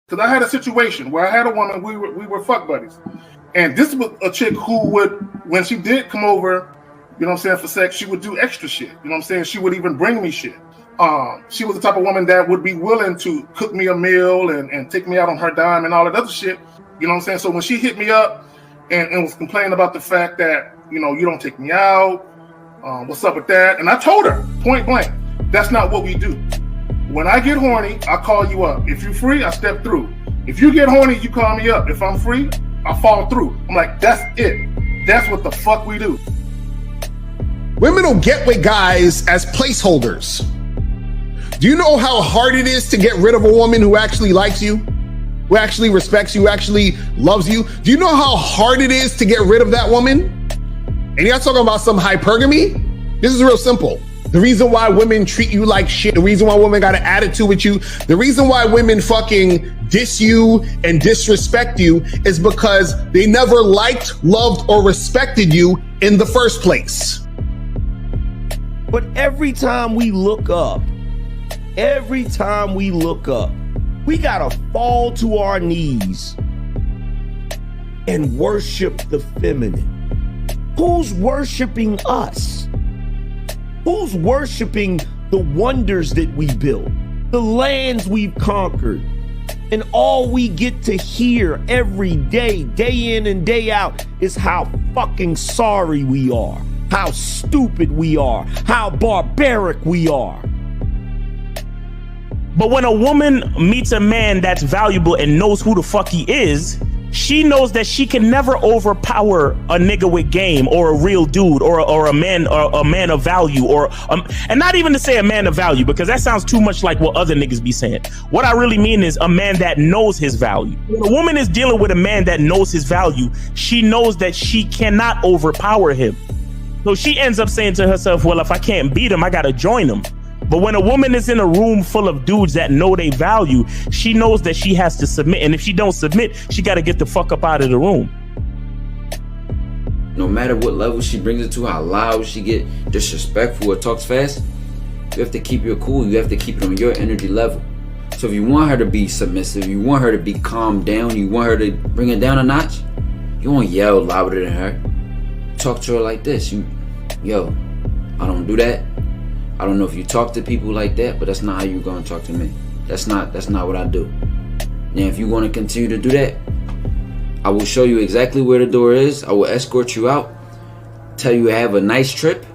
Because I had a situation where I had a woman, we were fuck buddies. And this was a chick who would, when she did come over, you know what I'm saying, for sex, she would do extra shit. You know what I'm saying? She would even bring me shit. She was the type of woman that would be willing to cook me a meal and take me out on her dime and all that other shit. You know what I'm saying? So when she hit me up and was complaining about the fact that, you know, you don't take me out, what's up with that? And I told her, point blank, that's not what we do. When I get horny, I call you up. If you're free, I step through. If you get horny, you call me up. If I'm free, I fall through. I'm like, that's it. That's what the fuck we do. Women don't get with guys as placeholders. Do you know how hard it is to get rid of a woman who actually likes you, who actually respects you, who actually loves you? Do you know how hard it is to get rid of that woman? And you're not talking about some hypergamy? This is real simple. The reason why women treat you like shit, the reason why women got an attitude with you, the reason why women fucking diss you and disrespect you is because they never liked, loved, or respected you in the first place. But every time we look up, we gotta fall to our knees and worship the feminine. Who's worshiping us? Who's worshiping the wonders that we built, the lands we've conquered, and all we get to hear every day, day in and day out, is how fucking sorry we are, how stupid we are, how barbaric we are. But when a woman meets a man that's valuable and knows who the fuck he is, she knows that she can never overpower a nigga with game or a real dude or a man of value and not even to say a man of value, because that sounds too much like what other niggas be saying. What I really mean is a man that knows his value. When a woman is dealing with a man that knows his value, she knows that she cannot overpower him. So she ends up saying to herself, well, if I can't beat him, I gotta join him. But when a woman is in a room full of dudes that know they value, she knows that she has to submit. And if she don't submit, she got to get the fuck up out of the room. No matter what level she brings it to, how loud she get, disrespectful or talks fast, you have to keep your cool. You have to keep it on your energy level. So if you want her to be submissive, you want her to be calmed down, you want her to bring it down a notch, you won't yell louder than her. Talk to her like this. Yo, I don't do that. I don't know if you talk to people like that, but that's not how you're gonna talk to me. That's not what I do. Now, if you want to continue to do that, I will show you exactly where the door is. I will escort you out, tell you have a nice trip,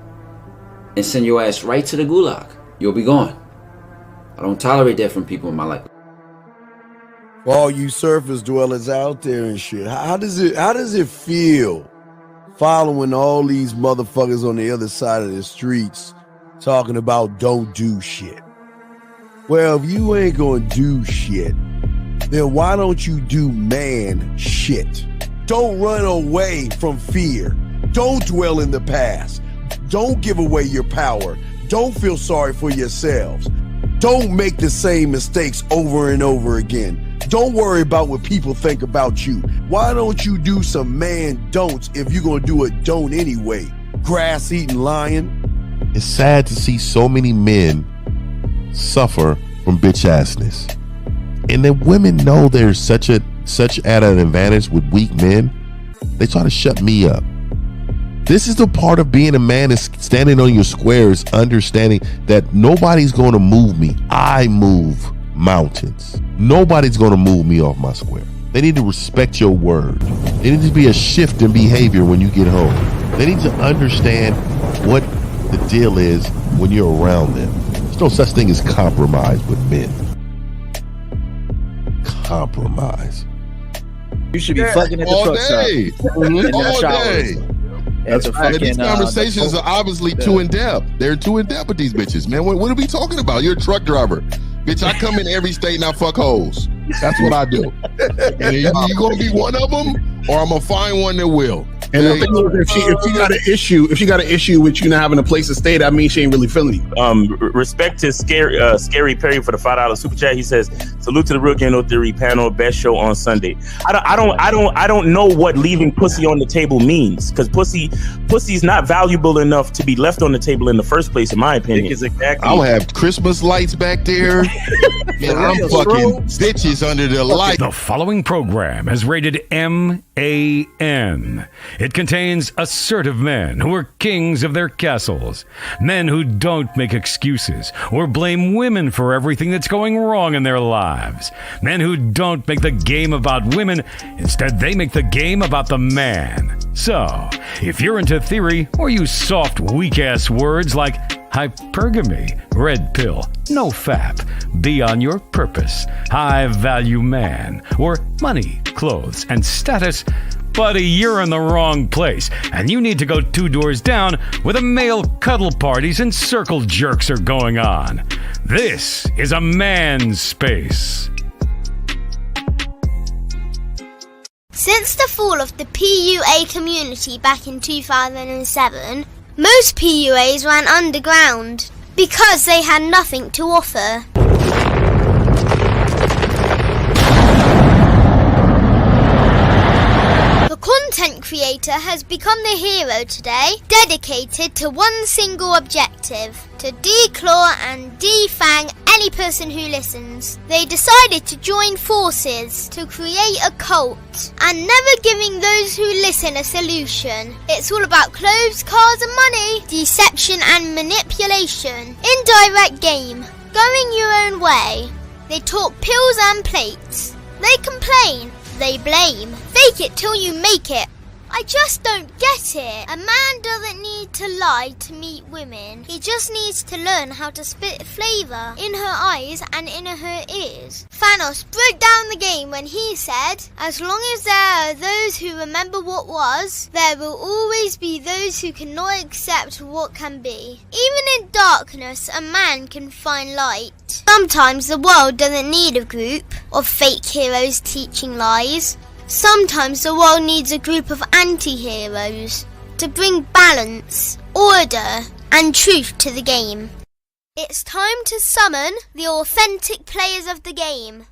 and send your ass right to the gulag. You'll be gone. I don't tolerate that from people in my life. For all you surface dwellers out there and shit, how does it feel following all these motherfuckers on the other side of the streets talking about don't do shit? Well, if you ain't gonna do shit, then why don't you do man shit? Don't run away from fear. Don't dwell in the past. Don't give away your power. Don't feel sorry for yourselves. Don't make the same mistakes over and over again. Don't worry about what people think about you. Why don't you do some man don'ts if you're gonna do a don't anyway? Grass-eating lion. It's sad to see so many men suffer from bitch-assness. And then women know there's such at an advantage with weak men. They try to shut me up. This is the part of being a man, is standing on your squares, understanding that nobody's going to move me. I move mountains. Nobody's going to move me off my square. They need to respect your word. There needs to be a shift in behavior when you get home. They need to understand what the deal is when you're around them. There's no such thing as compromise with men. Compromise. You should be fucking at the truck stop. All day. That's right. These conversations are obviously too in depth. They're too in depth with these bitches, man. What are we talking about? You're a truck driver. Bitch, I come in every state and I fuck hoes. That's what I do. And you gonna be one of them, or I'm gonna find one that will. And the thing is, if she got an issue with you not having a place to stay, that means she ain't really feeling you. Respect to Scary Perry for the $5 super chat. He says, "Salute to the Real Game No Theory panel, best show on Sunday." I don't know what leaving pussy on the table means, because pussy's not valuable enough to be left on the table in the first place, in my opinion. I'll have Christmas lights back there. And I'm fucking bitches under the light. The following program is rated MAN. It contains assertive men who are kings of their castles, men who don't make excuses or blame women for everything that's going wrong in their lives, men who don't make the game about women, instead they make the game about the man. So, if you're into theory or use soft, weak-ass words like hypergamy, red pill, no fap, be on your purpose, high-value man, or money, clothes, and status, buddy, you're in the wrong place, and you need to go 2 doors down where the male cuddle parties and circle jerks are going on. This is a man's space. Since the fall of the PUA community back in 2007, most PUAs ran underground because they had nothing to offer. The content creator has become the hero today, dedicated to one single objective: to declaw and defang any person who listens. They decided to join forces to create a cult, and never giving those who listen a solution. It's all about clothes, cars and money, deception and manipulation, indirect game, going your own way. They talk pills and plates. They complain. They blame. Fake it till you make it. I just don't get it. A man doesn't need to lie to meet women. He just needs to learn how to spit flavour in her eyes and in her ears. Thanos broke down the game when he said, "As long as there are those who remember what was, there will always be those who cannot accept what can be." Even in darkness, a man can find light. Sometimes the world doesn't need a group of fake heroes teaching lies. Sometimes the world needs a group of anti-heroes to bring balance, order, and truth to the game. It's time to summon the authentic players of the game.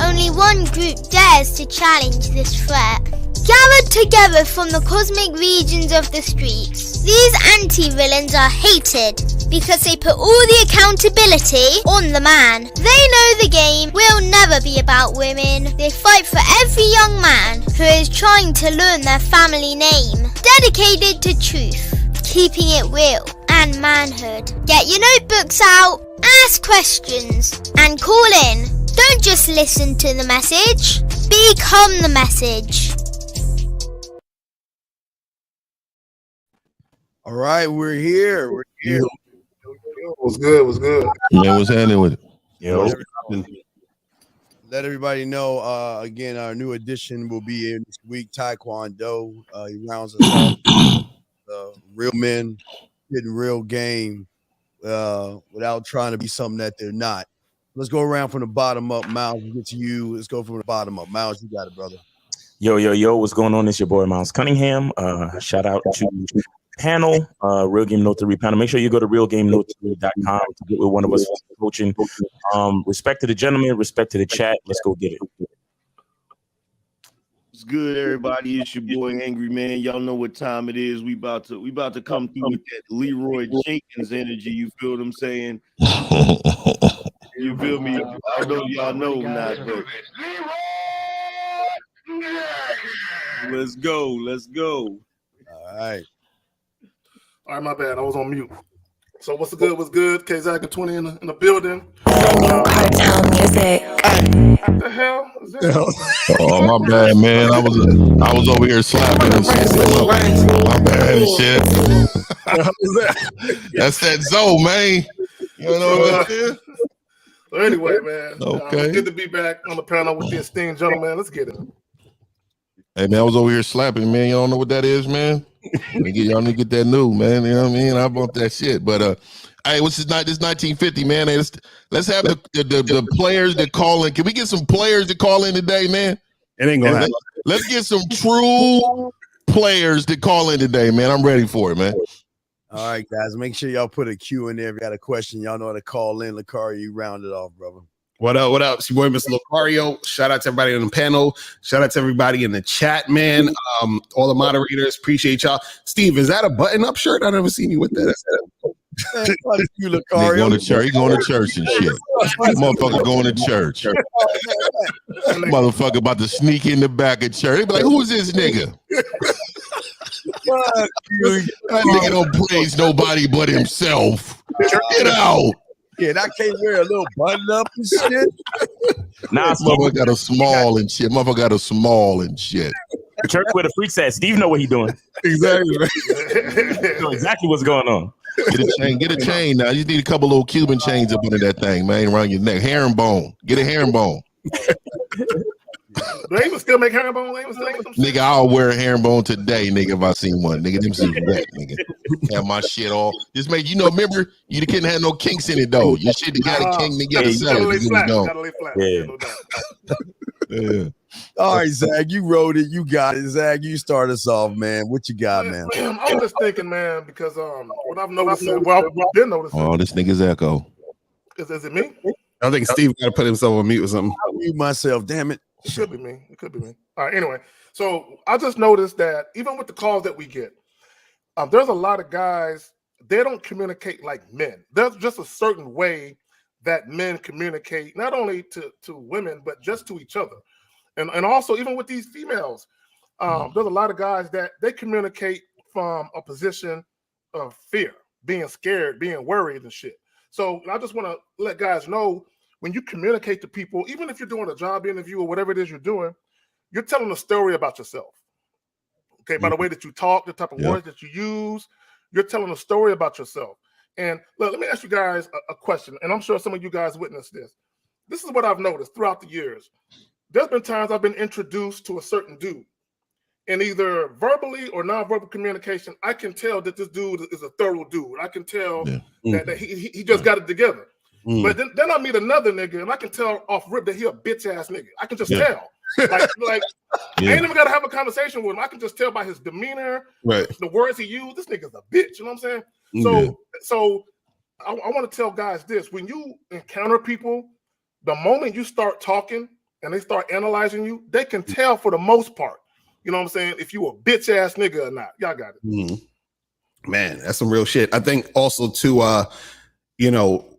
Only one group dares to challenge this threat. Gathered together from the cosmic regions of the streets, these anti-villains are hated because they put all the accountability on the man. They know the game will never be about women. They fight for every young man who is trying to learn their family name. Dedicated to truth, keeping it real, and manhood. Get your notebooks out, ask questions, and call in. Don't just listen to the message, become the message. All right, we're here. What's good? What's good? Man, what's happening with it? Let everybody know, again, our new edition will be in this week, Taekwondo. He rounds us off. Real men getting real game without trying to be something that they're not. Let's go around from the bottom up. Miles, we'll get to you. Let's go from the bottom up. Miles, you got it, brother. Yo, what's going on? It's your boy Miles Cunningham. Shout out to panel, Real Game No Theory panel. Make sure you go to realgamenotheory.com to get with one of us coaching. Respect to the gentleman, respect to the chat. Let's go get it. What's good, everybody? It's your boy Angry Man. Y'all know what time it is. We about to come through with that Leroy Jenkins energy. You feel what I'm saying? You feel me? I know y'all know not, but let's go. All right. All right, my bad. I was on mute. So what's good? What's good? K-Zach and 20 in the building. Cartel music. What the hell is that? Oh, my bad, man. I was over here slapping and shit. My bad and shit. That's that Zoe, man. You know what I'm saying? So anyway, man. Okay. Good to be back on the panel with the esteemed gentleman. Let's get it. Hey, man, I was over here slapping, man. You don't know what that is, man? Y'all need to get that new, man. You know what I mean? I want that shit. But hey, what's this night? This 1950, man. Hey, let's have the players that call in. Can we get some players to call in today, man? It ain't gonna happen. Let's get some true players to call in today, man. I'm ready for it, man. All right, guys. Make sure y'all put a Q in there. If you got a question, y'all know how to call in. Lacari, you round it off, brother. What up? What up? It's your boy, Mr. Lucario. Shout out to everybody on the panel. Shout out to everybody in the chat, man. All the moderators, appreciate y'all. Steve, is that a button-up shirt? I've never seen you with that. Man, fuck you, He Lucario. going to church. He going to church and shit. Motherfucker going to church. Motherfucker about to sneak in the back of church. They be like, who's this nigga? That nigga don't praise nobody but himself. Get out. Yeah, and I can't wear a little button up and shit. Nah, Motherfucker got a small and shit. Motherfucker got a small and shit. The church where the freaks at. Steve know what he doing. Exactly. He know exactly what's going on. Get a chain now. You need a couple little Cuban chains up under that thing, man, around your neck. Herringbone. Get a herringbone. They even still make herringbone. They even still make some shit. Nigga, I'll wear a herringbone today, nigga, if I seen one. Nigga, them shit's wet, nigga. Have my shit all. Just make, remember, you couldn't have no kinks in it, though. Your shit, you got a kink, nigga, you gotta sell it. Gotta lay flat. Yeah. No doubt. Yeah. All right, Zach, you wrote it. You got it. Zach, you start us off, man. What you got, man? I was just thinking, man, because what I've noticed, well, I've been noticing. Oh, this nigga's echo. Is it me? I think Steve got to put himself on mute or something. I'll mute myself, damn it. It could be me. It could be me. All right, anyway. So I just noticed that even with the calls that we get, there's a lot of guys, they don't communicate like men. There's just a certain way that men communicate, not only to women, but just to each other. And also, even with these females, there's a lot of guys that they communicate from a position of fear, being scared, being worried and shit. So I just want to let guys know, when you communicate to people, even if you're doing a job interview or whatever it is you're doing, you're telling a story about yourself. Okay, by the way that you talk, the type of words that you use, you're telling a story about yourself. And look, let me ask you guys a question, and I'm sure some of you guys witnessed this. This is what I've noticed throughout the years. There's been times I've been introduced to a certain dude, and either verbally or nonverbal communication, I can tell that this dude is a thorough dude. I can tell that he just got it together. But then I meet another nigga, and I can tell off rip that he a bitch ass nigga. I can just tell. Like I ain't even gotta have a conversation with him. I can just tell by his demeanor, the words he used. This nigga's a bitch. You know what I'm saying? So I want to tell guys this: when you encounter people, the moment you start talking and they start analyzing you, they can tell for the most part. You know what I'm saying? If you a bitch ass nigga or not. Y'all got it. Man, that's some real shit. I think also too,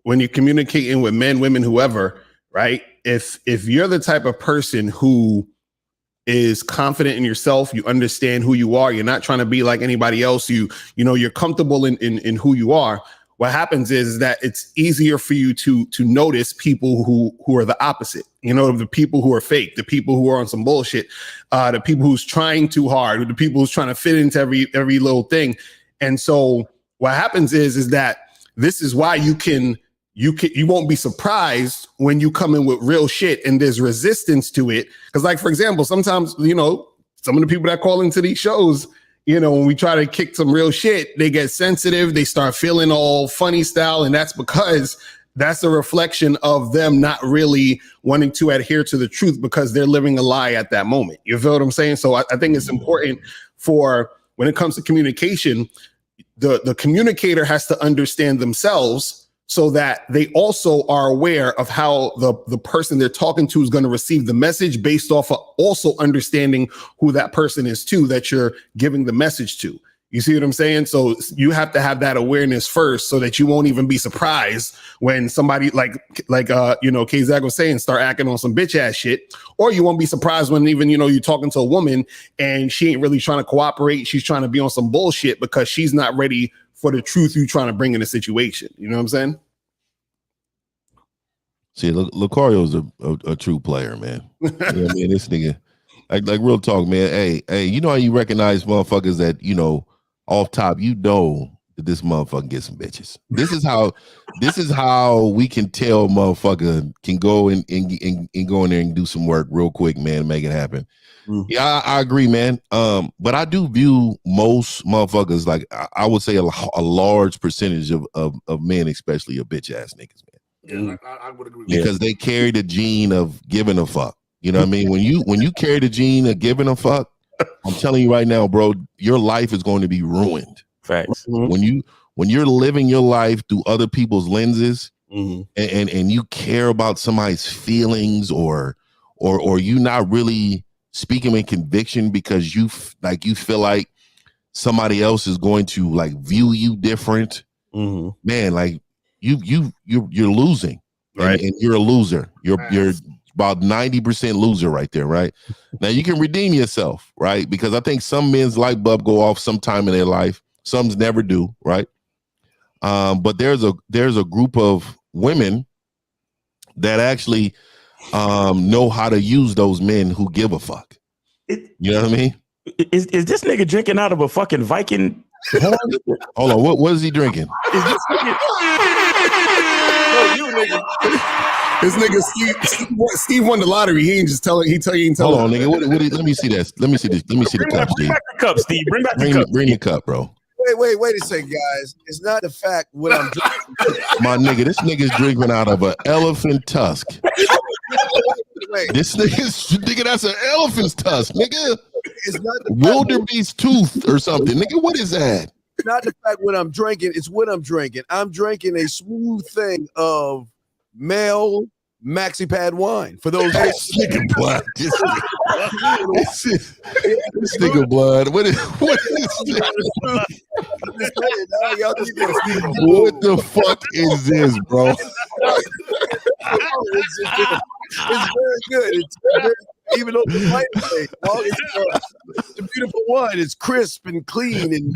when you're communicating with men, women, whoever, right? If you're the type of person who is confident in yourself, you understand who you are, you're not trying to be like anybody else, you're comfortable in who you are. What happens is that it's easier for you to notice people who are the opposite, the people who are fake, the people who are on some bullshit, the people who's trying too hard, the people who's trying to fit into every little thing. And so what happens is that this is why you won't be surprised when you come in with real shit and there's resistance to it. Because, like, for example, sometimes, some of the people that call into these shows, when we try to kick some real shit, they get sensitive. They start feeling all funny style. And that's because that's a reflection of them not really wanting to adhere to the truth because they're living a lie at that moment. You feel what I'm saying? So I think it's important for, when it comes to communication, the communicator has to understand themselves so that they also are aware of how the person they're talking to is going to receive the message, based off of also understanding who that person is too, that you're giving the message to. You see what I'm saying? So you have to have that awareness first so that you won't even be surprised when somebody like K-Zag was saying, start acting on some bitch ass shit. Or you won't be surprised when even, you're talking to a woman and she ain't really trying to cooperate. She's trying to be on some bullshit because she's not ready for the truth you're trying to bring in a situation. You know what I'm saying? See, Lucario's a true player, man. You know what I mean? This nigga, like real talk, man. Hey, you know how you recognize motherfuckers that, off top, that this motherfucker get some bitches. This is how we can tell motherfucker can go and go in there and do some work real quick, man, and make it happen. Yeah, I agree, man. But I do view most motherfuckers, like I would say a large percentage of men, especially, are bitch ass niggas, man. Yeah, I would agree. Because they carry the gene of giving a fuck. You know what I mean? When you carry the gene of giving a fuck, I'm telling you right now, bro, your life is going to be ruined. Facts. When you're living your life through other people's lenses, and you care about somebody's feelings, or you not really speaking in conviction because you feel like somebody else is going to like view you different, man, like you're losing, right? And you're a loser. You're about 90% loser right there, right? Now you can redeem yourself, right? Because I think some men's light bulb go off sometime in their life. Some's never do, right? But there's a group of women that actually know how to use those men who give a fuck. You know what I mean? Is this nigga drinking out of a fucking Viking? Hold on, what is he drinking? Is this nigga? No, you nigga. This nigga Steve won the lottery. He ain't just telling. He ain't telling. Hold on, nigga. Let me see this. Let me see the cup, Steve. Bring back the cup, Steve. Bring back the cup. Bring the cup, bro. Wait a second, guys. It's not the fact what I'm drinking. My nigga, this nigga's drinking out of an elephant tusk. This nigga, that's an elephant's tusk, nigga. It's not the wildebeest tooth or something, nigga. What is that? It's not the fact what I'm drinking. It's what I'm drinking. I'm drinking a smooth thing of male maxi pad wine. For those nigga blood. This nigga blood. What is this? What the fuck is this, bro? It's very good. It's very, even though it's a beautiful wine. It's crisp and clean and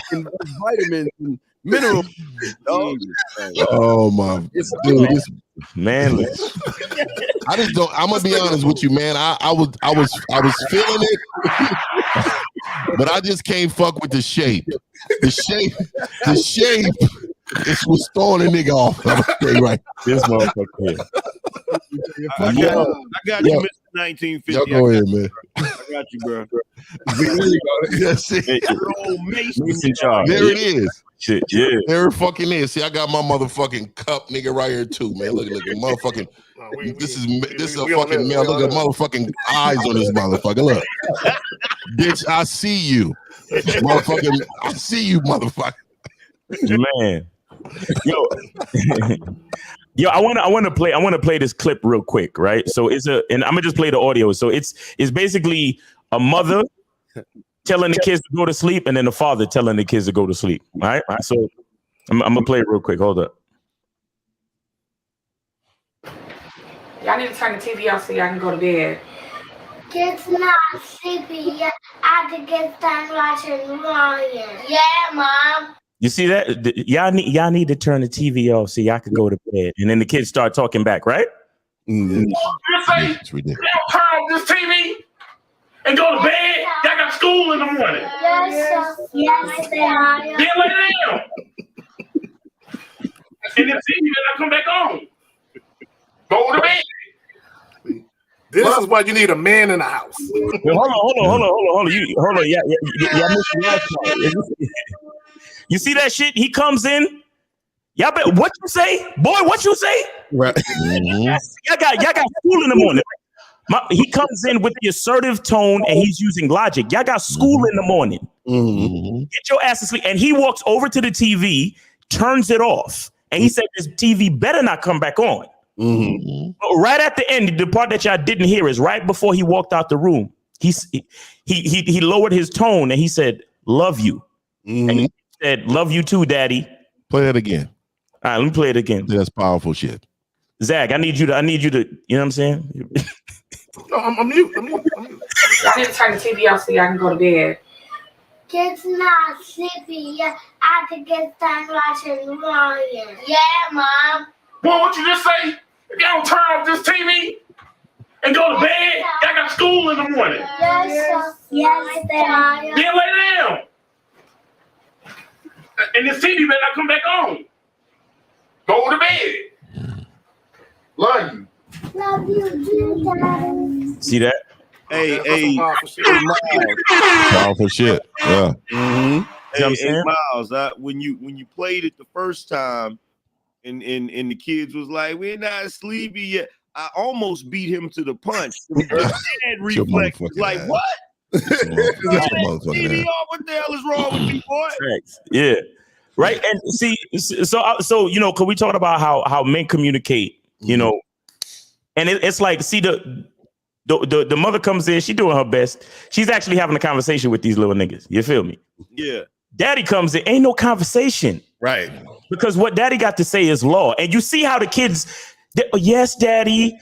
vitamins and minerals. Oh my dude, this man. I just don't. I'm gonna be honest with you, man. I was feeling it, but I just can't fuck with the shape. The shape is what's throwing a nigga off. I'm gonna say right. This motherfucker here. I got you, Mr. 1950. Y'all go ahead, man. I got you, bro. That's it. There it is. Shit, yeah. There it fucking is. See, I got my motherfucking cup, nigga, right here too, man. Look, motherfucking. This is a fucking man. Look at motherfucking eyes on this motherfucker. Look, bitch, I see you, motherfucking. I see you, motherfucker. Man, yo, I want to play this clip real quick, right? So and I'm gonna just play the audio. So it's basically a mother telling the kids to go to sleep, and then the father telling the kids to go to sleep. All right. So I'm gonna play it real quick. Hold up. Y'all need to turn the TV off so y'all can go to bed. Kids not sleepy yet. I have to get done watching Ryan. Yeah, Mom. You see that? Y'all need to turn the TV off so y'all can go to bed. And then the kids start talking back, right? It's ridiculous. Turn off this TV and go to bed. Y'all got school in the morning. Yes, Dad. Then lay down. And then see you and I come back on. Go to bed. This is why you need a man in the house. Hold on. Yeah, missed the last part. You see that shit? He comes in. Y'all bet what you say? Boy, what you say? Right. Y'all got school in the morning. He comes in with the assertive tone and he's using logic. Y'all got school in the morning. Get your ass to sleep. And he walks over to the TV, turns it off, and he said this TV better not come back on. But right at the end, the part that y'all didn't hear is right before he walked out the room. He lowered his tone and he said, "Love you." And he said, "Love you too, Daddy." Play that again. All right, let me play it again. That's powerful shit. Zach, I need you to, you know what I'm saying? No, I'm mute. Y'all need to turn the TV off so y'all can go to bed. Kids not sleepy yet. I have to get done watching Ryan. Yeah, Mom. Boy, what you just say? If y'all don't turn off this TV and go to bed, y'all got school in the morning. Yes, Dad. Then lay down. And this TV better not come back on. Go to bed. Love you. Love you, Daddy. See that? Hey, Powerful shit. Yeah. Hey, Miles, when you played it the first time, and the kids was like, "We're not sleepy yet," I almost beat him to the punch. The dad reflex was like, ass. "What? What What the hell is wrong with you, boy?" Yeah. Right. And see, so you know, cause we talked about how men communicate, you know, and it's like, see, the mother comes in, she doing her best. She's actually having a conversation with these little niggas. You feel me? Yeah. Daddy comes in, ain't no conversation. Right. Because what daddy got to say is law. And you see how the kids, yes, daddy,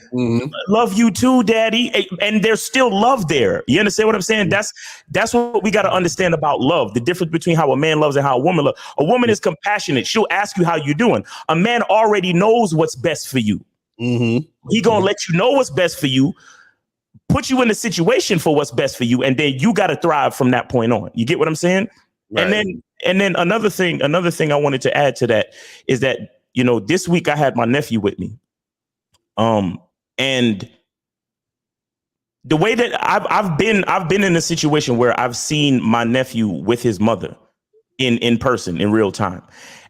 love you too, daddy. And there's still love there. You understand what I'm saying? That's what we got to understand about love. The difference between how a man loves and how a woman loves. A woman is compassionate. She'll ask you how you doing. A man already knows what's best for you. He gonna let you know what's best for you, put you in the situation for what's best for you, and then you got to thrive from that point on. You get what I'm saying? Right. And then another thing I wanted to add to that is that, you know, this week I had my nephew with me. And the way that I've been in a situation where I've seen my nephew with his mother in person in real time.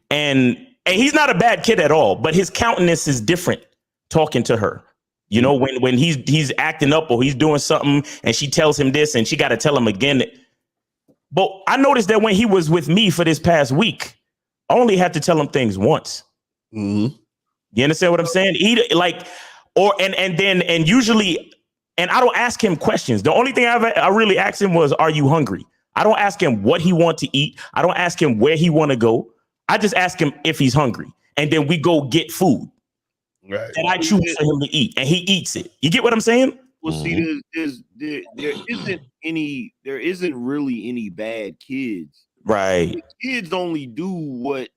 And he's not a bad kid at all, but his countenance is different talking to her. You know, when he's acting up or he's doing something and she tells him this and she got to tell him again. But I noticed that when he was with me for this past week, I only had to tell him things once. You understand what I'm saying? Usually, and I don't ask him questions. The only thing I really asked him was, "Are you hungry?" I don't ask him what he want to eat. I don't ask him where he want to go. I just ask him if he's hungry, and then we go get food. Right. And I choose for him to eat, and he eats it. You get what I'm saying? Well, see, there isn't really any bad kids. Right. Kids only do what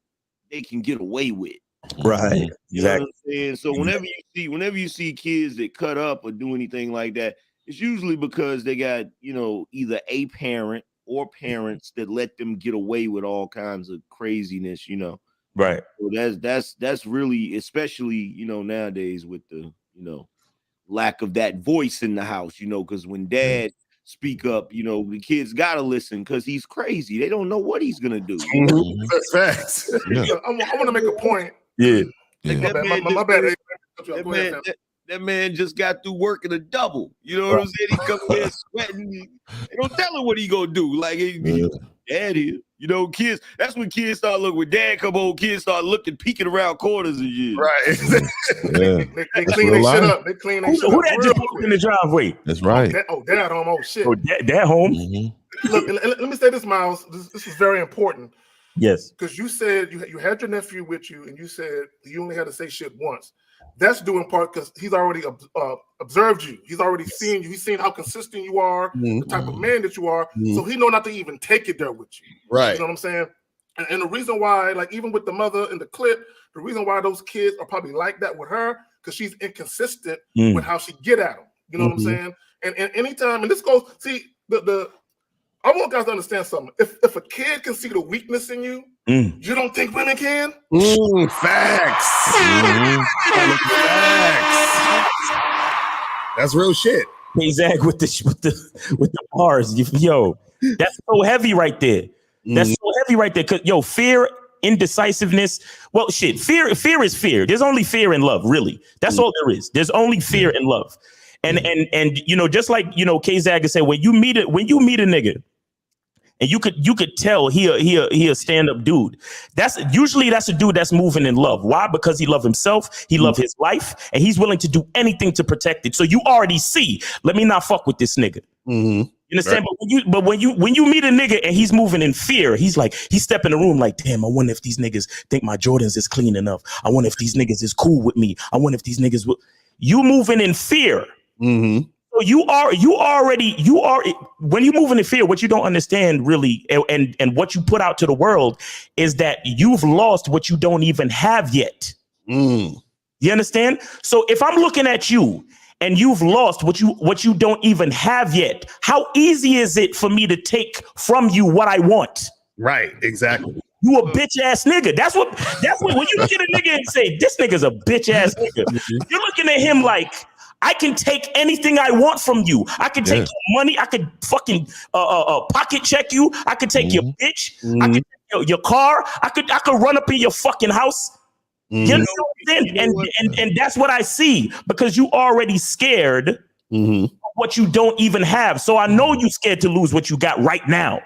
they can get away with. Right. You know what I'm saying? So whenever you see kids that cut up or do anything like that, it's usually because they got, you know, either a parent or parents that let them get away with all kinds of craziness, you know. Right. So that's really, especially, you know, nowadays with the, you know, lack of that voice in the house, you know, because when dad speak up, you know, the kids gotta listen because he's crazy. They don't know what he's gonna do. That's facts. Yeah. I want to make a point. Yeah. My bad. That man just got through working a double. You know what I'm saying? He comes in sweating. They don't tell him what he gonna do. Like, dad here. You know, kids, that's when kids start looking. When dad come home, kids start looking, peeking around corners and shit. Right. They clean their shit up. They clean their shit up. Who that just walked in the driveway? That's right. Dad home. Oh, shit. Oh, dad home? Look, let me say this, Miles. This is very important. Yes. Because you said you had your nephew with you, and you said you only had to say shit once. That's due in part because he's already observed you. He's already seen you. He's seen how consistent you are, the type of man that you are. So he know not to even take it there with you. Right. You know what I'm saying? And the reason why, like even with the mother in the clip, the reason why those kids are probably like that with her, because she's inconsistent with how she get at them. You know what I'm saying? And anytime, and this goes, see, I want guys to understand something. If a kid can see the weakness in you, you don't think women can? Facts. Facts. That's real shit. Hey Zach with the bars, yo, that's so heavy right there. That's so heavy right there. Cause fear, indecisiveness. Well, shit, fear is fear. There's only fear and love, really. That's all there is. There's only fear and love. And you know, just like, you know, K Zag said, when you meet a nigga, and you could tell he a stand-up dude. That's a dude that's moving in love. Why? Because he loves himself, he loves his life, and he's willing to do anything to protect it. So you already see, let me not fuck with this nigga. You understand? Right. But when you meet a nigga and he's moving in fear, he's step in the room like, damn, I wonder if these niggas think my Jordans is clean enough. I wonder if these niggas is cool with me. I wonder if these niggas will. You moving in fear. So you are when you move in fear, what you don't understand really, and what you put out to the world is that you've lost what you don't even have yet. You understand? So if I'm looking at you and you've lost what you don't even have yet, how easy is it for me to take from you what I want? Right, exactly. You a bitch ass nigga. That's what when you look at a nigga and say, this nigga's a bitch ass nigga, you're looking at him like, I can take anything I want from you. I can take your money. I could fucking pocket check you. I could take your bitch. I could take your car. I could run up in your fucking house. You know what I'm saying? And that's what I see, because you already scared of what you don't even have. So I know you scared to lose what you got right now.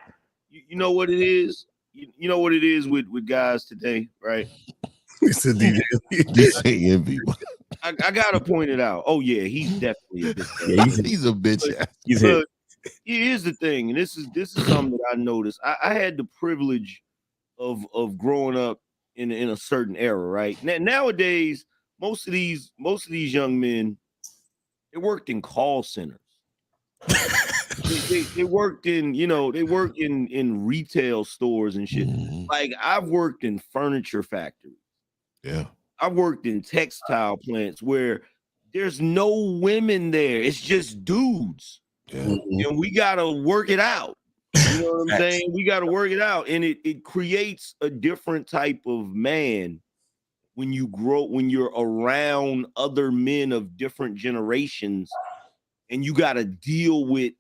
You know what it is? You know what it is with guys today, right? It's a DJ envy. I gotta point it out. Oh yeah, he's definitely a bitch. Yeah, he's a bitch. Here's the thing, and this is something that I noticed. I had the privilege of growing up in a certain era, right? Nowadays, most of these young men, they worked in call centers. they worked in, they work in retail stores and shit. Like, I've worked in furniture factories. Yeah. I've worked in textile plants where there's no women there. It's just dudes. Yeah. And we gotta work it out. You know what I'm saying? We gotta work it out. And it creates a different type of man when you're around other men of different generations, and you gotta deal with,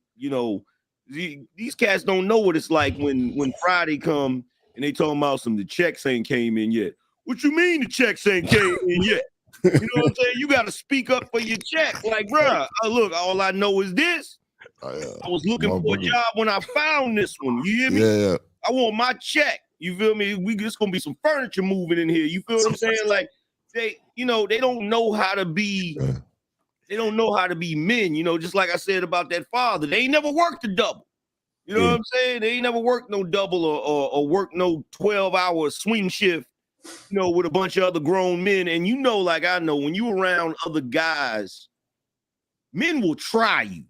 these cats don't know what it's like when Friday come and they talking about the checks ain't came in yet. What you mean the checks ain't came in yet? You know what I'm saying? You got to speak up for your check. Like, bro, look, all I know is this. I was looking for a job when I found this one. You hear me? Yeah. I want my check. You feel me? It's gonna be some furniture moving in here. You feel what I'm saying? Like, they don't know how to be. They don't know how to be men. Just like I said about that father, they ain't never worked a double. You know what I'm saying? They ain't never worked no double or worked no 12-hour swing shift. With a bunch of other grown men. And like I know, when you around other guys, men will try you.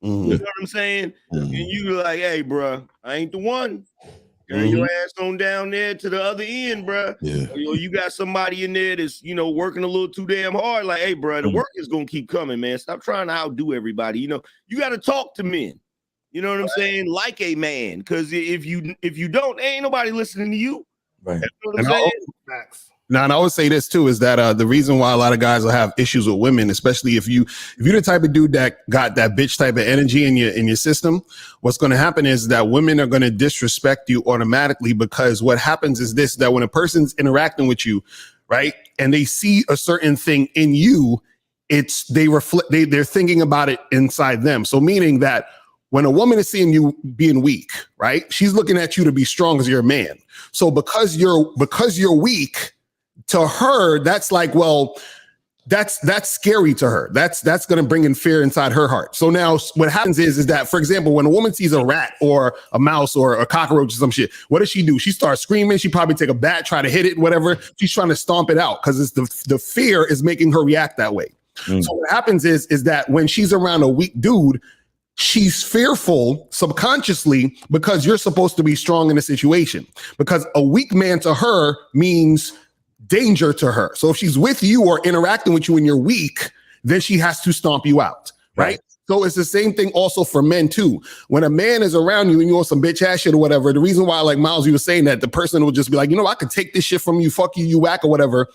You know what I'm saying? And you like, hey, bro, I ain't the one. Turn your ass on down there to the other end, bro. Yeah. You got somebody in there that's, working a little too damn hard. Like, hey, bro, the work is going to keep coming, man. Stop trying to outdo everybody. You got to talk to men. You know what I'm saying? Like a man. Because if you don't, ain't nobody listening to you. Right. And I would say this too, is that the reason why a lot of guys will have issues with women, especially if you're the type of dude that got that bitch type of energy in your system, what's going to happen is that women are going to disrespect you automatically, because what happens is this, that when a person's interacting with you, right, and they see a certain thing in you, they're thinking about it inside them. So meaning that when a woman is seeing you being weak, right, she's looking at you to be strong as you're a man. So because you're weak, to her, that's like, well, that's scary to her. That's going to bring in fear inside her heart. So now what happens is that, for example, when a woman sees a rat or a mouse or a cockroach or some shit, what does she do? She starts screaming. She probably take a bat, try to hit it, whatever. She's trying to stomp it out because it's the fear is making her react that way. So what happens is that when she's around a weak dude, she's fearful subconsciously because you're supposed to be strong in a situation, because a weak man to her means danger to her. So if she's with you or interacting with you and you're weak, then she has to stomp you out, right? So it's the same thing also for men too. When a man is around you and you're on some bitch ass shit or whatever, the reason why, like Miles, you were saying that the person will just be like, I could take this shit from you, fuck you, you whack or whatever.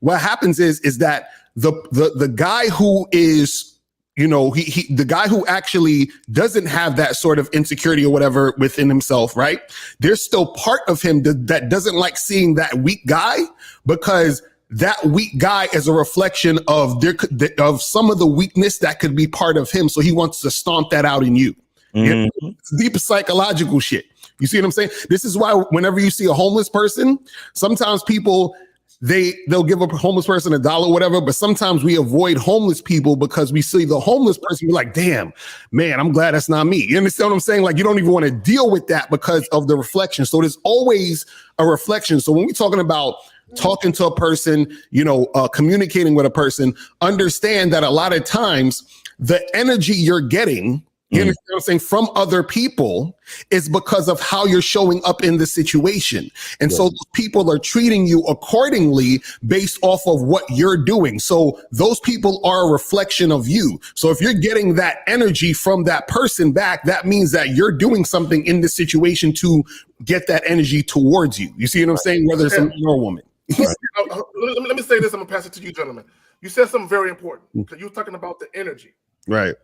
What happens is that the guy who is, the guy who actually doesn't have that sort of insecurity or whatever within himself, right? There's still part of him that doesn't like seeing that weak guy, because that weak guy is a reflection of some of the weakness that could be part of him. So he wants to stomp that out in you. It's deep psychological shit. You see what I'm saying? This is why whenever you see a homeless person, sometimes people, they'll give a homeless person $1 or whatever, but sometimes we avoid homeless people because we see the homeless person, we're like, damn, man, I'm glad that's not me. You understand what I'm saying? Like, you don't even want to deal with that because of the reflection. So there's always a reflection. So when we're talking about talking to a person, communicating with a person, understand that a lot of times the energy you're getting You understand what I'm saying? From other people is because of how you're showing up in the situation. And so those people are treating you accordingly based off of what you're doing. So those people are a reflection of you. So if you're getting that energy from that person back, that means that you're doing something in this situation to get that energy towards you. You see what I'm saying? Whether it's a man or a woman. Let me say this. I'm going to pass it to you, gentlemen. You said something very important because you were talking about the energy. Right.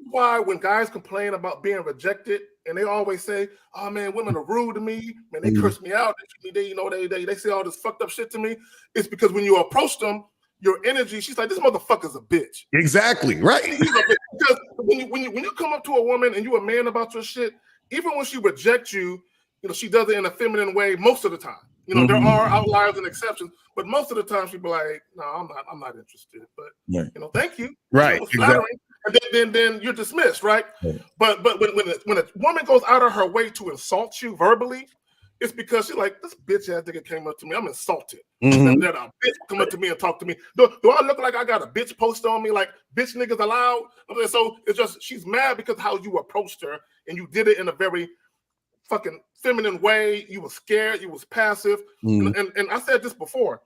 Why when guys complain about being rejected and they always say, "Oh man, women are rude to me, man, they curse me out, they say all this fucked up shit to me," it's because when you approach them, your energy, she's like, "This motherfucker's a bitch." Exactly, right. He's a bitch. Because when you come up to a woman and you a man about your shit, even when she rejects you, she does it in a feminine way most of the time. There are outliers and exceptions, but most of the time she be like, "No, I'm not interested." But thank you. Right. Exactly. And then you're dismissed, right? But when a woman goes out of her way to insult you verbally, it's because she's like, "This bitch ass nigga came up to me. I'm insulted. That a bitch come up to me and talk to me. Do I look like I got a bitch poster on me like bitch niggas allowed?" So it's just she's mad because how you approached her and you did it in a very fucking feminine way. You was scared. You was passive. And I said this before.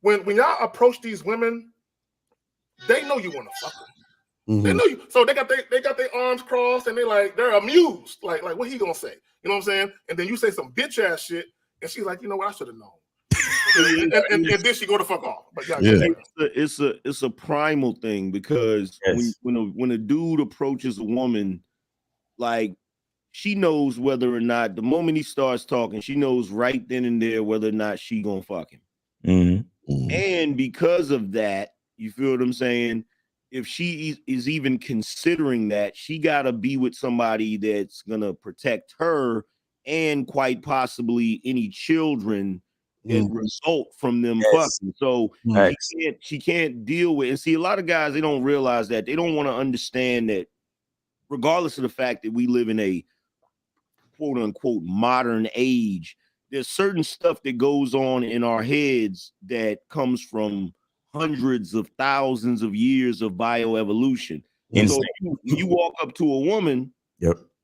When y'all approach these women, they know you want to fuck them. They know you, so they got their arms crossed and they're amused, like what he gonna say? You know what I'm saying? And then you say some bitch ass shit, and she's like, "You know what? I should have known." and then she go to fuck off. But it's a primal thing because when a dude approaches a woman, like she knows whether or not the moment he starts talking, she knows right then and there whether or not she gonna fuck him. And because of that, you feel what I'm saying? If she is even considering that, she got to be with somebody that's going to protect her and quite possibly any children that result from them fucking. So she can't deal with, and see, a lot of guys, they don't realize that. They don't want to understand that regardless of the fact that we live in a quote unquote modern age, there's certain stuff that goes on in our heads that comes from hundreds of thousands of years of bioevolution. So you walk up to a woman,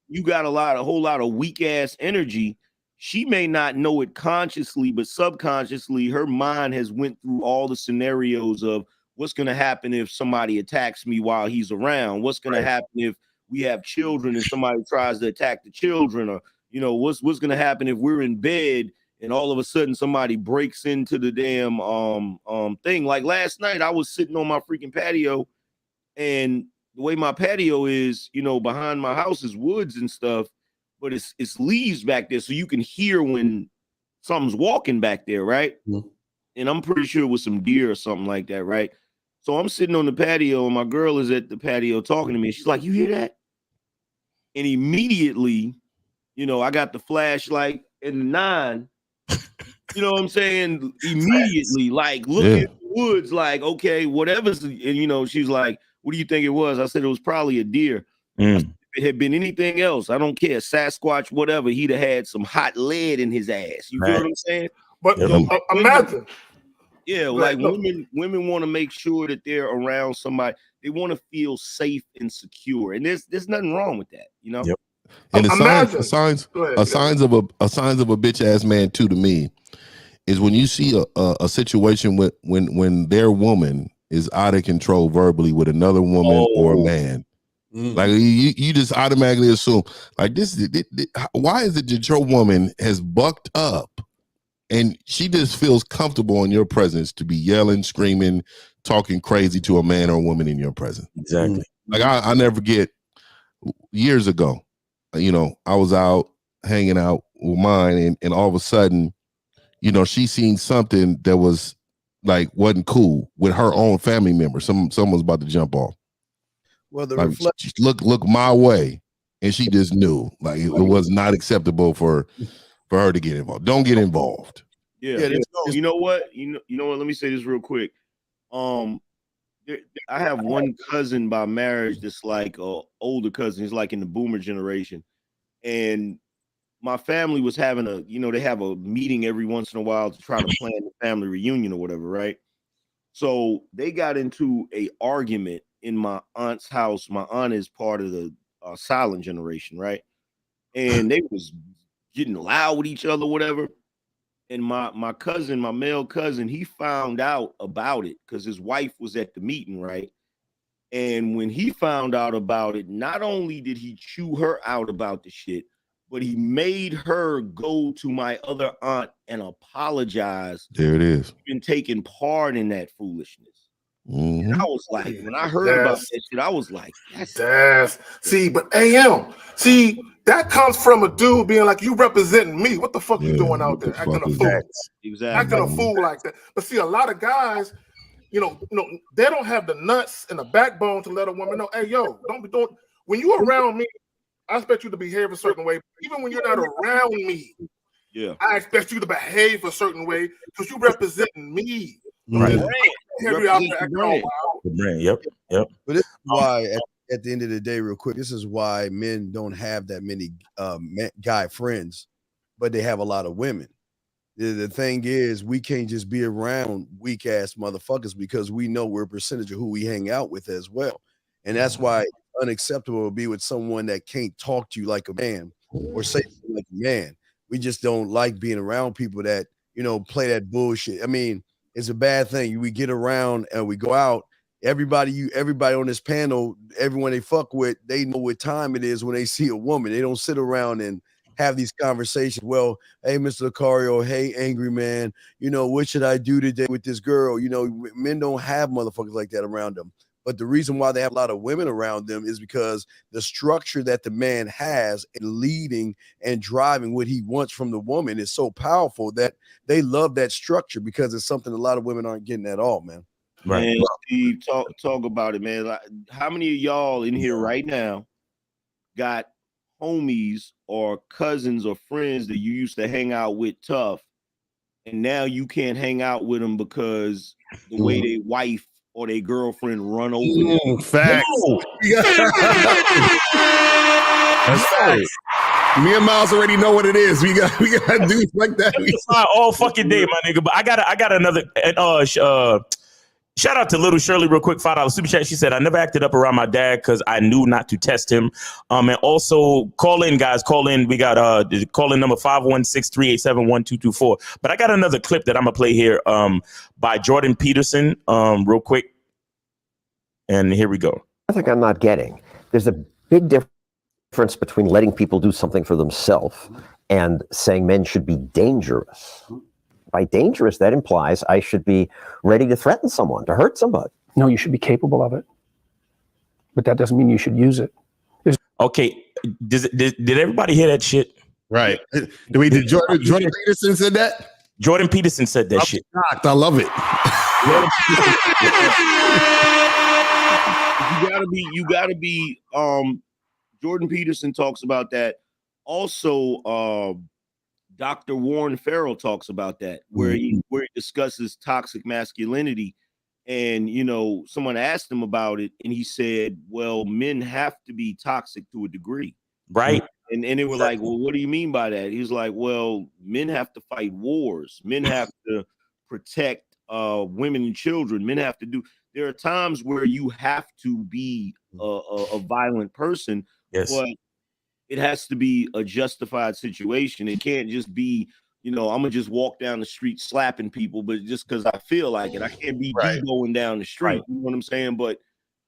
you got a whole lot of weak ass energy. She may not know it consciously, but subconsciously, her mind has went through all the scenarios of what's going to happen if somebody attacks me while he's around. What's going to happen if we have children and somebody tries to attack the children, or what's going to happen if we're in bed and all of a sudden somebody breaks into the damn thing. Like last night, I was sitting on my freaking patio, and the way my patio is, behind my house is woods and stuff, but it's leaves back there, so you can hear when something's walking back there, right? And I'm pretty sure it was some deer or something like that, right? So I'm sitting on the patio, and my girl is at the patio talking to me. She's like, "You hear that?" And immediately, I got the flashlight and the 9. You know what I'm saying? Immediately, like, look at the woods, like, okay, whatever's, and she's like, "What do you think it was?" I said, "It was probably a deer." If it had been anything else, I don't care, Sasquatch, whatever, he'd have had some hot lead in his ass. You feel what I'm saying? But imagine. Yeah, like women want to make sure that they're around somebody. They want to feel safe and secure, and there's nothing wrong with that, And the signs of a bitch ass man too, to me, is when you see a situation when their woman is out of control verbally with another woman or a man. Like you just automatically assume like this. Why is it that your woman has bucked up and she just feels comfortable in your presence to be yelling, screaming, talking crazy to a man or a woman in your presence? Exactly. Like I never forget years ago, I was out hanging out with mine, and all of a sudden, she seen something that was like wasn't cool with her own family member. Someone's about to jump off. Well, the she look my way, and she just knew like it was not acceptable for her to get involved. Don't get involved. Yeah. You know what? Let me say this real quick. I have one cousin by marriage that's like a older cousin. He's like in the boomer generation, and my family was having they have a meeting every once in a while to try to plan the family reunion or whatever, right? So they got into a argument in my aunt's house. My aunt is part of the silent generation, right? And they was getting loud with each other, whatever. And my cousin, my male cousin, he found out about it because his wife was at the meeting, right? And when he found out about it, not only did he chew her out about the shit, but he made her go to my other aunt and apologize. There it is. For been taking part in that foolishness. Mm-hmm. And I was like, when I heard about that shit, I was like, that's see, but AM, see, that comes from a dude being like, you representing me. What the fuck you doing out there acting a fool? Exactly. Acting a fool like that. But see, a lot of guys, you know, they don't have the nuts and the backbone to let a woman know, hey, yo, don't be doing. When you around me, I expect you to behave a certain way. Even when you're not around me, yeah, I expect you to behave a certain way because you representing me. Right. Yep. But this is why, at the end of the day, real quick, this is why men don't have that many guy friends, but they have a lot of women. The thing is, we can't just be around weak ass motherfuckers because we know we're a percentage of who we hang out with as well. And that's why it's unacceptable to be with someone that can't talk to you like a man or say something like a man. We just don't like being around people that, you know, play that bullshit. I mean, it's a bad thing. We get around and we go out. Everybody on this panel, everyone they fuck with, they know what time it is when they see a woman. They don't sit around and have these conversations. Well, hey, Mr. Lucario, hey, angry man, you know, what should I do today with this girl? You know, men don't have motherfuckers like that around them. But the reason why they have a lot of women around them is because the structure that the man has in leading and driving what he wants from the woman is so powerful that they love that structure because it's something a lot of women aren't getting at all, man. Right. Man, Steve, talk about it, man. Like, how many of y'all in here right now got homies or cousins or friends that you used to hang out with tough, and now you can't hang out with them because the way they wife or their girlfriend run over them? Facts. That's facts. Me and Miles already know what it is. We got dudes like that. All fucking day, my nigga. But I got another. Shout out to Little Shirley real quick, $5 super chat. She said, I never acted up around my dad because I knew not to test him. And also call in, guys. Call in. We got call in number 516-387-1224. But I got another clip that I'm gonna play here by Jordan Peterson real quick. And here we go. I think I'm not getting. There's a big difference between letting people do something for themselves and saying men should be dangerous. By dangerous, that implies I should be ready to threaten someone, to hurt somebody. No, you should be capable of it. But that doesn't mean you should use it. Okay. Did everybody hear that shit? Right. Did Jordan Peterson said that? Jordan Peterson said that shit. Shocked. I love it. You gotta be Jordan Peterson talks about that. Also, Dr. Warren Farrell talks about that, where he discusses toxic masculinity. And, you know, someone asked him about it, and he said, well, men have to be toxic to a degree. Right. And they were like, well, what do you mean by that? He was like, well, men have to fight wars. Men have to protect women and children. Men have to do. There are times where you have to be a violent person. Yes. But it has to be a justified situation. It can't just be, you know, I'm gonna just walk down the street slapping people, but just because I feel like it. I can't be going down the street. Right. You know what I'm saying? But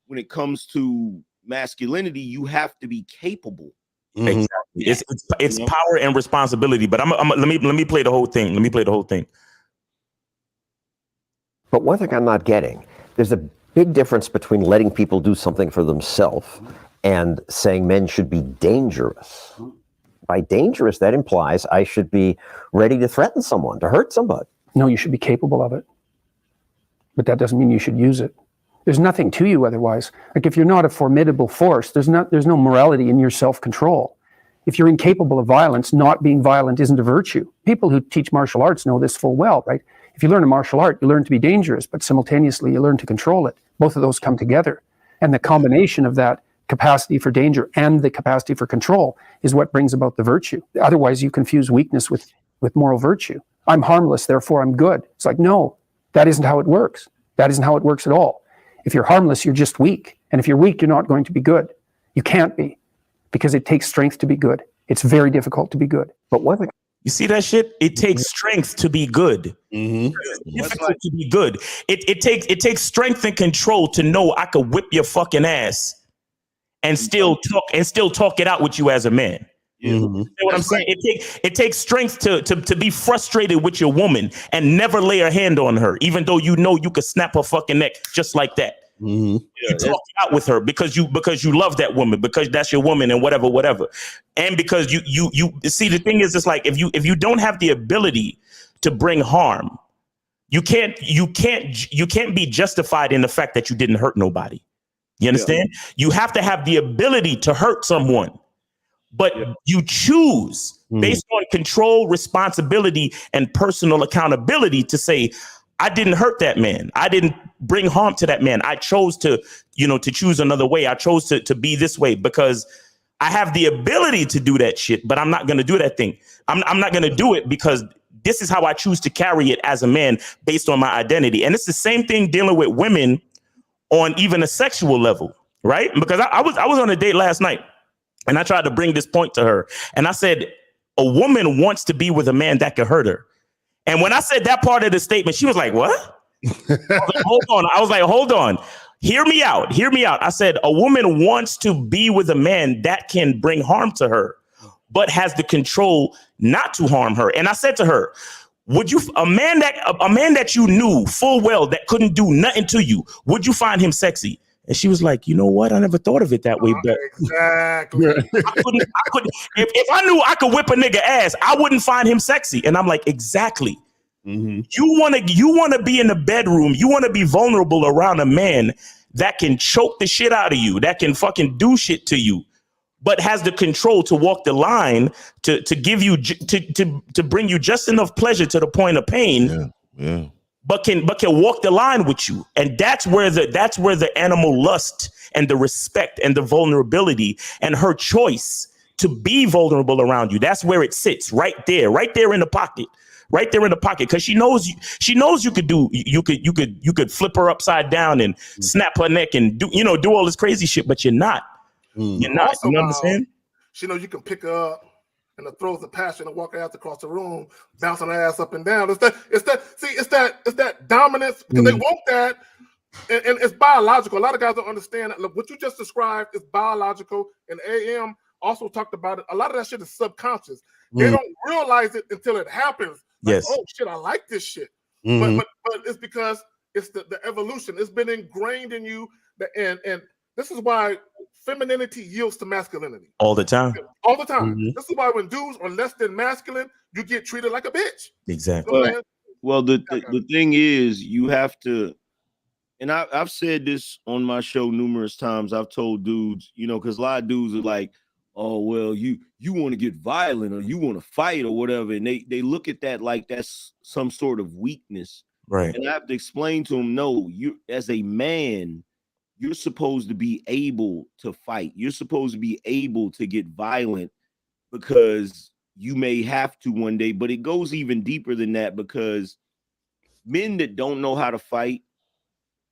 when it comes to masculinity, you have to be capable. Exactly. It's power and responsibility. But let me play the whole thing. Let me play the whole thing. But one thing I'm not getting, there's a big difference between letting people do something for themselves and saying men should be dangerous. By dangerous, that implies I should be ready to threaten someone, to hurt somebody. No, you should be capable of it. But that doesn't mean you should use it. There's nothing to you otherwise. Like if you're not a formidable force, there's no morality in your self-control. If you're incapable of violence, not being violent isn't a virtue. People who teach martial arts know this full well, right? If you learn a martial art, you learn to be dangerous, but simultaneously you learn to control it. Both of those come together. And the combination of that capacity for danger and the capacity for control is what brings about the virtue. Otherwise, you confuse weakness with moral virtue. I'm harmless, therefore I'm good. It's like, no, that isn't how it works. That isn't how it works at all. If you're harmless, you're just weak. And if you're weak, you're not going to be good. You can't be. because it takes strength to be good. It's very difficult to be good. But what you see that shit? It takes strength to be good. Mm-hmm. It's difficult to be good. It takes strength and control to know I could whip your fucking ass and still talk it out with you as a man. Mm-hmm. You know what I'm saying? It takes strength to be frustrated with your woman and never lay a hand on her, even though you know you could snap her fucking neck just like that. Mm-hmm. You talk it out with her because you love that woman, because that's your woman and whatever. And because you see, the thing is, it's like if you don't have the ability to bring harm, you can't be justified in the fact that you didn't hurt nobody. You understand? Yeah. You have to have the ability to hurt someone, but you choose based on control, responsibility, and personal accountability to say, I didn't hurt that man. I didn't bring harm to that man. I chose to choose another way. I chose to be this way because I have the ability to do that shit, but I'm not going to do that thing. I'm not going to do it because this is how I choose to carry it as a man based on my identity. And it's the same thing dealing with women on even a sexual level, right? Because I was on a date last night and I tried to bring this point to her. And I said, a woman wants to be with a man that could hurt her. And when I said that part of the statement, she was like, what? I was like, hold on. Hear me out. I said, a woman wants to be with a man that can bring harm to her, but has the control not to harm her. And I said to her, would you, a man that you knew full well that couldn't do nothing to you, would you find him sexy? And she was like, you know what? I never thought of it that way. But exactly. I couldn't. If I knew I could whip a nigga ass, I wouldn't find him sexy. And I'm like, exactly. Mm-hmm. You want to be in the bedroom. You want to be vulnerable around a man that can choke the shit out of you, that can fucking do shit to you, but has the control to walk the line to give you to bring you just enough pleasure to the point of pain. Yeah. But can walk the line with you. And that's where the animal lust and the respect and the vulnerability and her choice to be vulnerable around you. That's where it sits, right there in the pocket. Right there in the pocket, because she knows you could flip her upside down and snap her neck and do all this crazy shit, but you're not. You're not. Also, you understand? She knows you can pick her up and the throws of passion and walk her ass across the room, bouncing her ass up and down. It's that dominance, because they want that, and it's biological. A lot of guys don't understand that. Look, what you just described is biological, and AM also talked about it. A lot of that shit is subconscious. They don't realize it until it happens. Like, yes. Oh shit, I like this shit. But it's because it's the evolution. It's been ingrained in you, and this is why femininity yields to masculinity. All the time. All the time. This is why when dudes are less than masculine, you get treated like a bitch. Exactly. Well, the thing is, you have to, and I've said this on my show numerous times. I've told dudes, because a lot of dudes are like, oh, well, you want to get violent or you want to fight or whatever. And they look at that like that's some sort of weakness. Right. And I have to explain to them, no, you as a man, you're supposed to be able to fight. You're supposed to be able to get violent because you may have to one day, but it goes even deeper than that, because men that don't know how to fight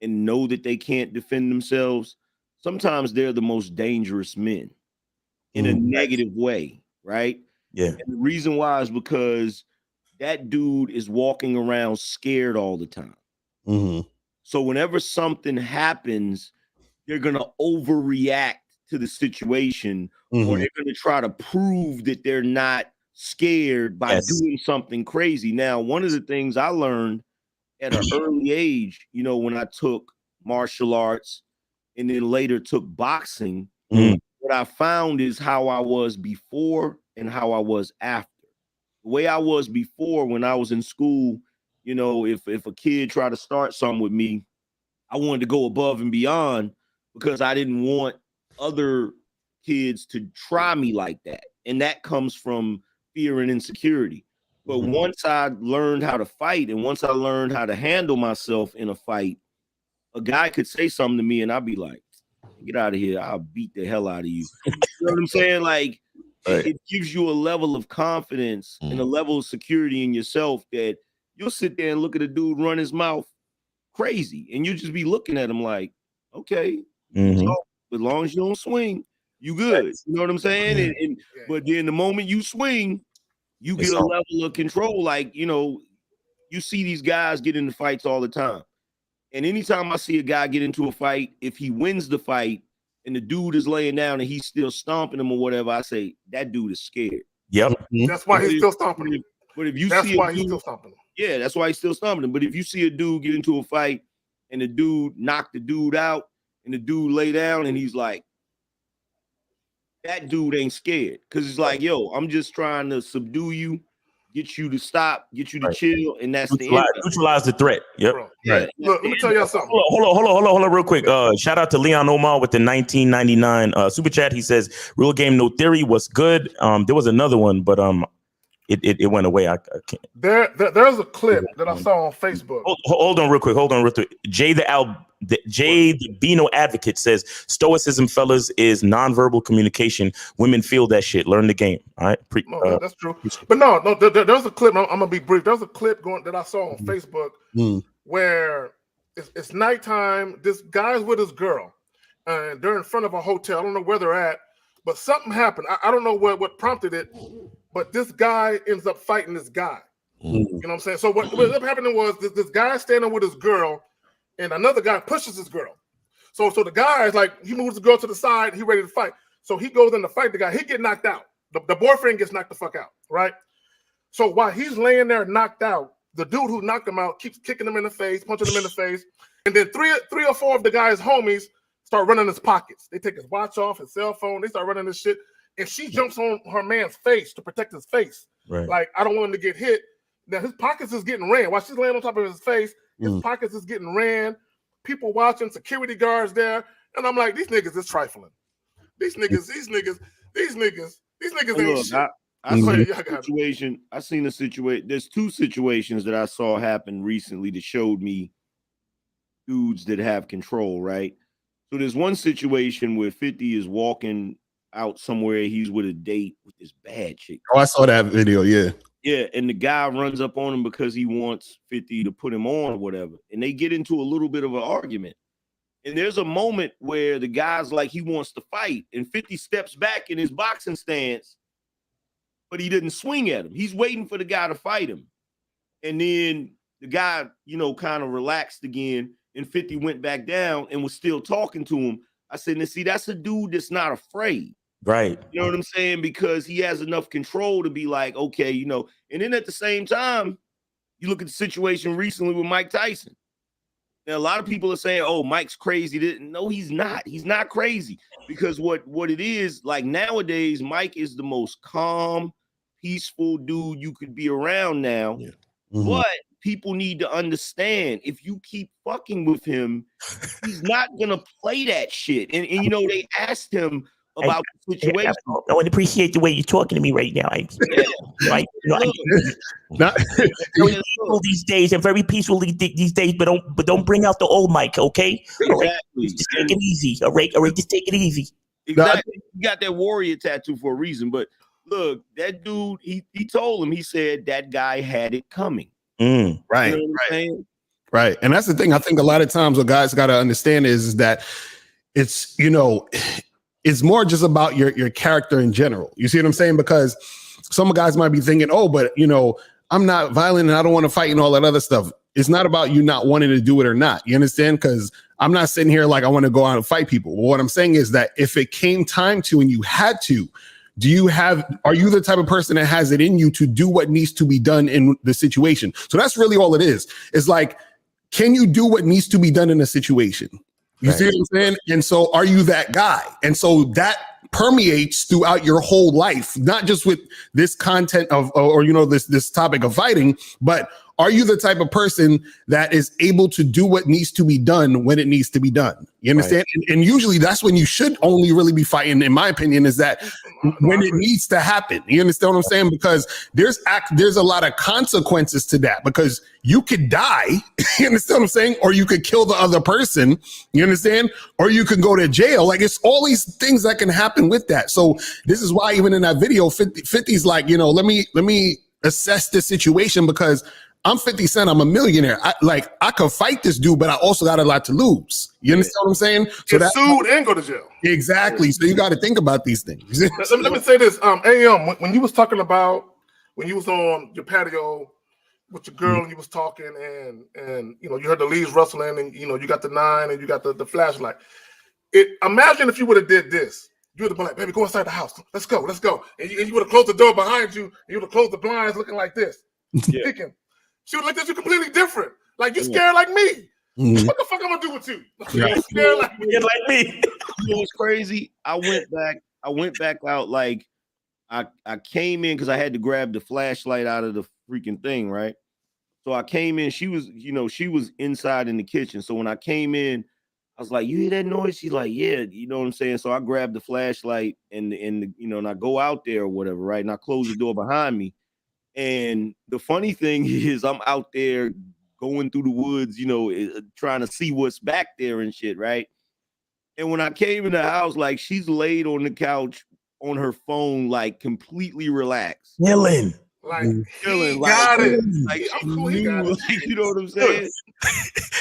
and know that they can't defend themselves, sometimes they're the most dangerous men. In a negative way, right? Yeah. And the reason why is because that dude is walking around scared all the time. So whenever something happens, they're going to overreact to the situation, or they're going to try to prove that they're not scared by doing something crazy. Now, one of the things I learned at an early age, when I took martial arts and then later took boxing, what I found is how I was before and how I was after. The way I was before, when I was in school, if a kid tried to start something with me, I wanted to go above and beyond because I didn't want other kids to try me like that. And that comes from fear and insecurity. But once I learned how to fight, and once I learned how to handle myself in a fight, a guy could say something to me and I'd be like, get out of here. I'll beat the hell out of you. You know what I'm saying? Like, it gives you a level of confidence and a level of security in yourself that you'll sit there and look at a dude run his mouth crazy. And you just be looking at him like, okay, so, as long as you don't swing. you good. You know what I'm saying? But then the moment you swing, you get a level of control. Like, you know, you see these guys get into fights all the time. And anytime I see a guy get into a fight, if he wins the fight and the dude is laying down and he's still stomping him or whatever, I say, that dude is scared. Yep. That's why he's still stomping him. But if you that's see why he's still stomping him. Yeah, that's why he's still stomping him. But if you see a dude get into a fight and the dude knock the dude out and the dude lay down and he's like, that dude ain't scared. Because it's like, yo, I'm just trying to subdue you, get you to stop, get you to chill, and that's neutralize the threat. Yep. Right. Look, let me tell y'all something. Hold on, real quick. Shout out to Leon Omar with the 1999 super chat. He says, "Real game, no theory." Was good. There was another one, but it went away. I can't. There's a clip that I saw on Facebook. Hold on, real quick. Jay the Beano advocate says, "Stoicism, fellas, is nonverbal communication. Women feel that shit. Learn the game." All right. That's true. But no, there's a clip. I'm gonna be brief. There's a clip that I saw on Facebook where it's nighttime. This guy's with his girl, and they're in front of a hotel. I don't know where they're at, but something happened. I don't know what prompted it, but this guy ends up fighting this guy. You know what I'm saying? So what ended up happening was this guy standing with his girl, and another guy pushes his girl. So the guy is like, he moves the girl to the side, he ready to fight. So he goes in to fight the guy. He get knocked out. The boyfriend gets knocked the fuck out, right? So while he's laying there knocked out, the dude who knocked him out keeps kicking him in the face, punching him in the face. And then three or four of the guy's homies start running his pockets. They take his watch off, his cell phone. They start running this shit. And she jumps on her man's face to protect his face. Right. Like, I don't want him to get hit. Now his pockets is getting ran. While she's laying on top of his face, his pockets is getting ran. People watching, security guards there. And I'm like, these niggas is trifling. These niggas ain't shit. I seen a situation. There's two situations that I saw happen recently that showed me dudes that have control, right? So there's one situation where 50 is walking out somewhere. He's with a date with this bad chick. Oh, I saw that video. Yeah. Yeah. And the guy runs up on him because he wants 50 to put him on or whatever. And they get into a little bit of an argument. And there's a moment where the guy's like, he wants to fight. And 50 steps back in his boxing stance, but he didn't swing at him. He's waiting for the guy to fight him. And then the guy, kind of relaxed again. And 50 went back down and was still talking to him. I said, now see, that's a dude that's not afraid. Right. You know what I'm saying? Because he has enough control to be like, okay, and then at the same time, you look at the situation recently with Mike Tyson. Now, a lot of people are saying, oh, Mike's crazy. No, he's not. He's not crazy. Because what it is, like nowadays, Mike is the most calm, peaceful dude you could be around now. Yeah. But people need to understand, if you keep fucking with him, he's not gonna play that shit. And they asked him about the situation. I would appreciate the way you're talking to me right now. I'm peaceful these days and very peaceful these days, but don't bring out the old Mike, okay? Exactly. Just take it easy, all right? Just take it easy. Exactly. You got that warrior tattoo for a reason, but look, that dude, he told him, he said that guy had it coming. Right. Right. And that's the thing. I think a lot of times what guys got to understand is that it's, it's more just about your character in general. You see what I'm saying? Because some guys might be thinking, oh, but I'm not violent and I don't want to fight and all that other stuff. It's not about you not wanting to do it or not. You understand? Because I'm not sitting here like I want to go out and fight people. But what I'm saying is that if it came time to and you had to, are you the type of person that has it in you to do what needs to be done in the situation? So that's really all it is. It's like, can you do what needs to be done in a situation? You see what I'm saying? And so are you that guy? And so that permeates throughout your whole life, not just with this content this topic of fighting, but are you the type of person that is able to do what needs to be done when it needs to be done? You understand? Right. And usually that's when you should only really be fighting, in my opinion, is that when it needs to happen. You understand what I'm saying? Because there's a lot of consequences to that, because you could die, you understand what I'm saying? Or you could kill the other person, you understand? Or you could go to jail. Like, it's all these things that can happen with that. So this is why even in that video, 50's like, let me assess the situation, because I'm 50 Cent. I'm a millionaire. I could fight this dude, but I also got a lot to lose. You understand what I'm saying? So Get sued and go to jail. Exactly. So you got to think about these things. Let me say this. AM, when you was talking about when you was on your patio with your girl and you was talking and you know you heard the leaves rustling and you know you got the 9 and you got the flashlight. Imagine if you would have did this. You would have been like, baby, go inside the house. Let's go. And you would have closed the door behind you and you would have closed the blinds looking like this. Yeah. Thinking, she would look at you completely different. Like you scared like me. What the fuck I'm gonna do with you? You scared like me. You know what's crazy? I went back out like I came in because I had to grab the flashlight out of the freaking thing, right? So I came in, she was inside in the kitchen. So when I came in, I was like, you hear that noise? She's like, yeah, you know what I'm saying? So I grabbed the flashlight and I go out there or whatever, right? And I close the door behind me. And the funny thing is I'm out there going through the woods, trying to see what's back there and shit, right? And when I came in the house, like she's laid on the couch on her phone, like completely relaxed. Chilling. Like chilling, got it. Like I'm cool, he got it. Like, you know what I'm saying?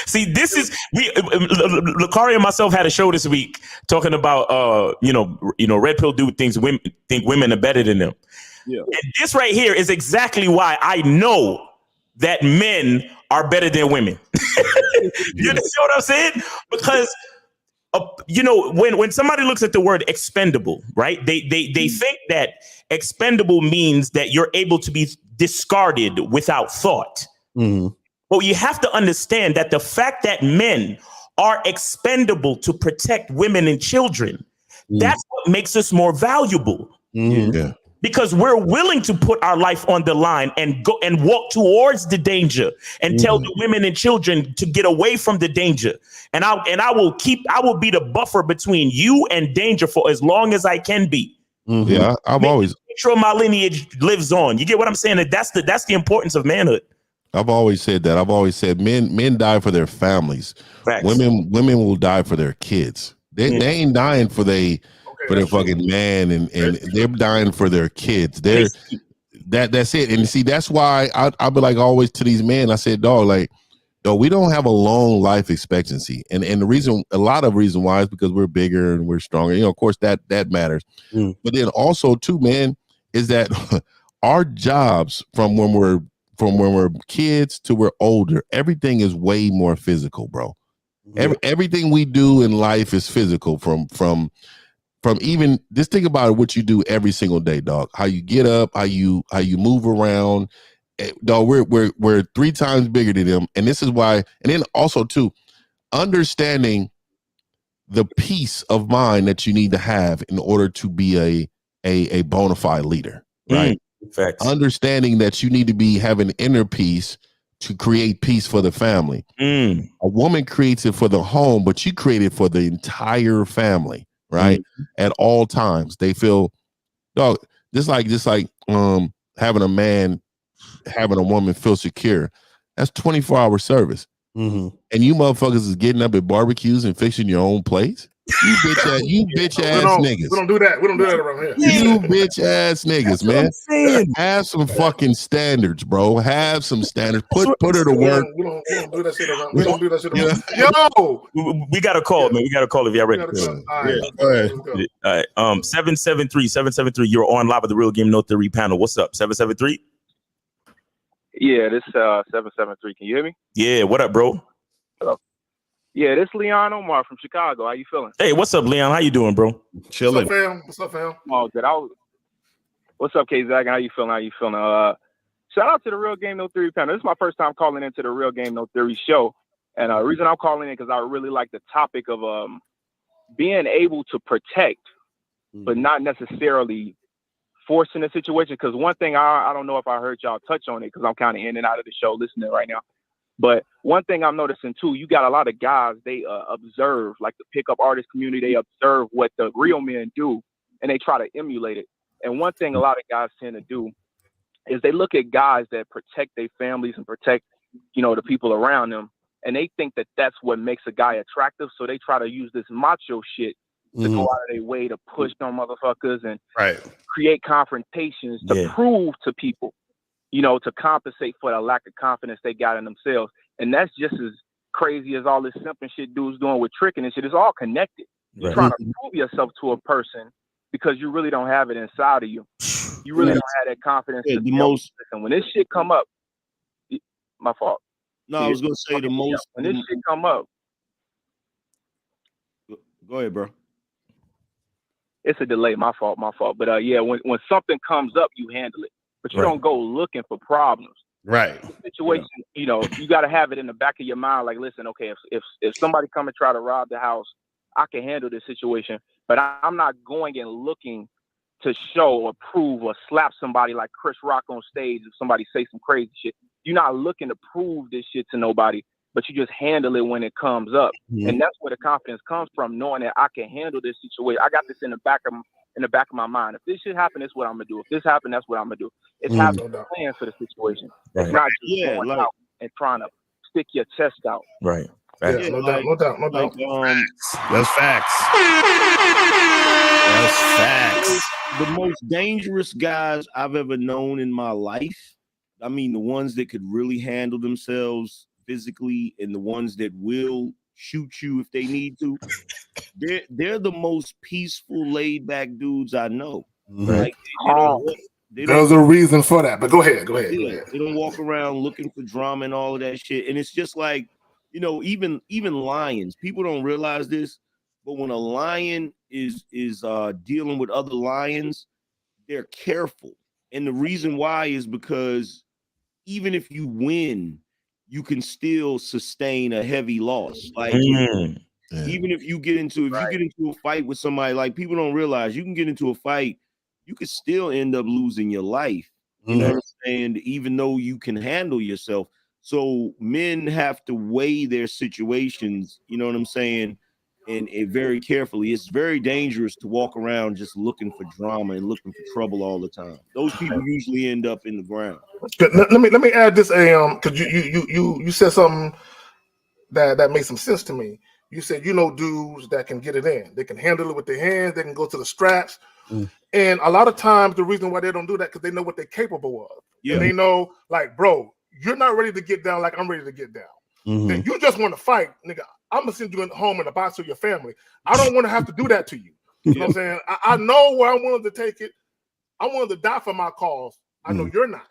See, this is Lakari and myself had a show this week talking about red pill dude thinks women are better than them. Yeah. And this right here is exactly why I know that men are better than women. You understand what I'm saying? Because when somebody looks at the word expendable, right? They think that expendable means that you're able to be discarded without thought. But you have to understand that the fact that men are expendable to protect women and children, that's what makes us more valuable. Yeah. Because we're willing to put our life on the line and go and walk towards the danger and tell the women and children to get away from the danger. And I will be the buffer between you and danger for as long as I can be. Yeah, I've always make sure my lineage lives on. You get what I'm saying? That's the importance of manhood. I've always said that. I've always said men die for their families. Facts. Women will die for their kids. They ain't dying for their fucking man and they're dying for their kids. That's it. And see, that's why I'll be like always to these men, I said, dog, like, yo, we don't have a long life expectancy. And a lot of reason why is because we're bigger and we're stronger. Of course that matters. But then also too, man, is that our jobs from when we're kids to we're older, everything is way more physical, bro. Everything we do in life is physical from even just think about what you do every single day, dog. How you get up, how you move around. Dog, we're 3 times bigger than them. And this is why, and then also too, understanding the peace of mind that you need to have in order to be a bona fide leader, right? Facts. Understanding that you need to be having inner peace to create peace for the family. A woman creates it for the home, but you create it for the entire family, right? At all times. They feel, dog, just like having a man, having a woman feel secure. That's 24-hour service. And you motherfuckers is getting up at barbecues and fixing your own plates. You bitch ass niggas. We don't do that. We don't do that around here. You bitch ass niggas, man. Have some fucking standards, bro. Have some standards. Put her to work. We don't do that shit around. We don't do that shit around. Yo, we got a call, man. We got a call if y'all ready. All right. All right. 773. You're on live with the Real Game No Theory panel. What's up, 773? Yeah, this 773. Can you hear me? Yeah. What up, bro? Hello. Yeah, this is Leon Omar from Chicago. How you feeling? Hey, what's up, Leon? How you doing, bro? Chilling. What's up, fam? Oh, good. What's up, K-Zag? How you feeling? Shout out to the Real Game No Theory panel. This is my first time calling into the Real Game No Theory show. And the reason I'm calling in because I really like the topic of being able to protect, but not necessarily forcing a situation. Because one thing, I don't know if I heard y'all touch on it because I'm kind of in and out of the show listening right now. But one thing I'm noticing too, you got a lot of guys, they observe, like the pickup artist community, they observe what the real men do and they try to emulate it. And one thing a lot of guys tend to do is they look at guys that protect their families and protect, the people around them. And they think that that's what makes a guy attractive. So they try to use this macho shit to go out of their way to push them motherfuckers and create confrontations to prove to people to compensate for the lack of confidence they got in themselves. And that's just as crazy as all this simping shit dudes doing with tricking and shit. It's all connected. You're trying to prove yourself to a person because you really don't have it inside of you. You really don't have that confidence. Yeah, when this shit come up, my fault. No, I was gonna say when this shit come up. Go ahead, bro. It's a delay. My fault. But when something comes up, you handle it. But you don't go looking for problems. Right. Situation, you got to have it in the back of your mind. Like, listen, okay, if somebody come and try to rob the house, I can handle this situation. But I'm not going and looking to show or prove or slap somebody like Chris Rock on stage if somebody say some crazy shit. You're not looking to prove this shit to nobody, but you just handle it when it comes up. Mm-hmm. And that's where the confidence comes from, knowing that I can handle this situation. I got this in the back of my mind. If this shit happen, that's what I'm gonna do. If this happen, that's what I'm gonna do. It's having a plan for the situation. Right. It's not just going out and trying to stick your chest out. Right. Yeah, no doubt. That's facts. That's facts. The most dangerous guys I've ever known in my life. I mean, the ones that could really handle themselves physically and the ones that will shoot you if they need to. They're the most peaceful, laid back dudes I know. Right. Like, there's a reason for that, but go ahead. They don't walk around looking for drama and all of that shit. And it's just like, even lions, people don't realize this, but when a lion is dealing with other lions, they're careful. And the reason why is because even if you win, you can still sustain a heavy loss. Like even if you get into a fight with somebody, like people don't realize you can get into a fight, you could still end up losing your life. You know what I'm saying? Even though you can handle yourself. So men have to weigh their situations, you know what I'm saying? And very carefully. It's very dangerous to walk around just looking for drama and looking for trouble all the time. Those people usually end up in the ground. Let me add this, because you said something that made some sense to me. You said dudes that can get it in. They can handle it with their hands. They can go to the straps. And a lot of times the reason why they don't do that because they know what they're capable of. Yeah. And they know, like, bro, you're not ready to get down like I'm ready to get down. And you just want to fight, nigga. I'm gonna send you home in a box with your family. I don't want to have to do that to you. You know what I'm saying? I know where I'm willing to take it. I'm willing to die for my cause. I know you're not.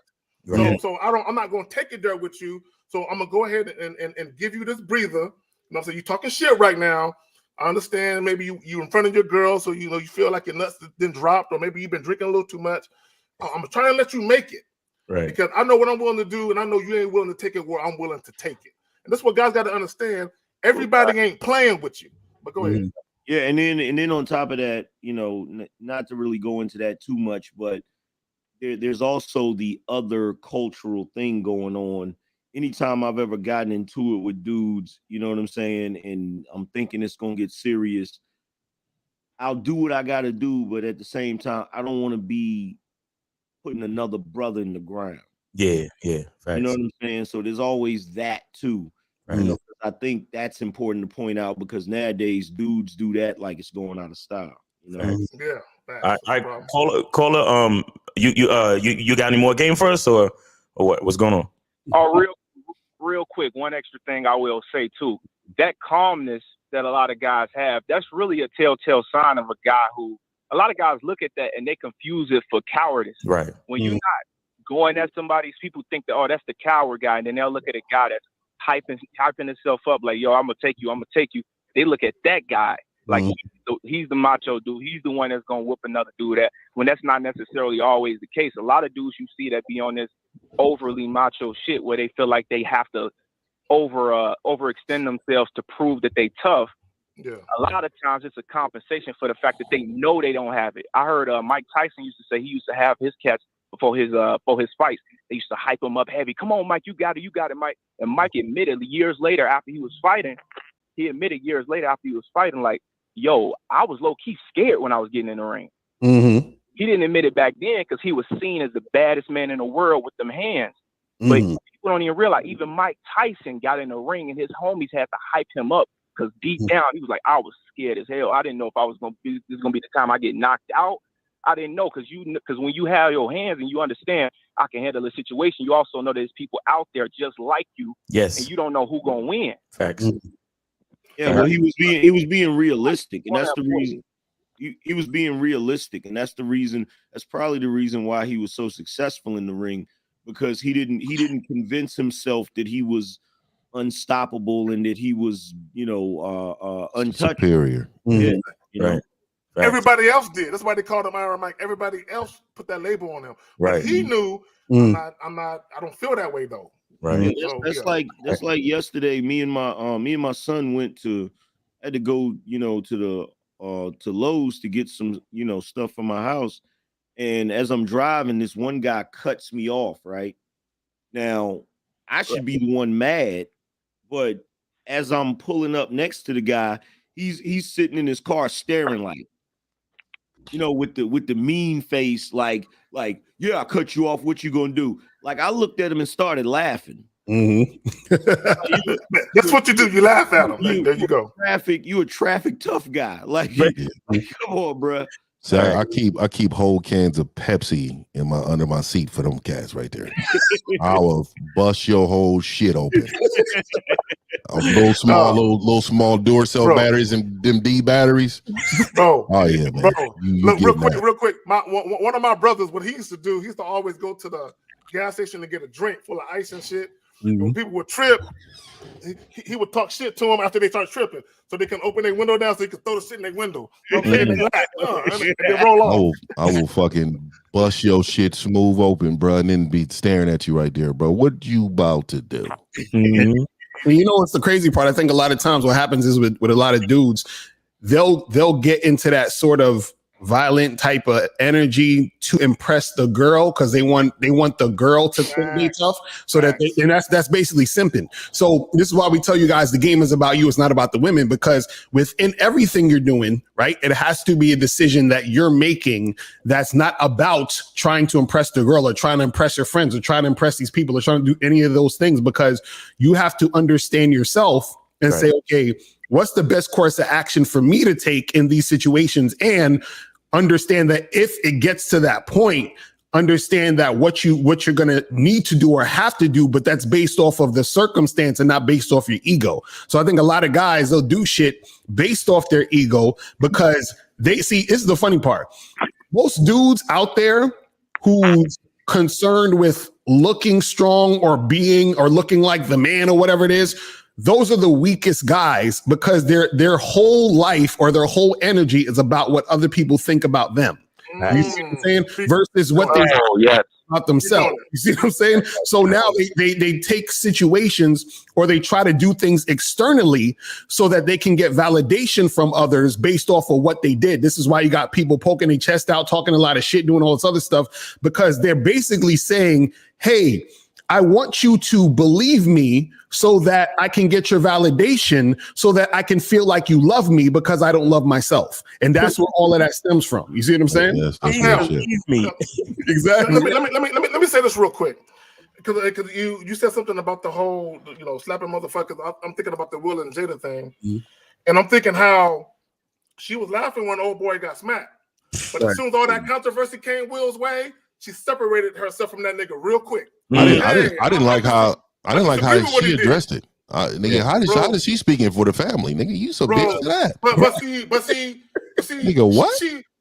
So I'm not gonna take it there with you. So I'm gonna go ahead and give you this breather. You know what I'm saying? You talking shit right now. I understand maybe you in front of your girl, so you feel like your nuts then dropped, or maybe you've been drinking a little too much. I'm trying to let you make it. Right. Because I know what I'm willing to do, and I know you ain't willing to take it where I'm willing to take it. And that's what guys got to understand. Everybody ain't playing with you. But go ahead. Yeah, and then on top of that, not to really go into that too much, but there's also the other cultural thing going on. Anytime I've ever gotten into it with dudes, you know what I'm saying, and I'm thinking it's gonna get serious, I'll do what I gotta do, but at the same time, I don't want to be putting another brother in the ground. Yeah. Facts. You know what I'm saying? So there's always that too. Right. I think that's important to point out because nowadays dudes do that like it's going out of style. Yeah. All right, caller. You got any more game for us or what? What's going on? Oh, real quick. One extra thing I will say too. That calmness that a lot of guys have, that's really a telltale sign of a guy who. A lot of guys look at that and they confuse it for cowardice. Right. When you're not going at somebody, people think that, that's the coward guy. And then they'll look at a guy that's hyping himself up like, yo, I'm going to take you. They look at that guy like he's the macho dude. He's the one that's going to whoop another dude when that's not necessarily always the case. A lot of dudes you see that be on this overly macho shit where they feel like they have to overextend themselves to prove that they tough. Yeah. A lot of times it's a compensation for the fact that they know they don't have it. I heard Mike Tyson used to say he used to have his cats before his fights. They used to hype him up heavy. Come on, Mike, you got it, Mike. And Mike admitted years later after he was fighting, like, yo, I was low-key scared when I was getting in the ring. He didn't admit it back then because he was seen as the baddest man in the world with them hands. But people don't even realize, even Mike Tyson got in the ring and his homies had to hype him up. Because deep down, he was like, I was scared as hell. I didn't know if this was going to be the time I get knocked out I didn't know because when you have your hands and you understand I can handle a situation, you also know there's people out there just like you. Yes. And you don't know who's gonna win. Facts. Yeah, well, he was being realistic, and that's the reason. He was being realistic, and that's the reason. That's probably the reason why he was so successful in the ring, because he didn't convince himself that he was unstoppable and that he was, untouchable. Superior. Yeah, right. Everybody else did. That's why they called him Iron Mike. Everybody else put that label on him. Right. But he knew I don't feel that way though. Right. Yeah, that's like yesterday. Me and my son had to go, to Lowe's to get some, stuff for my house. And as I'm driving, this one guy cuts me off. Right now, I should be the one mad, but as I'm pulling up next to the guy, he's sitting in his car staring like, with the mean face, like, yeah, I cut you off. What you gonna do? Like, I looked at him and started laughing. That's what you do. You laugh at him. There you go. You a traffic tough guy. Like, come on, bro. So I keep whole cans of Pepsi under my seat for them cats right there. I will bust your whole shit open. Little small Duracell batteries and them D batteries. Bro. Oh yeah, man. Bro. Look, real quick. One of my brothers, what he used to do, he used to always go to the gas station to get a drink full of ice and shit. And when people would trip, he would talk shit to them after they start tripping, so they can open their window down so they can throw the shit in their window. And they roll off. I will fucking bust your shit smooth open, bro, and then be staring at you right there, bro. What you about to do? And you know what's the crazy part? I think a lot of times what happens is with a lot of dudes, they'll get into that sort of violent type of energy to impress the girl because they want the girl to think they tough, so that that's basically simping. So this is why we tell you guys the game is about you, it's not about the women, because within everything you're doing, right, it has to be a decision that you're making that's not about trying to impress the girl or trying to impress your friends or trying to impress these people or trying to do any of those things, because you have to understand yourself and say, okay, what's the best course of action for me to take in these situations, and understand that if it gets to that point, understand that what you're going to need to do or have to do, but that's based off of the circumstance and not based off your ego. So I think a lot of guys, they'll do shit based off their ego because they see, this is the funny part. Most dudes out there who's concerned with looking strong or looking like the man or whatever it is, those are the weakest guys, because their whole life or their whole energy is about what other people think about them. You see what I'm saying? Versus what they think about themselves. You see what I'm saying? So now they take situations or they try to do things externally so that they can get validation from others based off of what they did. This is why you got people poking their chest out, talking a lot of shit, doing all this other stuff, because they're basically saying, hey, I want you to believe me so that I can get your validation, so that I can feel like you love me because I don't love myself. And that's where all of that stems from. You see what I'm saying? Yes, that's me. Exactly. Let me say this real quick. Because you said something about the whole, slapping motherfuckers. I'm thinking about the Will and Jada thing. And I'm thinking how she was laughing when old boy got smacked. But as soon as all that controversy came Will's way, she separated herself from that nigga real quick. I didn't like how she addressed it. Nigga, how did she speaking for the family? Nigga, you so bitch for that. But see, nigga, what?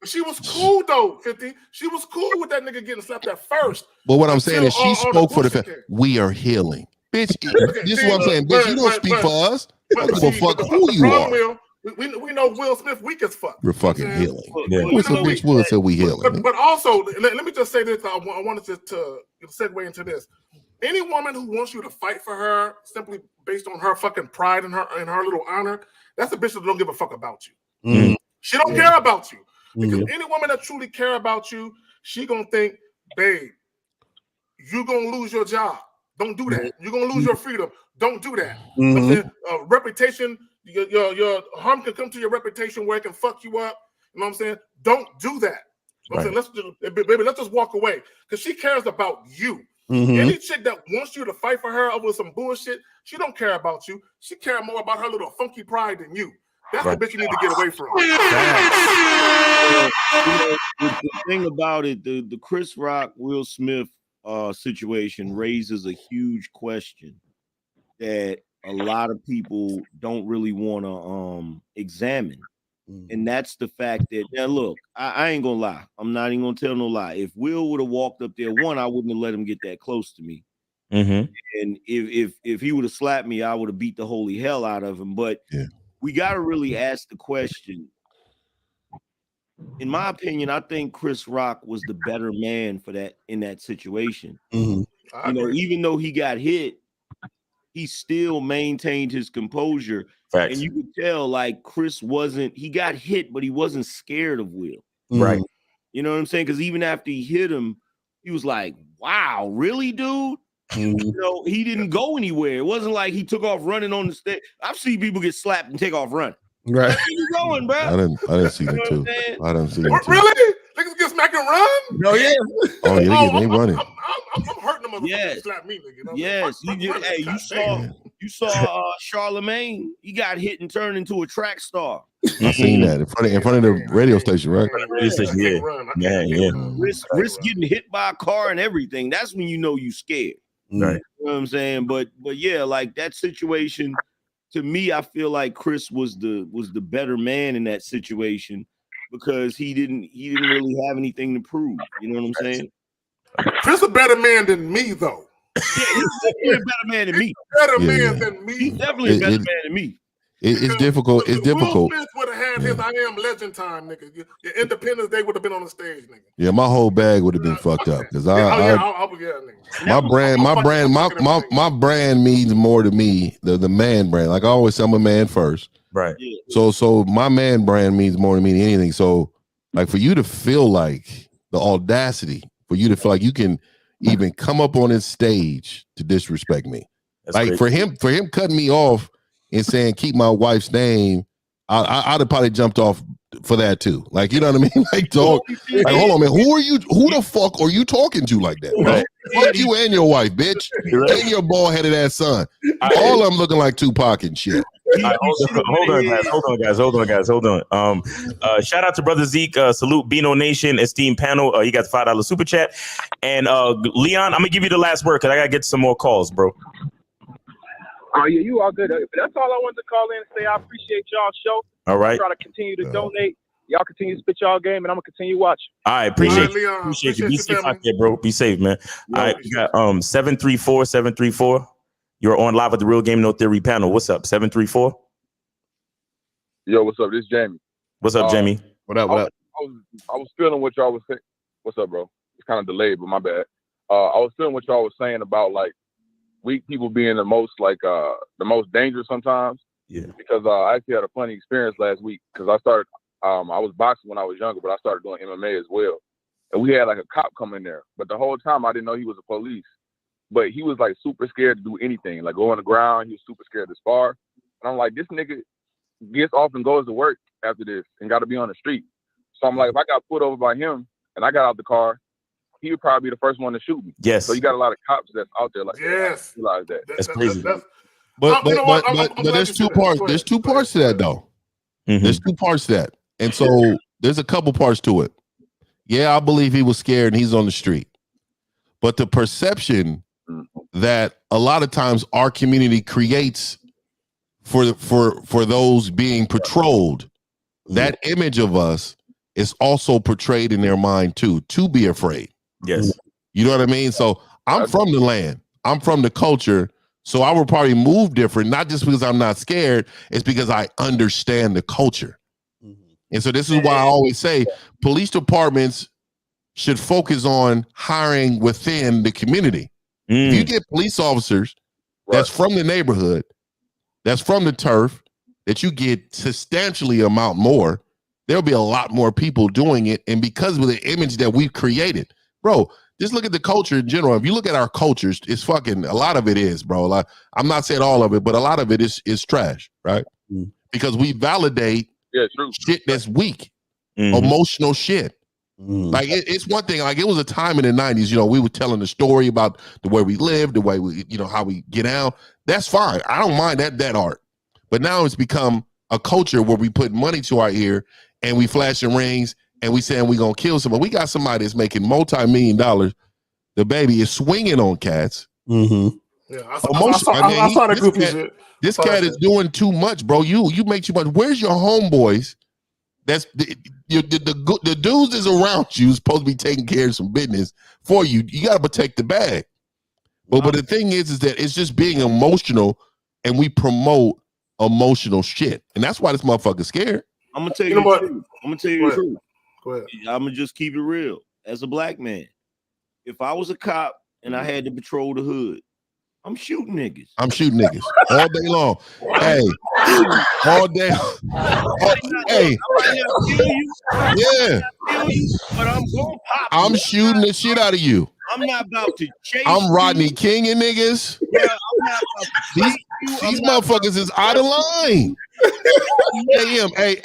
She was cool though, 50. She was cool with that nigga getting slapped at first. But what I'm saying is she spoke for the family. We are healing. Bitch, this is what I'm saying. Bitch, you don't speak for us. I don't give a fuck who you are. We know Will Smith weak as fuck. We're fucking healing. What's the bitch Will said we healing? But also, let me just say this. I wanted to segue into this. Any woman who wants you to fight for her simply based on her fucking pride and her little honor, that's a bitch that don't give a fuck about you. She don't care about you. Because any woman that truly care about you, she gonna think, babe, you gonna lose your job. Don't do that. You're gonna lose your freedom. Don't do that. Reputation, your harm can come to your reputation where it can fuck you up. You know what I'm saying? Don't do that. You know what I'm saying? Let's just walk away. Because she cares about you. Any chick that wants you to fight for her over some bullshit, she don't care about you. She cares more about her little funky pride than you. That's the bitch you need to get away from. the thing about it, the Chris Rock, Will Smith situation raises a huge question that a lot of people don't really want to examine. And that's the fact that now look, I ain't gonna lie. I'm not even gonna tell no lie. If Will would have walked up there, one, I wouldn't have let him get that close to me. Mm-hmm. And if he would have slapped me, I would have beat the holy hell out of him. But we got to really ask the question. In my opinion, I think Chris Rock was the better man for that in that situation. You know, even though he got hit, he still maintained his composure. Facts. And you could tell, like, Chris wasn't, he got hit, but he wasn't scared of Will. Right. You know what I'm saying? Because even after he hit him, he was like, wow, really, dude? You know, he didn't go anywhere. It wasn't like he took off running on the stage. I've seen people get slapped and take off running. Right. Where you going, bro? I didn't see it too. I didn't see it too. Really? Niggas get smacked and run? No, yeah. Oh yeah, they running. I'm hurting them motherfuckers Yes. slap me, nigga. You know? Yes, you saw Charlemagne. He got hit and turned into a track star. I seen that in front of the radio station, right? Yeah. Risk getting hit by a car and everything. That's when you know you scared. Right. You know what I'm saying? But yeah, like that situation, to me, I feel like Chris was the better man in that situation because he didn't really have anything to prove. You know what I'm saying? Chris a better man than me, though. Yeah, he's definitely a better man than me. Better man than me. He's definitely a better man than me. It's difficult. It's difficult. Will Smith would have had his I Am Legend time, nigga. Your Independence Day would have been on the stage, nigga. Yeah, my whole bag would have been fucked up because my brand means more to me. The man brand, like I always say, I'm a man first. Right. So my man brand means more to me than anything. So like for you to feel like the audacity, for you to feel like you can even come up on this stage to disrespect me, That's like crazy. for him cutting me off and saying keep my wife's name, I'd have probably jumped off for that too. Like, you know what I mean? Like, talk. Like, hold on, man. Who the fuck are you talking to like that? Right. Fuck you and your wife, bitch, and your bald headed ass son. All of them looking like Tupac and shit. Right, hold on, guys. Shout out to Brother Zeke. Salute Beano Nation, esteemed panel. You got the $5 super chat. And Leon, I'm gonna give you the last word because I gotta get some more calls, bro. Oh yeah, you all good. That's all I wanted to call in and say. I appreciate y'all's show. All right. I'll try to continue to donate. Y'all continue to spit y'all game, and I'm gonna continue watching. All right, appreciate you. Be safe out there, bro. Be safe, man. All right, we got 734. You're on live with the Real Game No Theory panel. What's up, 734? Yo, what's up? This is Jamie. What's up, Jamie? What up? I was feeling what y'all was saying. What's up, bro? It's kind of delayed, but my bad. I was feeling what y'all was saying about like weak people being the most dangerous sometimes. Yeah. Because I actually had a funny experience last week because I started. I was boxing when I was younger, but I started doing MMA as well. And we had like a cop come in there, but the whole time I didn't know he was a police. But he was like super scared to do anything, like go on the ground. He was super scared to spar. And I'm like, this nigga gets off and goes to work after this and got to be on the street. So I'm like, if I got pulled over by him and I got out the car, he would probably be the first one to shoot me. Yes. So you got a lot of cops that's out there like yes. that. Realize that. That's crazy. But there's two parts. There's two parts to that though. Mm-hmm. There's two parts to that, and so there's a couple parts to it. Yeah, I believe he was scared and he's on the street, but the perception that a lot of times our community creates for those being patrolled, that image of us is also portrayed in their mind too, to be afraid. Yes. You know what I mean? So I'm from the land. I'm from the culture. So I would probably move different, not just because I'm not scared, it's because I understand the culture. And so this is why I always say police departments should focus on hiring within the community. If you get police officers that's from the neighborhood, that's from the turf, that you get substantially amount more, there'll be a lot more people doing it. And because of the image that we've created, bro, just look at the culture in general. If you look at our cultures, it's fucking, a lot of it is, bro. Like, I'm not saying all of it, but a lot of it is trash, right? Because we validate shit that's weak, emotional shit. Like it's one thing, like it was a time in the 90s, you know, we were telling the story about the way we live, the way we, you know, how we get out. That's fine. I don't mind that art. But now it's become a culture where we put money to our ear and we flashing rings and we saying we gonna kill somebody. We got somebody that's making multi-million dollars. The baby is swinging on cats. Yeah, I saw that goofy shit. This cat is doing too much, bro. You make too much. Where's your homeboys? That's the dudes that's around you supposed to be taking care of some business for you. You got to protect the bag. But the thing is that it's just being emotional, and we promote emotional shit, and that's why this motherfucker's scared. I'm gonna tell you the truth. I'm gonna tell you the truth. Go ahead. I'm gonna just keep it real. As a black man, if I was a cop and I had to patrol the hood, I'm shooting niggas. I'm shooting niggas all day long. Hey, all day. Hey, yeah. But I'm gonna pop. I'm shooting the shit out of you. I'm not about to chase. I'm Rodney King and niggas. Yeah, I'm not about to these motherfuckers is out of line.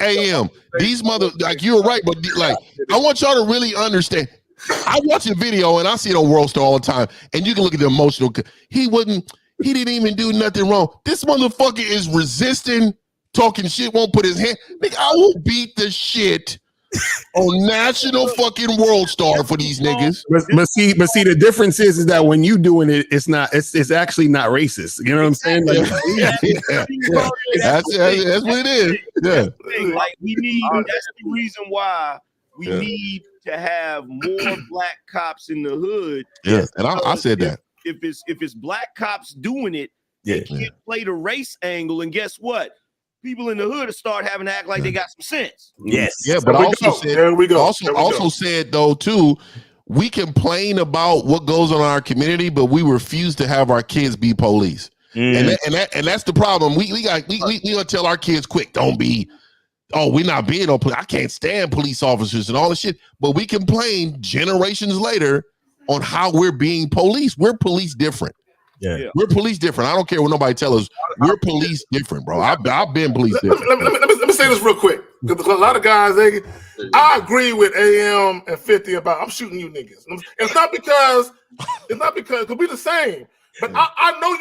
AM. These like you're right, but like I want y'all to really understand. I watch a video and I see it on World Star all the time, and you can look at the emotional. He didn't even do nothing wrong. This motherfucker is resisting, talking shit, won't put his hand. Nigga, I will beat the shit on national fucking World Star for these niggas. But see, the difference is that when you doing it, it's actually not racist. You know what I'm saying? Like, That's what it is. Yeah. Like we need. That's the reason why we need to have more black cops in the hood. Yeah, and I said that. If it's black cops doing it, they can't play the race angle, and guess what? People in the hood will start having to act like they got some sense. Yes. Yeah, but also said though too, we complain about what goes on in our community, but we refuse to have our kids be police. And that's the problem. We gonna tell our kids quick, don't be. Oh, we're not being on police. I can't stand police officers and all this shit. But we complain generations later on how we're being police. We're police different. Yeah. We're police different. I don't care what nobody tell us. We're police different, bro. I've been police different. Let me say this real quick. Because a lot of guys, I agree with AM and 50 about I'm shooting you niggas. It's not because we the same. But I know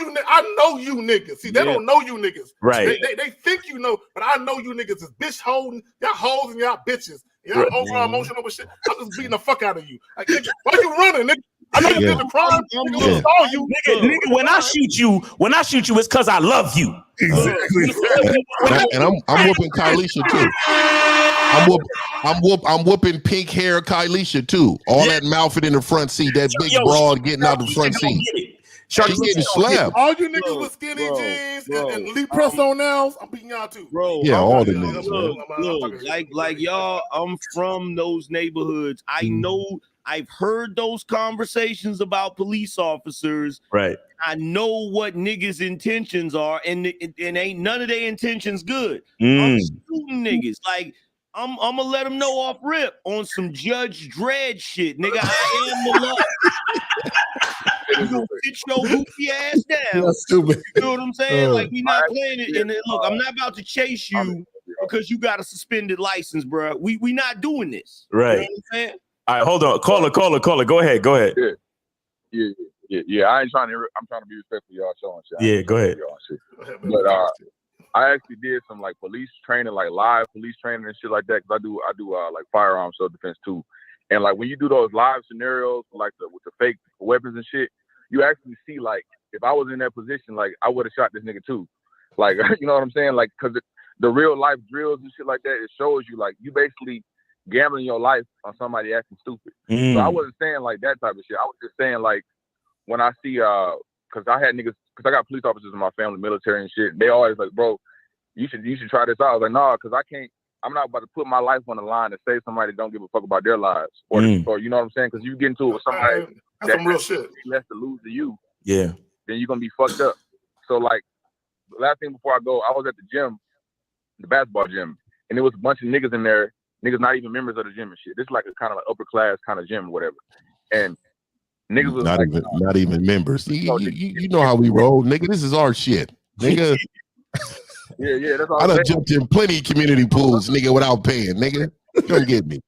you niggas. See, they don't know you niggas. Right. They think you know, but I know you niggas is bitch holding, y'all hoes and y'all bitches. Y'all over emotional with shit. I'm just beating the fuck out of you. Like, nigga, why you running, nigga? I know you did the crime. Nigga, saw you. Nigga, when I shoot you, it's because I love you. Exactly. And I'm whooping Kylisha too. I'm whooping pink hair Kylisha too. All that mouth in the front seat, that big broad getting out the front seat. She's getting slapped. All you niggas with skinny jeans and Lee press on nails, I'm beating y'all too. Bro, yeah, all the niggas. Look, like y'all, I'm from those neighborhoods. I know. I've heard those conversations about police officers. Right. I know what niggas' intentions are, and ain't none of their intentions good. I'm shooting niggas. Like, I'm gonna let them know off rip on some Judge Dredd shit, nigga. I am the law. You gonna sit your goofy ass down. That's stupid. You know what I'm saying? Like, we not playing it. And look, I'm not about to chase you because you got a suspended license, bro. We not doing this. Right. You know what I'm saying? All right, hold on. Caller. Go ahead. Yeah. I'm trying to be respectful to y'all showing shit. Yeah, go ahead. But I actually did some like police training, like live police training and shit like that. Cause I do like firearm self-defense too. And like when you do those live scenarios, like with the fake weapons and shit, you actually see like if I was in that position, like I would have shot this nigga too. Like, you know what I'm saying? Like, cause the real life drills and shit like that, it shows you like you basically gambling your life on somebody acting stupid. So I wasn't saying like that type of shit. I was just saying like when I see cause I had niggas, cause I got police officers in my family, military and shit. They always like, bro, you should try this out. I was like, nah, cause I'm not about to put my life on the line to save somebody that don't give a fuck about their lives. Or you know what I'm saying? Cause you get into it with somebody that's some real shit. Less to lose to you. Yeah. Then you're gonna be fucked up. So like the last thing before I go, I was at the gym, the basketball gym, and there was a bunch of niggas in there. Niggas not even members of the gym and shit. This is like a kind of like upper class kind of gym or whatever. And niggas was not even members. You know how we roll, nigga. This is our shit, nigga. yeah. That's all I done jumped in plenty of community pools, nigga, without paying, nigga. Don't get me.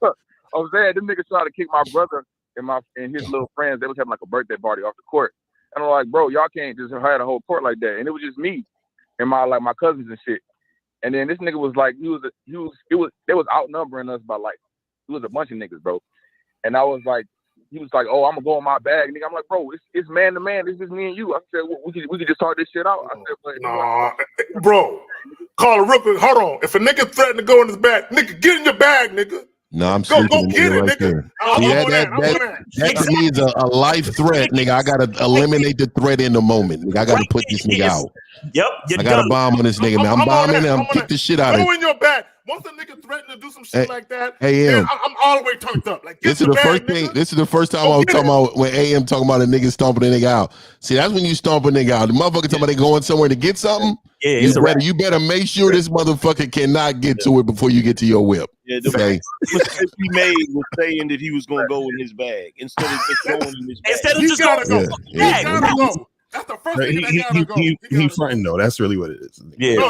I was saying, them niggas tried to kick my brother and his little friends. They was having like a birthday party off the court. And I'm like, bro, y'all can't just have a whole court like that. And it was just me and my cousins and shit. And then this nigga was like, they was outnumbering us by like, it was a bunch of niggas, bro. And I was like, he was like, oh, I'm gonna go in my bag, nigga. I'm like, bro, it's man to man. This is me and you. I said, well, we could just talk this shit out. I said, but nah, bro, call it real quick. Hold on. If a nigga threatened to go in his bag, nigga, get in your bag, nigga. No, I'm Go sleeping get it, right nigga. there. I'm Yeah, on that to me is a life threat, nigga. I gotta eliminate the threat in the moment, nigga. I gotta put this nigga out. Yep, I got a bomb on this nigga, man. I'm bombing him. I'm kick the shit out of him. Go in your bag. Once a nigga threatened to do some shit like that, hey, then AM. I'm all the way turned up. Like, This is the first thing. This is the first time I was talking about when AM talking about a nigga stomping a nigga out. See, that's when you stomp a nigga out. The motherfucker talking about they going somewhere to get something. Yeah, you better make sure this motherfucker cannot get to it before you get to your whip. Yeah, the mistake he made was saying that he was gonna go in his bag instead of just going in his bag. Instead of He just gotta going go. in his bag. He gotta go. That's the first thing that gotta go. He fronting though. That's really what it is. Yeah,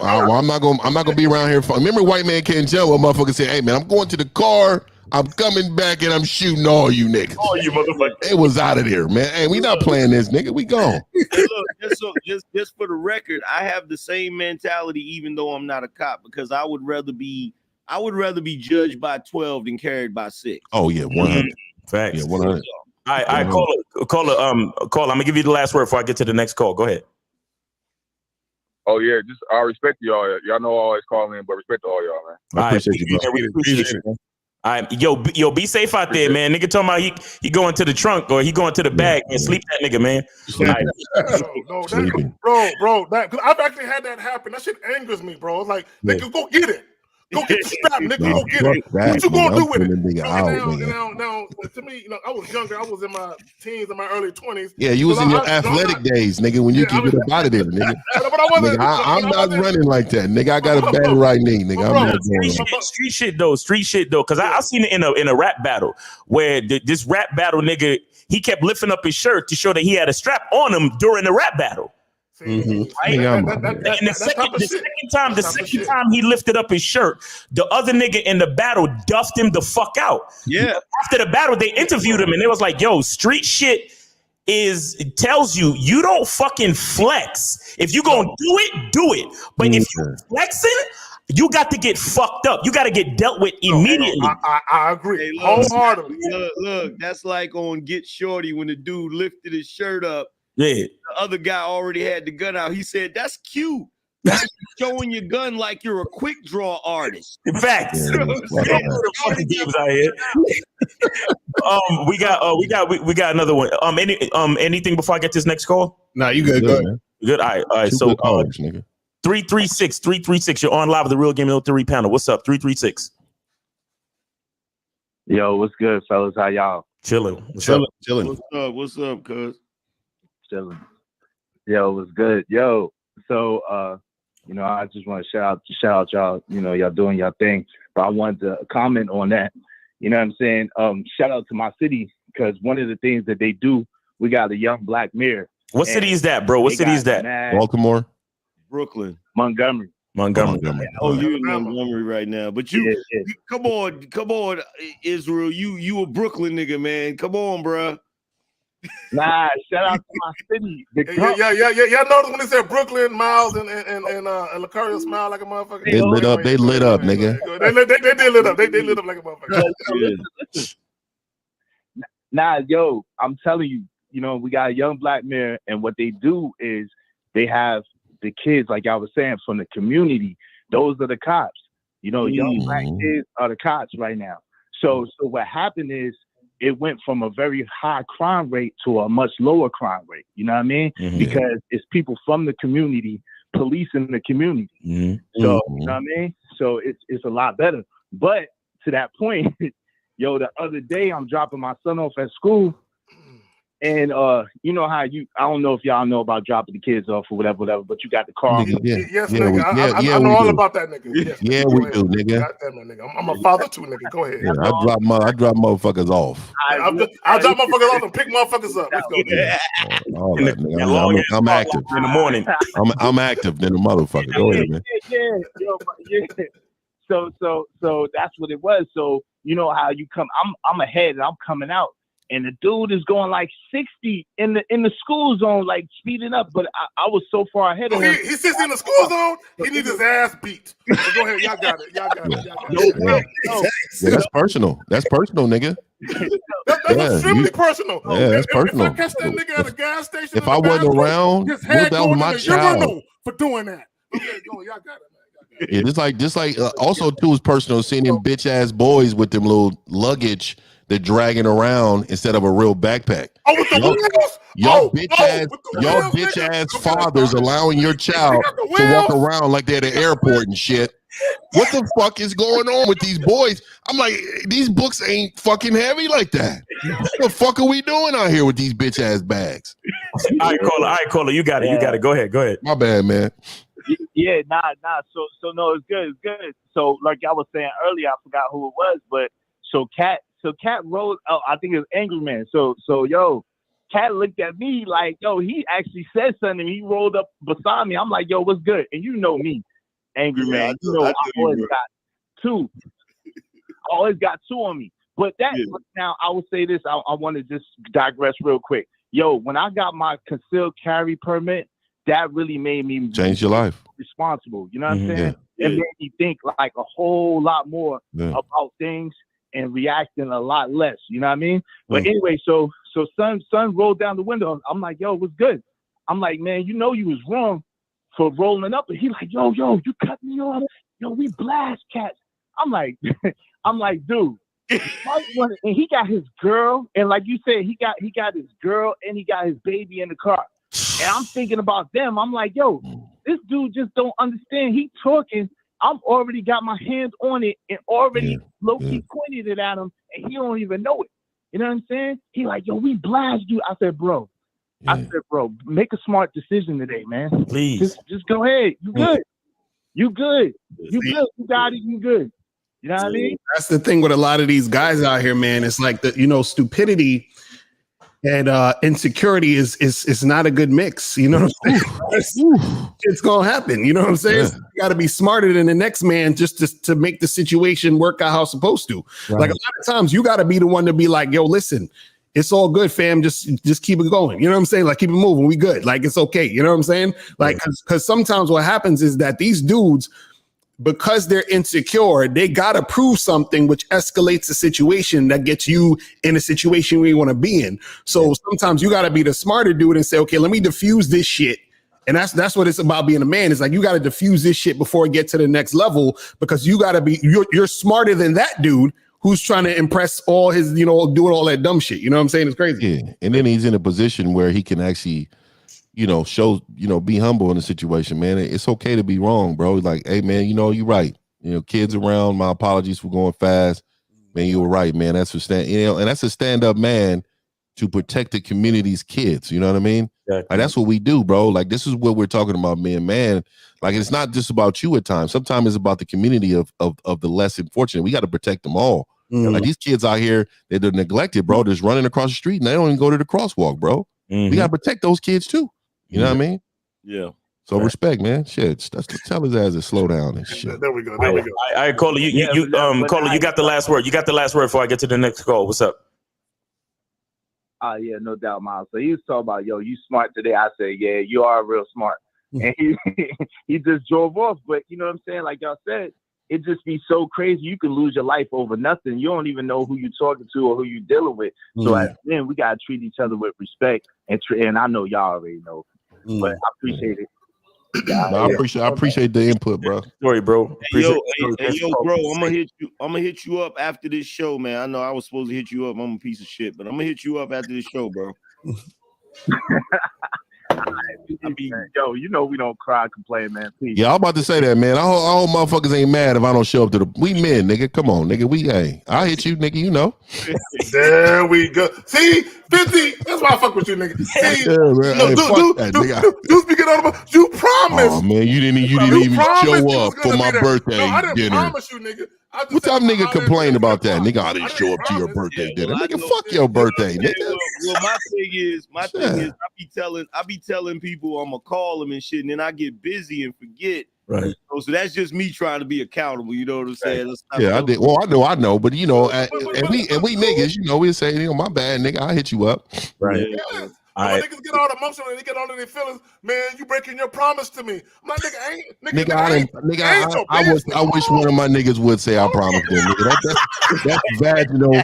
I'm not gonna be around here. Remember, white man can't tell what motherfucker say. Hey man, I'm going to the car. I'm coming back and I'm shooting all you niggas. All you motherfuckers. It was out of there, man. Hey, we not playing this, nigga. We gone. Hey, look, just for the record, I have the same mentality, even though I'm not a cop, because I would rather be judged by 12 than carried by 6. Oh yeah, 100. Facts. Yeah, 100. All right, call. I'm gonna give you the last word before I get to the next call. Go ahead. Oh yeah, just I respect y'all. Y'all know I always call in, but respect to all y'all, man. I appreciate you, bro. We appreciate you, man. All right, yo, be safe out there, man. Nigga talking about he going to the trunk or he going to the bag and sleep that nigga, man. Bro, cause I've actually had that happen. That shit angers me, bro. It's like, nigga, go get it. Go get the strap, nigga. Go get it. What you gonna do with it? Now, to me, I was younger. I was in my teens and my early 20s. Yeah, you was in your athletic days, nigga, when you keep it up out of there, nigga. But I'm not running like that, nigga. I got a bad right knee, nigga. I'm not going. Street shit though. Because I seen it in a rap battle where this rap battle nigga, he kept lifting up his shirt to show that he had a strap on him during the rap battle. Mm-hmm. Right? And the second time he lifted up his shirt, the other nigga in the battle duffed him the fuck out. Yeah. After the battle, they interviewed him and they was like, yo, street shit tells you don't fucking flex. If you gonna do it. But if you flexing, you got to get fucked up. You got to get dealt with immediately. I agree. Hey, wholeheartedly. Look, that's like on Get Shorty when the dude lifted his shirt up. Yeah. The other guy already had the gun out. He said, that's cute. That's showing your gun like you're a quick draw artist. In fact, we got another one. Anything before I get this next call? Nah, you good. Go ahead. Good. All right. So 336. You're on live with the Real Game No Theory panel. What's up? 336. Yo, what's good, fellas? How y'all? Chilling. Chilling. What's up, cuz? Chilling. Yo, what's good? Yo, so I just want to shout out y'all, y'all doing y'all thing. But I wanted to comment on that. You know what I'm saying? Shout out to my city, because one of the things that they do, we got a young black mayor. What city is that, bro? What city is that? Baltimore? Brooklyn. Montgomery. Oh, you're in Montgomery right now. But you come on, Israel. You a Brooklyn nigga, man. Come on, bro. Nah, shout out to my city. Yeah. Y'all notice when they said Brooklyn, Miles, and Lucario smile like a motherfucker. They lit up. They lit up, nigga. They did lit up. They lit up like a motherfucker. Nah, yo, I'm telling you, we got a young black mayor, and what they do is they have the kids, like I was saying, from the community. Those are the cops. Young black kids are the cops right now. So what happened is, it went from a very high crime rate to a much lower crime rate. You know what I mean? Mm-hmm. Because it's people from the community policing the community. Mm-hmm. So, you know what I mean? So it's a lot better. But to that point, yo, the other day I'm dropping my son off at school. And you know how I don't know if y'all know about dropping the kids off or whatever, but you got the car. Yes, nigga. I know all about that, nigga. Yes, we do, nigga. Nigga. I'm a father too, nigga. Go ahead. Yeah, I drop motherfuckers off. I drop motherfuckers off and pick motherfuckers up. Let's go. All that, nigga. I'm active in the morning. I'm active than a motherfucker. Go ahead, man. Yeah. So that's what it was. So you know how you come. I'm ahead and I'm coming out. and the dude is going like 60 in the school zone, like speeding up. But I was so far ahead of him. He sits in the school zone. He needs his ass beat. But go ahead, y'all got it. Y'all got it. Yeah, that's personal. That's personal, nigga. That's extremely personal. Yeah, that's personal. If I catch that nigga at a gas station, If I wasn't around, that was my child. For doing that. Okay, go, y'all got it. Yeah, just like also too is personal. Seeing them bitch ass boys with them little luggage they're dragging around instead of a real backpack. Oh, with the wheels? Y'all bitch ass fathers allowing your child to walk around like they're at the airport and shit. What the fuck is going on with these boys? I'm like, these books ain't fucking heavy like that. What the fuck are we doing out here with these bitch ass bags? All right, caller, you got it. You got it. Go ahead. My bad, man. Yeah, nah. So no, it's good. So like I was saying earlier, I forgot who it was, but so Cat rolled. Oh, I think it was Angry Man. So yo, Cat looked at me like, yo, he actually said something. He rolled up beside me. I'm like, yo, what's good? And you know me, Angry Man. I always got two. I always got two on me. But now I will say this. I want to just digress real quick. Yo, when I got my concealed carry permit, that really made me change your life. Responsible. You know what I'm saying? Yeah. It made me think like a whole lot more about things and reacting a lot less. You know what I mean? But anyway, so son rolled down the window. I'm like, yo, what's good? I'm like, man, you know you was wrong for rolling up. And he like, yo, you cut me off. Yo, we blast cats. I'm like, dude. And he got his girl, and like you said, he got his girl and he got his baby in the car. And I'm thinking about them. I'm like, yo, this dude just don't understand. He talking. I'm already got my hands on it and already low-key pointed it at him, and he don't even know it. You know what I'm saying? He like, yo, we blast you. I said, bro, make a smart decision today, man. Please. Just go ahead. You good. You good. You good. You got it. You good. You know what I mean? That's the thing with a lot of these guys out here, man. It's like stupidity and insecurity is not a good mix. You know what I'm saying? It's gonna happen. You know what I'm saying? Yeah. You got to be smarter than the next man just to make the situation work out how it's supposed to. Right. Like a lot of times, you got to be the one to be like, "Yo, listen, it's all good, fam. Just keep it going." You know what I'm saying? Like, keep it moving. We good. Like, it's okay. You know what I'm saying? Like, because sometimes what happens is that these dudes, because they're insecure, they gotta prove something, which escalates the situation that gets you in a situation where you want to be in. So sometimes you gotta be the smarter dude and say, okay, let me diffuse this shit. And that's what it's about being a man. It's like you gotta diffuse this shit before it gets to the next level, because you gotta be you're smarter than that dude who's trying to impress all his, doing all that dumb shit. You know what I'm saying? It's crazy. Yeah. And then he's in a position where he can actually show, be humble in the situation, man. It's okay to be wrong, bro. Like, hey, man, you're right. Kids around, my apologies for going fast. Man, you were right, man. That's and that's a stand-up man to protect the community's kids. You know what I mean? Exactly. Like, that's what we do, bro. Like, this is what we're talking about, man. Like, it's not just about you at times. Sometimes it's about the community of the less fortunate. We got to protect them all. Like, these kids out here, they're neglected, bro. Just running across the street and they don't even go to the crosswalk, bro. We got to protect those kids too. You know what I mean? Yeah. So respect, man. Shit, tell his ass to slow down and shit. There we go. All right, Cola, Cola, you got the last word. You got the last word before I get to the next call. What's up? Yeah, no doubt, Miles. So he was talking about, yo, you smart today. I said, yeah, you are real smart. And he just drove off. But you know what I'm saying? Like y'all said, it just be so crazy. You can lose your life over nothing. You don't even know who you're talking to or who you're dealing with. So at the end, we gotta treat each other with respect. And I know y'all already know, but I appreciate it. I appreciate the input, bro. Sorry, bro. Yo, bro, I'm gonna hit you up after this show, man. I know I was supposed to hit you up. I'm a piece of shit, but I'm gonna hit you up after this show, bro. Yo, we don't cry and complain, man. Please. Yeah, I'm about to say that, man. I hope motherfuckers ain't mad if I don't show up to we men, nigga. Come on, nigga. I'll hit you, nigga. There we go. See, 50. That's why I fuck with you, nigga. See, dude, speaking of, you promised. Oh man, you didn't even show up for my birthday I didn't dinner. promise you, nigga. What time nigga complain about that? Nigga, I didn't show up to your birthday dinner. Nigga, fuck your birthday, nigga. Well, my thing is, I be telling people I'm gonna call them and shit, and then I get busy and forget Right. So that's just me trying to be accountable. You know what I'm saying? Yeah, I did. Well, I know, but and we niggas, we say, my bad, nigga, I hit you up. Right. Yes. When niggas get all emotional and they get under their feelings, man, you breaking your promise to me. I'm like, I wish one of my niggas would say I promised them, nigga. That's vaginal,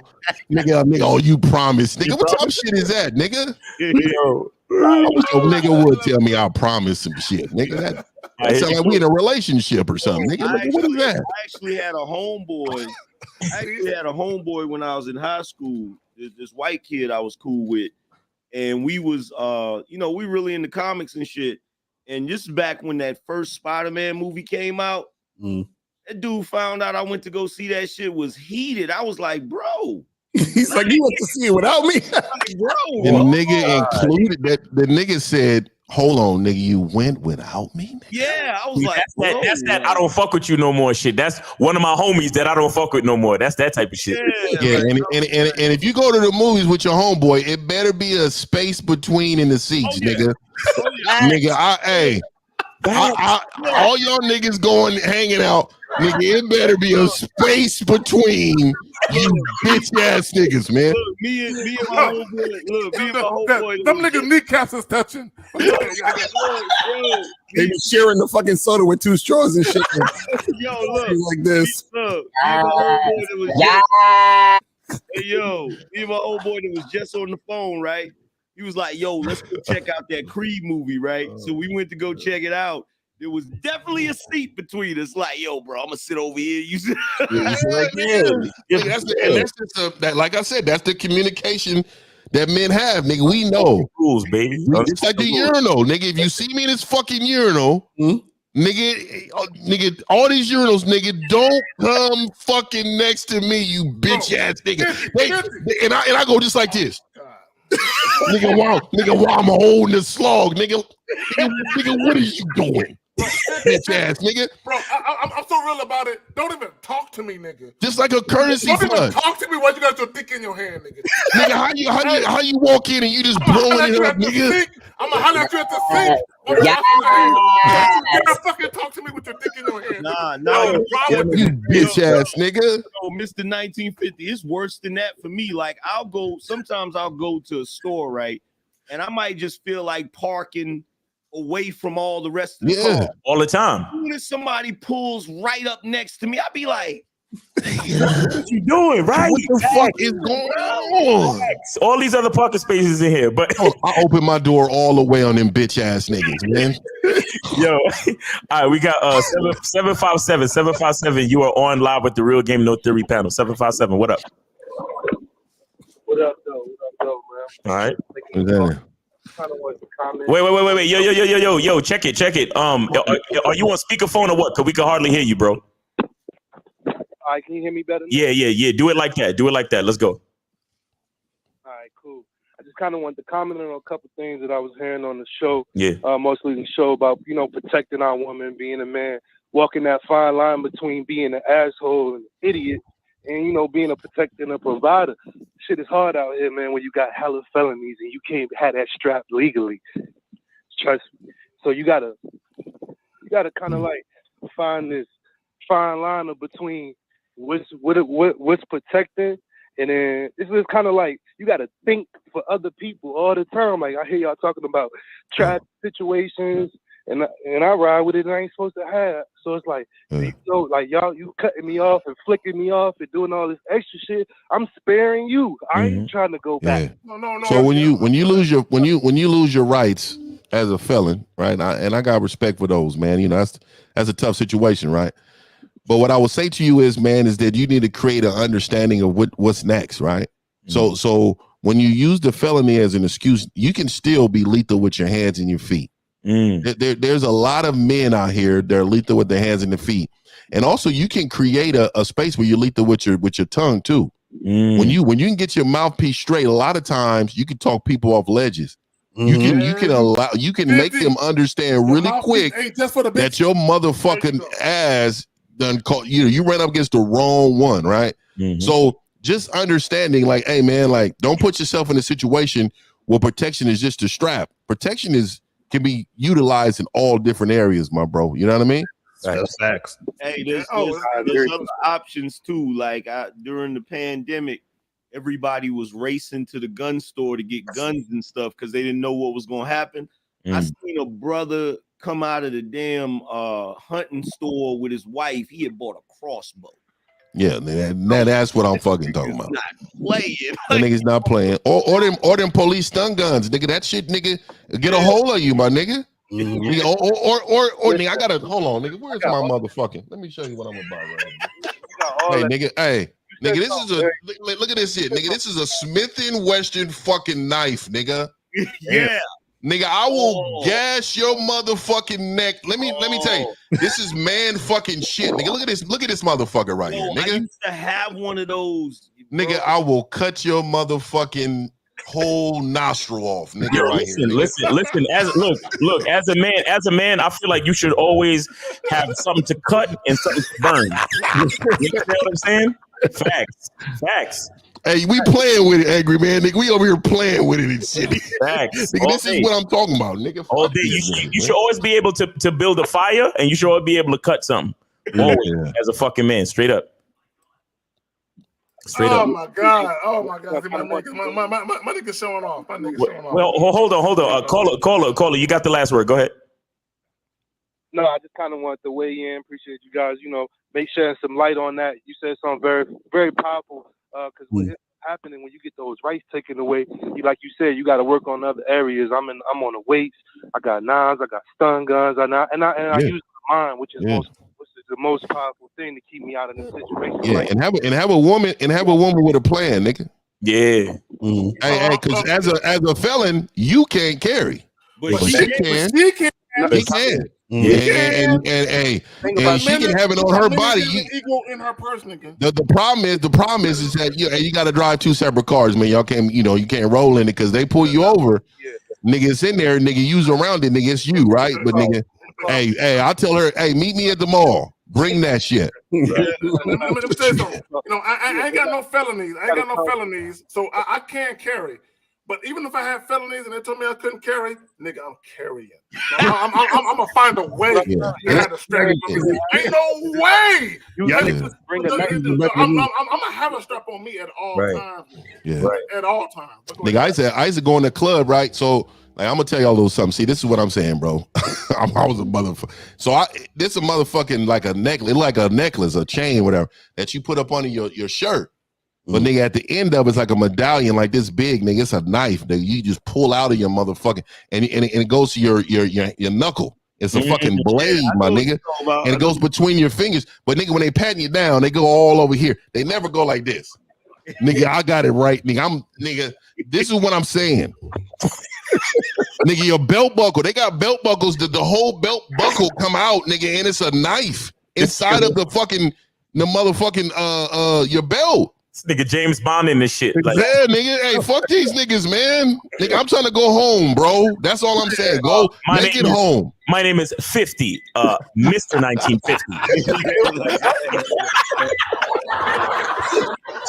nigga. Oh, you promised, nigga. What type of shit is that, nigga? I wish a nigga would tell me I promised some shit, nigga. That sounds like we in a relationship or something, nigga. What is that? I actually had a homeboy when I was in high school. This white kid I was cool with. And we was we really into comics and shit. And just back when that first Spider-Man movie came out, that dude found out I went to go see that shit, was heated. I was like, bro. He's like, you went to see it without me? Like, bro. The nigga included that. The nigga said, hold on, nigga, you went without me? Nigga? Yeah, I was like, that's that I don't fuck with you no more shit. That's one of my homies that I don't fuck with no more. That's that type of shit. Yeah, and if you go to the movies with your homeboy, it better be a space between in the seats, nigga. Nigga, all y'all niggas going hanging out, nigga. It better be a space between you bitch ass niggas, man. Look, me and my homeboy. Them niggas kneecaps is touching. They be sharing the fucking soda with 2 straws and shit. Yo, look, like this. Look, me and my old boy that was just on the phone, right? He was like, yo, let's go check out that Creed movie, right? So we went to go check it out. There was definitely a seat between us. Like, yo, bro, I'm gonna sit over here. You sit right there. That's just like I said, that's the communication that men have, nigga. We know rules, baby. It's like the urinal, nigga. If you see me in this fucking urinal, nigga, all these urinals, nigga, don't come fucking next to me, you bitch ass nigga. And I go just like this. nigga, while I'm holding the slog, nigga, what are you doing? Bitch ass nigga. Bro, I'm so real about it. Don't even talk to me, nigga. Just like a courtesy Don't flush. even talk to me while you got your dick in your hand, nigga. Nigga, how you walk in and you just blowing it up, nigga? I'm gonna holler at you at the sink. You don't fucking talk to me with your dick in your hand. Nah, you bitch ass nigga. Yo, Mr. 1950, it's worse than that for me. Like, sometimes I'll go to a store, right? And I might just feel like parking away from all the rest of the car. All the time. As soon as somebody pulls right up next to me, I'll be like, what you doing, right? What the fuck is going on? All these other parking spaces in here, but I open my door all the way on them bitch ass niggas, man. Yo, all right, we got 757. You are on live with the Real Game No Theory panel. 757, what up? What up, though, man? All right. Wait. Yo, check it. Are you on speakerphone or what? Cause we can hardly hear you, bro. All right, can you hear me better now? Yeah. Do it like that. Let's go. All right, cool. I just kind of wanted to comment on a couple things that I was hearing on the show. Yeah. Mostly the show about, protecting our woman, being a man, walking that fine line between being an asshole and an idiot and, being a protector and a provider. Shit is hard out here, man, when you got hella felonies and you can't have that strap legally. Trust me. So you gotta kind of like find this fine line of between what's protecting, and then this is kind of like you gotta think for other people all the time. Like I hear y'all talking about trap situations, and I ride with it and I ain't supposed to have. So it's like, y'all, you cutting me off and flicking me off and doing all this extra shit. I'm sparing you. I ain't trying to go back. No. So when you lose your rights as a felon, right? And I got respect for those, man. That's a tough situation, right? But what I would say to you is, man, is that you need to create an understanding of what's next, right? So when you use the felony as an excuse, you can still be lethal with your hands and your feet. There's a lot of men out here that are lethal with their hands and their feet, and also you can create a space where you're lethal with your tongue too. When you can get your mouthpiece straight, a lot of times you can talk people off ledges. You can make them understand really quick that your motherfucking ass done caught you ran up against the wrong one, right? So just understanding, like, hey man, like, don't put yourself in a situation where protection is just a strap. Protection can be utilized in all different areas, my bro. You know what I mean? That's facts. Hey, there's I other agree. options too. Like during the pandemic, everybody was racing to the gun store to get guns and stuff because they didn't know what was going to happen. I seen a brother come out of the damn hunting store with his wife. He had bought a crossbow. Yeah, that's what I'm fucking talking about. Not playing. The niggas not playing. Or them police stun guns, nigga. That shit, nigga, get a hold of you, my nigga. Nigga, or nigga, I gotta hold on, nigga. Where's my motherfucking? Let me show you what I'm about right now. Hey, nigga, nigga, this is a look at this shit, nigga. This is a Smith & Wesson fucking knife, nigga. Yeah. Nigga, I will gash your motherfucking neck. Let me tell you, this is man fucking shit, nigga. Look at this motherfucker right here, nigga. I used to have one of those, nigga. I will cut your motherfucking whole nostril off, nigga. Yo, right listen, here, nigga. listen. Look. As a man, I feel like you should always have something to cut and something to burn. You know what I'm saying? Facts. Hey, we playing with it, angry man, nigga. We over here playing with it and shit. Facts. Nigga, this is what I'm talking about, nigga. All day. You should always be able to build a fire, and you should always be able to cut something. Always, as a fucking man, straight up. Oh my god! My nigga showing off. My nigga showing off. Well, hold on. Caller. You got the last word. Go ahead. No, I just kind of wanted to weigh in. Appreciate you guys. Make shedding some light on that. You said something very, very powerful. Because what's happening when you get those rights taken away, like you said, you got to work on other areas. I'm on the weights. I got knives. I got stun guns. I use my mind, which is the most powerful thing to keep me out of this situation. Yeah, and have a woman with a plan, nigga. Yeah. Hey, because as a felon, you can't carry, but she can. She can. He can. And she can have it on her body. Ego in her person again. The problem is that you got to drive two separate cars, man. Y'all can't, you can't roll in it because they pull you over. Nigga, it's in there. Nigga, use around it. Nigga, it's you, right? But nigga, hey, I'll tell her, hey, meet me at the mall. Bring that shit. Let me tell you something. I ain't got no felonies. So I can't carry. But even if I had felonies and they told me I couldn't carry, nigga, I'm carrying. I'm gonna find a way. Ain't no way. I'm gonna have a strap on me at all times. Yeah. At all times. Nigga, I used to go in the club, right? So like, I'm gonna tell y'all a little something. See, this is what I'm saying, bro. I was a motherfucker. So this a motherfucking like a necklace, a chain, whatever, that you put up under your shirt. But nigga, at the end of it's like a medallion, like this big, nigga. It's a knife that you just pull out of your motherfucking, and it goes to your knuckle. It's a fucking blade, my nigga, and it goes between your fingers. But nigga, when they patting you down, they go all over here. They never go like this, nigga. I got it right, nigga. This is what I'm saying, nigga. Your belt buckle, they got belt buckles. The whole belt buckle come out, nigga, and it's a knife inside of the motherfucking your belt. This nigga James Bond in this shit. Like, yeah, nigga. Hey, fuck these niggas, man. Nigga, I'm trying to go home, bro. That's all I'm saying. Go make it home. My name is 50, Mr. 1950.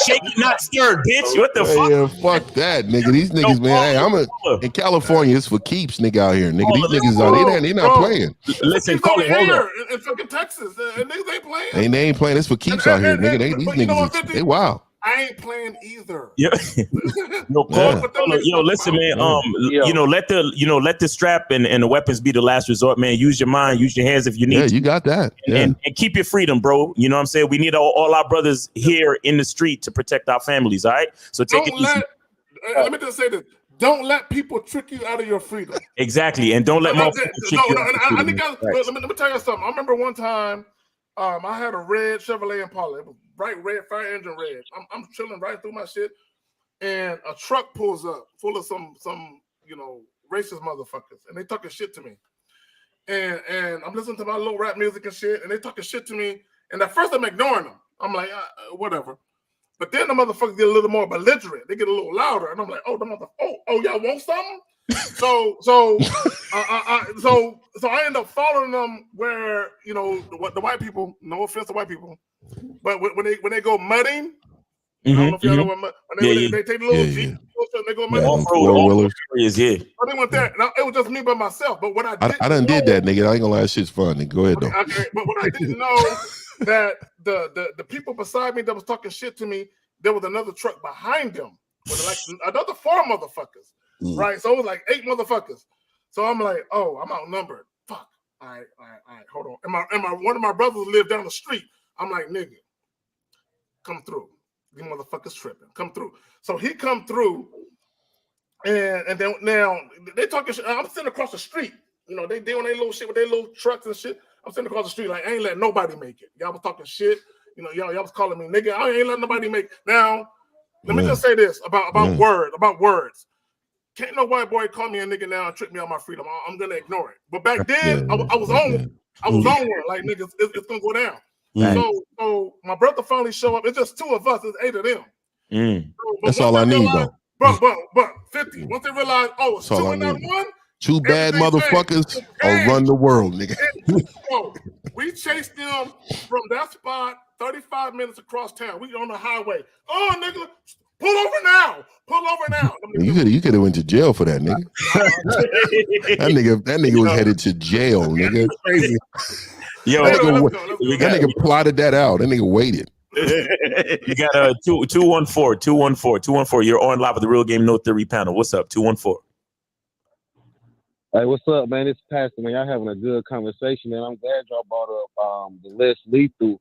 Shake it, not stirred, bitch. What the fuck? Yeah, fuck that, nigga. These niggas, man. Hey, in California. It's for keeps, nigga. Out here, nigga. These niggas they not playing. Listen, call it. Hold on. In fucking Texas, niggas ain't playing. They ain't playing. It's for keeps out here, nigga. These niggas, they wild. I ain't playing either. Yeah. Yo, listen, man. Let the strap and the weapons be the last resort, man. Use your mind, use your hands if you need. Yeah, you got that. And keep your freedom, bro. You know what I'm saying? We need all our brothers here in the street to protect our families. All right. So take it easy. Let me just say this. Don't let people trick you out of your freedom. Exactly, and don't let motherfuckers trick you out of your freedom. Let me tell you something. I remember one time, I had a red Chevrolet Impala. It was bright red, fire engine red. I'm chilling right through my shit, and a truck pulls up full of some racist motherfuckers, and they talking shit to me. And I'm listening to my little rap music and shit, and they talking shit to me. And at first I'm ignoring them. I'm like, whatever. But then the motherfuckers get a little more belligerent. They get a little louder, and I'm like, oh, y'all want something? So I end up following them where the white people. No offense to white people, but when they go mudding, I don't know if y'all know when they take the little Jeep, They go, man. Off-road areas, yeah. So they went there. Now, it was just me by myself. But what I didn't did that, nigga. I ain't gonna lie, that shit's fun. Nigga. Go ahead, though. Okay, but what I didn't know that the people beside me that was talking shit to me, there was another truck behind them with like another 4 motherfuckers, right? So it was like 8 motherfuckers. So I'm like, oh, I'm outnumbered. Fuck. All right, hold on. And one of my brothers lived down the street. I'm like, nigga, come through. These motherfuckers tripping. Come through. So he come through, and then now they talking shit. I'm sitting across the street. You know, they doing their little shit with their little trucks and shit. I'm sitting across the street like, I ain't letting nobody make it. Y'all was talking shit. You know, y'all was calling me nigga. I ain't letting nobody make it. Now, let me just say this about words. Can't no white boy call me a nigga now and trick me on my freedom. I'm gonna ignore it. But back then, I was on one. Like, nigga, it's gonna go down. So my brother finally show up. It's just 2 of us. It's 8 of them. So, that's all I need, though. But 50. Once they realize, oh, it's 2 and not 1. 2 bad motherfuckers run the world, nigga. So we chased them from that spot 35 minutes across town. We on the highway. Oh, nigga, pull over now. Pull over now. You could have went to jail for that, nigga. that nigga was headed to jail, nigga. Crazy. Yo, that nigga plotted that out. That nigga waited. You got 214. You're on live with the Real Game No Theory panel. What's up, 214? Hey, what's up, man? It's Pastor, man. Y'all having a good conversation, and I'm glad y'all brought up the less lethal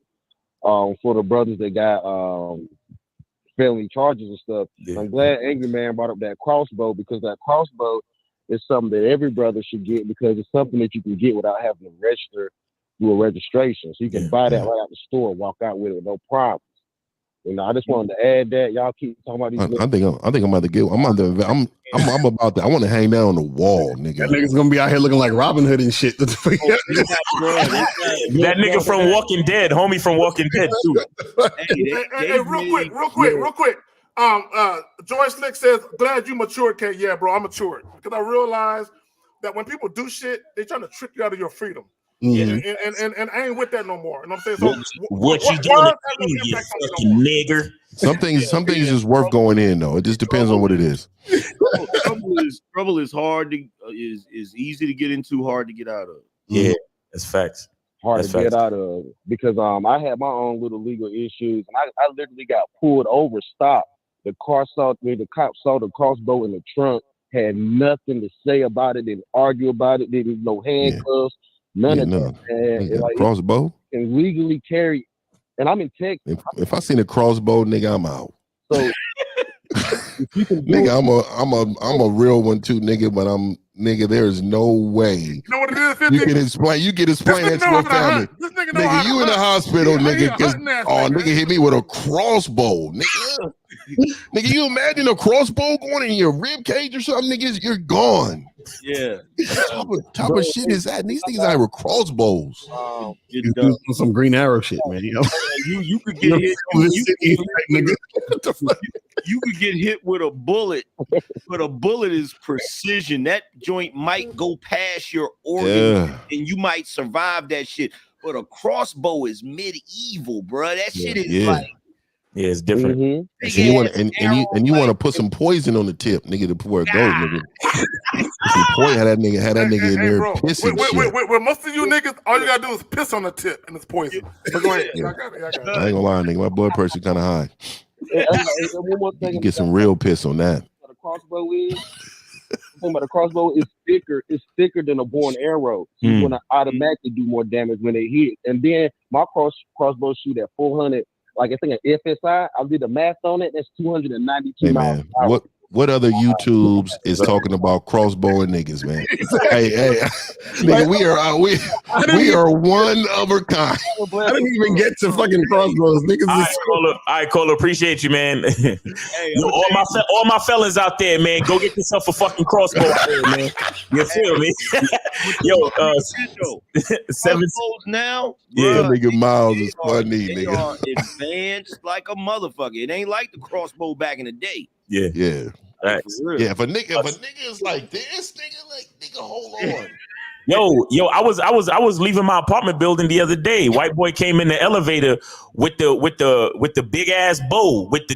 for the brothers that got felony charges and stuff. Yeah. I'm glad Angry Man brought up that crossbow, because that crossbow is something that every brother should get, because it's something that you can get without having to register through a registration. So you can buy that right out the store, walk out with it with no problem. You know, I just wanted to add that. Y'all keep talking about these. I think I'm about to get. I'm about to. I want to hang down on the wall, nigga. That nigga's gonna be out here looking like Robin Hood and shit. That nigga from Walking Dead, homie from Walking Dead too. Hey, real quick. George Slick says, "Glad you matured, K." Yeah, bro, I'm matured because I realized that when people do shit, they trying to trick you out of your freedom. Mm-hmm. And I ain't with that no more. You know what I'm saying? So what you doing, you fucking nigger? Some things is worth going in though. It just depends on what it is. Trouble is hard to is easy to get into, hard to get out of. Yeah, that's facts. Hard to get out of, because I had my own little legal issues, and I literally got pulled over, stopped. The cop saw the crossbow in the trunk, had nothing to say about it, didn't argue about it, didn't no handcuffs. None of that. And like, crossbow and legally carry, and I'm in Texas. If I seen a crossbow, nigga, I'm out. So you can nigga, I'm a real one too, nigga. But nigga. There's no way. You know what it is? 50? You can explain that to your family. Nigga, you in the hospital, nigga. Nigga hit me with a crossbow, nigga. Nigga, you imagine a crossbow going in your rib cage or something, nigga? You're gone. Yeah. Type of shit is that? These things are with crossbows. You do some Green Arrow shit, man. You know? You could get hit. You could get hit with a bullet, but a bullet is precision. That joint might go past your organ, and you might survive that shit. But a crossbow is medieval, bro. That shit is like. Yeah, it's different. Mm-hmm. And you want to put some poison on the tip, nigga, to where it goes, nigga. Some poison had that nigga in there bro, pissing. With most of you niggas, all you gotta do is piss on the tip and it's poison. But go ahead. Yeah. I ain't gonna lie, nigga. My blood pressure kind of high. You can get some real piss on that. The crossbow is. But the crossbow is thicker. It's thicker than a bow and arrow. So you're gonna automatically do more damage when they hit. And then my crossbow shoot at 400. Like I think an FSI, I'll do the math on it. That's 292 miles an hour. What other YouTubes is talking about crossbow and niggas, man? hey, nigga, we are one of a kind. I didn't even get to fucking crossbows, niggas. All right, Cola, appreciate you, man. All my fellas out there, man, go get yourself a fucking crossbow out there, man. You feel me? Yo, crossbows now. Yeah, nigga, Miles is funny, they nigga. Are advanced like a motherfucker. It ain't like the crossbow back in the day. Yeah. Right. Yeah, if a nigga is like this, nigga, hold on. Yo, I was leaving my apartment building the other day. White boy came in the elevator with the big ass bow with the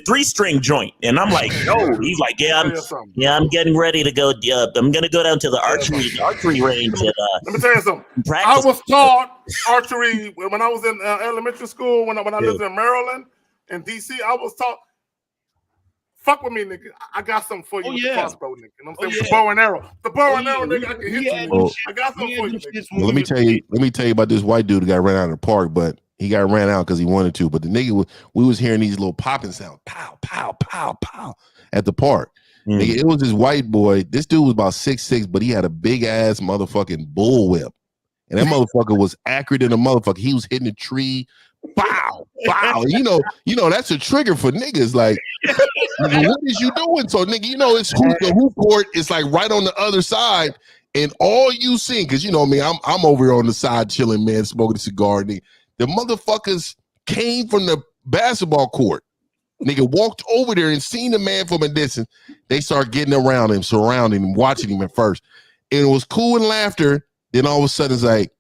three string joint, and I'm like, yo, he's like, I'm getting ready to go. I'm gonna go down to the archery range. Let me tell you something. I was taught archery when I was in elementary school. When I lived in Maryland and DC, I was taught. Fuck with me, nigga. I got something for you with the crossbow, nigga. You know what I'm saying? The bow and arrow. The bow and arrow, nigga. I can hit you, nigga. I got something for you, nigga. Well, let me tell you about this white dude that got ran out of the park, but he got ran out because he wanted to. But the nigga, we was hearing these little popping sounds, pow, pow, pow, pow, at the park. Nigga, it was this white boy. This dude was about 6'6", but he had a big ass motherfucking bullwhip, and that motherfucker was accurate in a motherfucker. He was hitting a tree. Bow, bow. You know that's a trigger for niggas. Like, nigga, what is you doing? So, nigga, it's the hoop court. It's like right on the other side, and all you seen, because me, I'm over here on the side chilling, man, smoking a cigar. Nigga. The motherfuckers came from the basketball court. Nigga walked over there and seen the man from a distance. They start getting around him, surrounding him, watching him at first, and it was cool and laughter. Then all of a sudden, it's like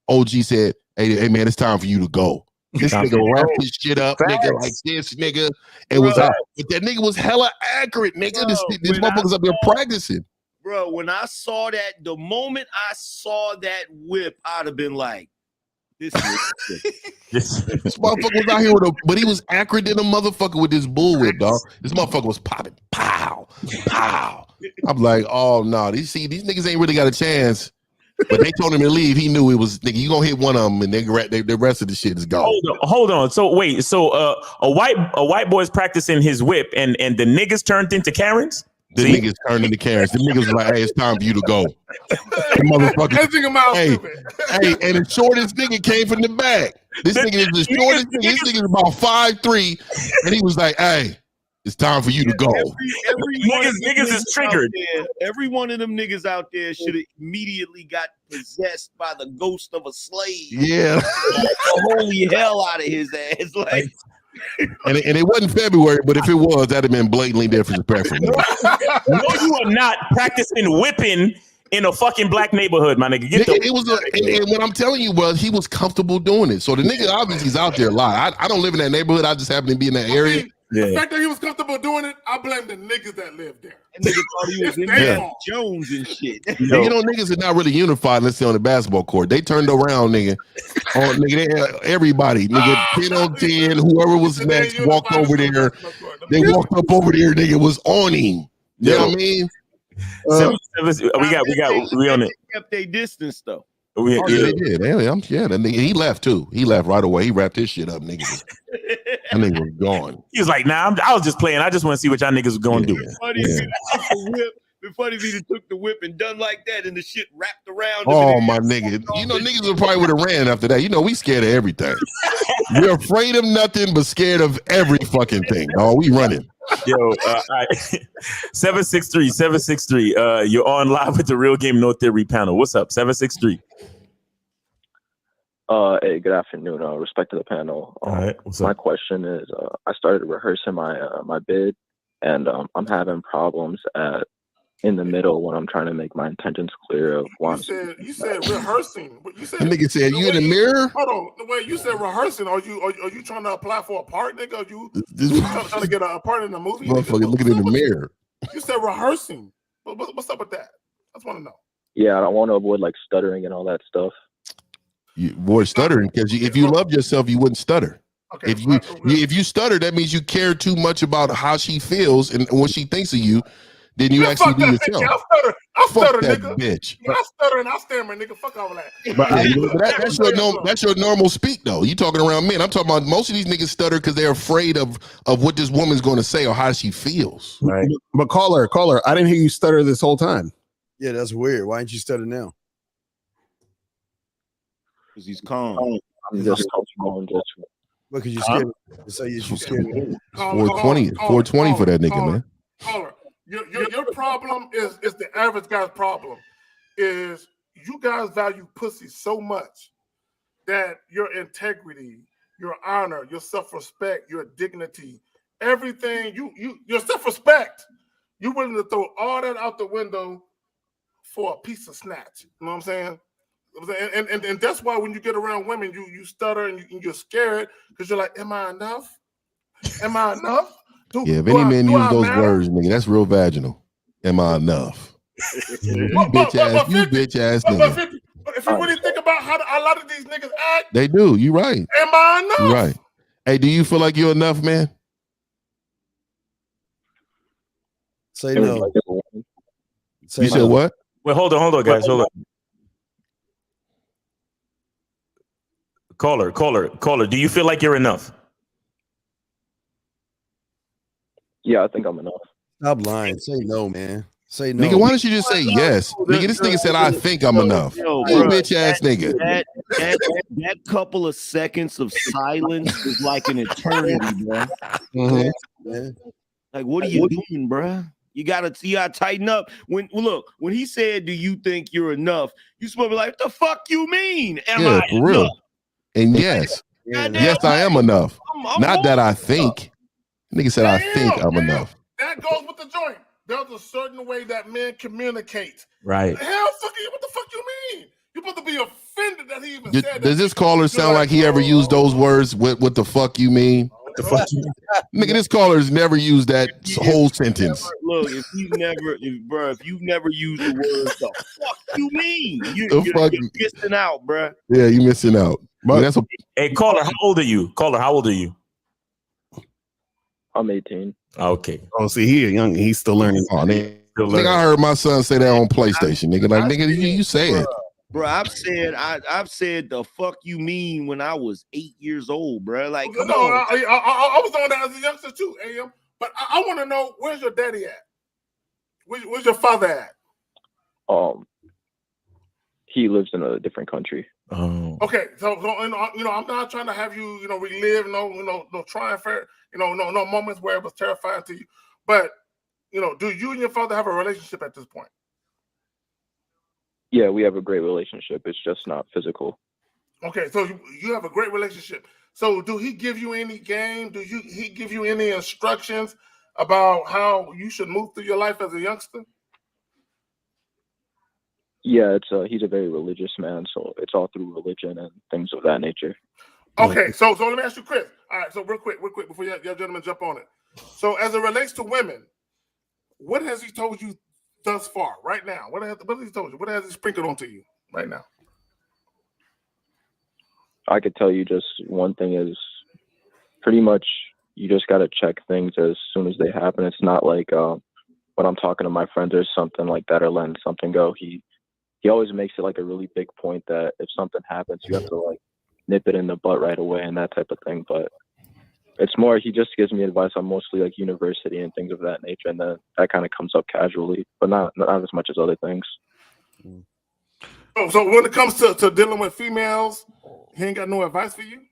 OG said, "Hey, man, it's time for you to go." This nigga wrapped his shit up, nigga, like this, nigga. It was out. But that nigga was hella accurate, nigga. This motherfucker's up there practicing. Bro, when I saw that, the moment I saw that whip, I'd have been like, this motherfucker was out here but he was accurate than a motherfucker with this bullwhip, dog. This motherfucker was popping, pow, pow. I'm like, oh no, these niggas ain't really got a chance. But they told him to leave. He knew it was, nigga, you gonna hit one of them, and the rest of the shit is gone. Hold on. So wait, a white boy's practicing his whip, and the niggas turned into Karens. The niggas turned into Karens. The niggas was like, "Hey, it's time for you to go." Motherfucker. Hey, and the shortest nigga came from the back. This nigga is the shortest nigga. This nigga is about 5'3", and he was like, "Hey, it's time for you to go." Every niggas is triggered. Every one of them niggas out there should have immediately got possessed by the ghost of a slave. Yeah. The holy hell out of his ass. Like, and it wasn't February, but if it was, that'd have been blatantly disrespectful. No, you are not practicing whipping in a fucking black neighborhood, my nigga. And what I'm telling you was he was comfortable doing it. So the nigga obviously is out there a lot. I don't live in that neighborhood. I just happen to be in that area. The fact that he was comfortable doing it, I blame the niggas that live there. And niggas thought he was Indiana Jones and shit. Niggas are not really unified, let's say, on the basketball court. They turned around, nigga. Everybody, nigga, 10 on 10, whoever was next walked over there. They walked up over there, nigga, was on him. You know what I mean? We on it. They kept their distance, though. They did. That nigga, he left too. He left right away. He wrapped his shit up, nigga. That nigga was gone. He was like, "Nah, I was just playing. I just want to see what y'all niggas was gonna do." Before he took the whip and done like that, and the shit wrapped around. Oh my nigga, niggas would probably would have ran after that. We scared of everything. We're afraid of nothing, but scared of every fucking thing. Oh, we running. Yo, all right. 763. You're on live with the Real Game No Theory panel. What's up, 763? Hey, good afternoon. Respect to the panel. All right, what's my up? question is, I started rehearsing my bid, and I'm having problems in the middle when I'm trying to make my intentions clear of what You said rehearsing. You said the nigga said you in the mirror. Hold on, the way you said rehearsing. Are you trying to apply for a part, nigga? Are you trying to get a part in the movie? Motherfucker looking in the mirror. You said rehearsing. What's up with that? I just want to know. Yeah, I want to avoid like stuttering and all that stuff. You avoid stuttering because if you loved yourself, you wouldn't stutter. Okay, if you stutter, that means you care too much about how she feels and what she thinks of you. Then you actually do yourself. I stutter, that nigga. Bitch. I stutter and I stammer, nigga. Fuck all that. But that's your normal speak, though. You talking around men. I'm talking about most of these niggas stutter because they're afraid of what this woman's going to say or how she feels. Right. But caller, I didn't hear you stutter this whole time. Yeah, that's weird. Why didn't you stutter now? Because he's calm. I'm just calm. Because you're scared. Say you're scared. 420 for that nigga, man. Caller. Your problem is the average guy's problem. Is you guys value pussy so much that your integrity, your honor, your self-respect, your dignity, everything your self-respect, you're willing to throw all that out the window for a piece of snatch. You know what I'm saying? And that's why when you get around women, you stutter and you're scared because you're like, am I enough? Am I enough? Yeah, if any man use those words, nigga, that's real vaginal. Am I enough? You bitch ass nigga. But if you really think about how a lot of these niggas act, They do. You right. am I enough? You right. Hey, do you feel like you're enough, man? Say no. You said what? Wait, hold on, guys. Hold on. Caller. Do you feel like you're enough? Yeah, I think I'm enough. Stop lying. Say no, man. Say no. Nigga, why don't you just say yes? Nigga, this nigga said, I think I'm enough. Yo, You bro, bitch ass nigga. That couple of seconds of silence is like an eternity, bro. Mm-hmm. Like, what are you doing, bro? You gotta tighten up. When he said, "Do you think you're enough?" You supposed to be like, "What the fuck you mean? Am I For real. enough?" And yes, I am enough. Not that I think. Nigga said, I think I'm enough. that goes with the joint. There's a certain way that men communicate. Right. Hell, what the fuck you mean? You're supposed to be offended that he even said that. Does this caller sound like he ever used those words? What the fuck you mean? What the fuck you mean? Nigga, this caller's never used that whole sentence. Look, if you've never used the words, the fuck you mean? You're missing out, bro. Yeah, you missing out. Hey, caller, how old are you? Caller, how old are you? I'm 18. Okay. Oh, see, he young. He's still learning. Oh, nigga, I heard my son say that on PlayStation. Nigga, like, nigga, you say it. Bro, I've said the fuck you mean when I was 8 years old, bro. Like, come on. I was doing that as a youngster too, AM. But I want to know, where's your daddy at? Where's your father at? He lives in a different country. Oh. Okay, so I'm not trying to have you, relive no trying for, no moments where it was terrifying to you. But, do you and your father have a relationship at this point? Yeah, we have a great relationship. It's just not physical. Okay, so you have a great relationship. So do he give you any game? He give you any instructions about how you should move through your life as a youngster? Yeah, he's a very religious man, so it's all through religion and things of that nature. Okay, so let me ask you, Chris. All right, so real quick, before y'all gentlemen jump on it. So as it relates to women, what has he told you thus far, right now? What has he told you? What has he sprinkled onto you right now? I could tell you just one thing is pretty much you just got to check things as soon as they happen. It's not like when I'm talking to my friends or something like that or letting something go. He always makes it like a really big point that if something happens, you have to like nip it in the butt right away and that type of thing. But it's more, he just gives me advice on mostly like university and things of that nature. And then that kind of comes up casually, but not as much as other things. So when it comes to dealing with females, he ain't got no advice for you?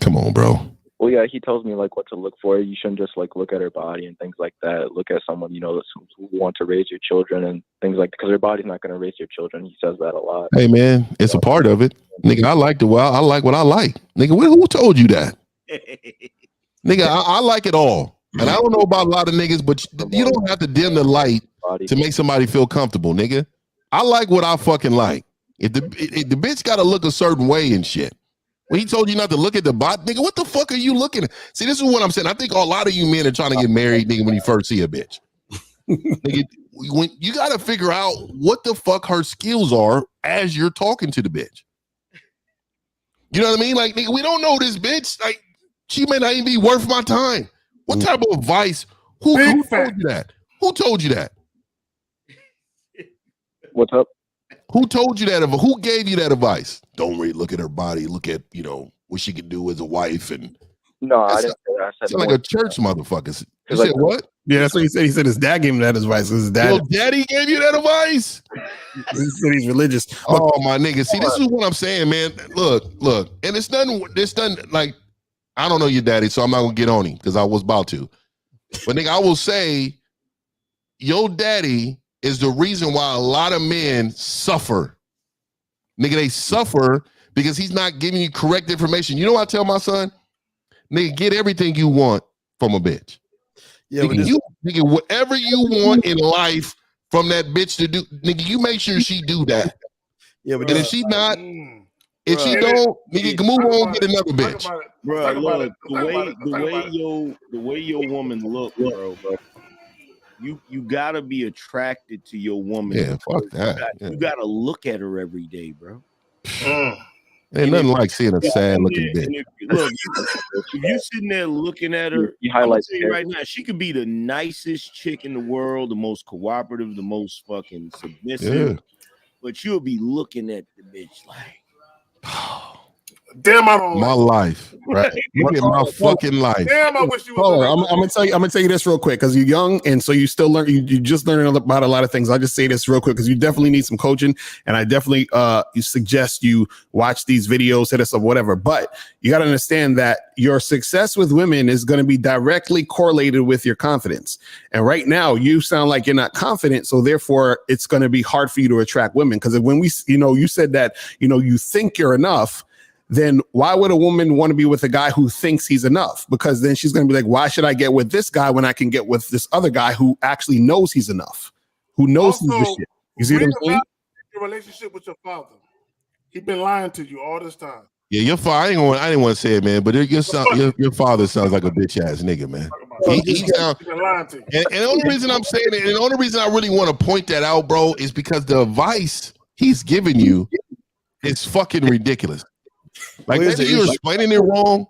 Come on, bro. Well, yeah, he tells me like what to look for. You shouldn't just like look at her body and things like that. Look at someone, who want to raise your children and things like, because her body's not going to raise your children. He says that a lot. Hey, man, it's a part of it. Nigga, I like I like what I like. Nigga, who told you that? Nigga, I like it all. And I don't know about a lot of niggas, but you don't have to dim the light to make somebody feel comfortable, nigga. I like what I fucking like. If the bitch got to look a certain way and shit. When he told you not to look at the bot, nigga, what the fuck are you looking at? See, this is what I'm saying. I think a lot of you men are trying to get married, nigga, when you first see a bitch. Nigga, when you got to figure out what the fuck her skills are as you're talking to the bitch. You know what I mean? Like, nigga, we don't know this bitch. Like, she may not even be worth my time. What type of advice? Who told you that? Who told you that? What's up? Who told you that? Who gave you that advice? Don't really look at her body. Look at, what she can do as a wife. And no, I didn't say that. I said it's like a church motherfucker. You like, said what? Yeah, that's what he said. He said his dad gave him that advice. His dad. Your daddy gave you that advice? He said he's religious. Oh, my nigga. See, this is what I'm saying, man. Look. And it's nothing like, I don't know your daddy, so I'm not going to get on him because I was about to. But nigga, I will say your daddy is the reason why a lot of men suffer. Nigga, they suffer because he's not giving you correct information. You know what I tell my son? Nigga, get everything you want from a bitch. Yeah, nigga, whatever you want in life, from that bitch to do, nigga, you make sure she do that. Yeah, but and if she not, if she Bruh. don't, nigga, can move on, get another bitch. Bro, look, the way your woman look, bro. You gotta be attracted to your woman. Yeah, fuck that. You gotta look at her every day, bro. Ain't nothing like seeing a sad looking bitch. If you sitting there looking at her, You I'm gonna highlight tell you right now, she could be the nicest chick in the world, the most cooperative, the most fucking submissive, Yeah. but you'll be looking at the bitch like, damn, I don't my life, right? Look at my fucking life. Damn, I wish you Hold was. on, I'm gonna tell you this real quick because you're young and so you still learn. You just learning about a lot of things. I'll just say this real quick because you definitely need some coaching, and I definitely you suggest you watch these videos, hit us up, whatever. But you got to understand that your success with women is going to be directly correlated with your confidence. And right now, you sound like you're not confident, so therefore, it's going to be hard for you to attract women. Because when we, you said that you think you're enough. Then why would a woman want to be with a guy who thinks he's enough? Because then she's going to be like, why should I get with this guy when I can get with this other guy who actually knows he's enough, who knows he's the shit? You see what I'm saying? Your relationship with your father. He's been lying to you all this time. Yeah, your father. I didn't want to say it, man, but your father sounds like a bitch ass nigga, man. He sound, He's been lying to you. and the only reason I'm saying it, and the only reason I really want to point that out, bro, is because the advice he's giving you is fucking ridiculous. Like, you're explaining it wrong.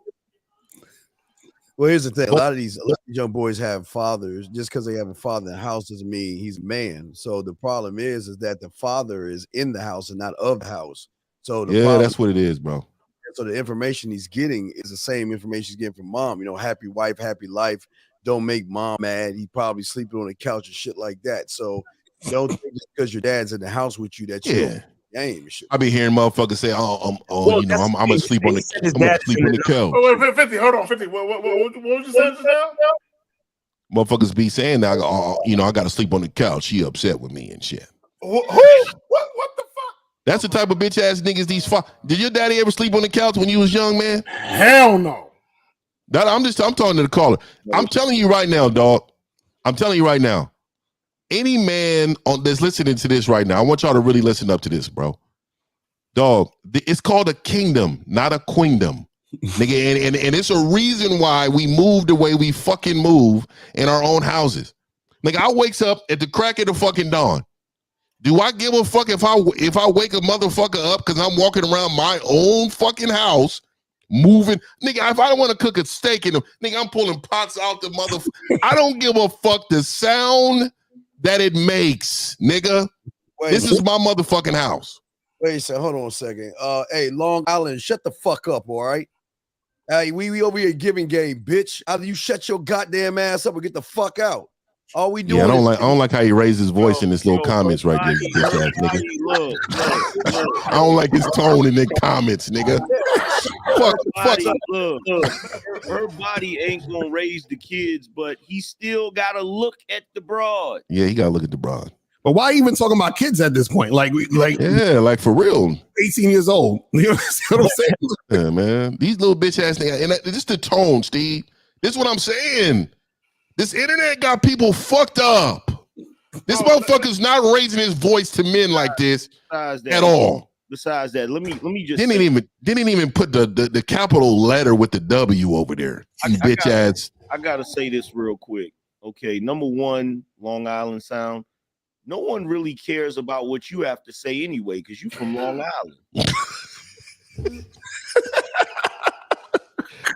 Well, here's the thing: a lot of these young boys have fathers. Just because they have a father in the house doesn't mean he's a man. So the problem is that the father is in the house and not of the house. So That's what it is, bro. So the information he's getting is the same information he's getting from mom. Happy wife, happy life. Don't make mom mad. He probably sleeping on the couch and shit like that. So don't think just because your dad's in the house with you that you don't game and shit. I be hearing motherfuckers say, I'm gonna sleep on the couch. Oh, wait, 50. Hold on, 50. What was you saying just now? Motherfuckers be saying that, I gotta sleep on the couch. She upset with me and shit. Who? What the fuck? That's the type of bitch ass niggas these. Did your daddy ever sleep on the couch when you was young, man? Hell no. I'm talking to the caller. I'm telling you right now, dog. I'm telling you right now. Any man that's listening to this right now, I want y'all to really listen up to this, bro. Dog, it's called a kingdom, not a queendom. Nigga, and it's a reason why we move the way we fucking move in our own houses. Nigga, I wakes up at the crack of the fucking dawn. Do I give a fuck if I wake a motherfucker up because I'm walking around my own fucking house moving? Nigga, if I don't want to cook a steak in them, nigga, I'm pulling pots out the motherfucker. I don't give a fuck the sound that it makes, nigga. This is my motherfucking house. Wait a second, hold on a second. Hey, Long Island, shut the fuck up, all right? Hey, we over here giving game, bitch. Either you shut your goddamn ass up or get the fuck out. All we doing. Yeah, I don't like how he raised his voice in his little comments right there, bitch ass nigga. I don't like his tone in the comments, nigga. Her body ain't gonna raise the kids, but he still gotta look at the broad. Yeah, he gotta look at the broad. But why even talking about kids at this point? Like for real. 18 years old. You know what I'm saying? Yeah, man. These little bitch ass niggas. And this is the tone, Steve. This is what I'm saying. This internet got people fucked up. This motherfucker's not raising his voice to men like this at all. Besides that, let me just didn't even put the capital letter with the W over there. Bitch ass. I gotta say this real quick. Okay, number one, Long Island Sound. No one really cares about what you have to say anyway, because you from Long Island.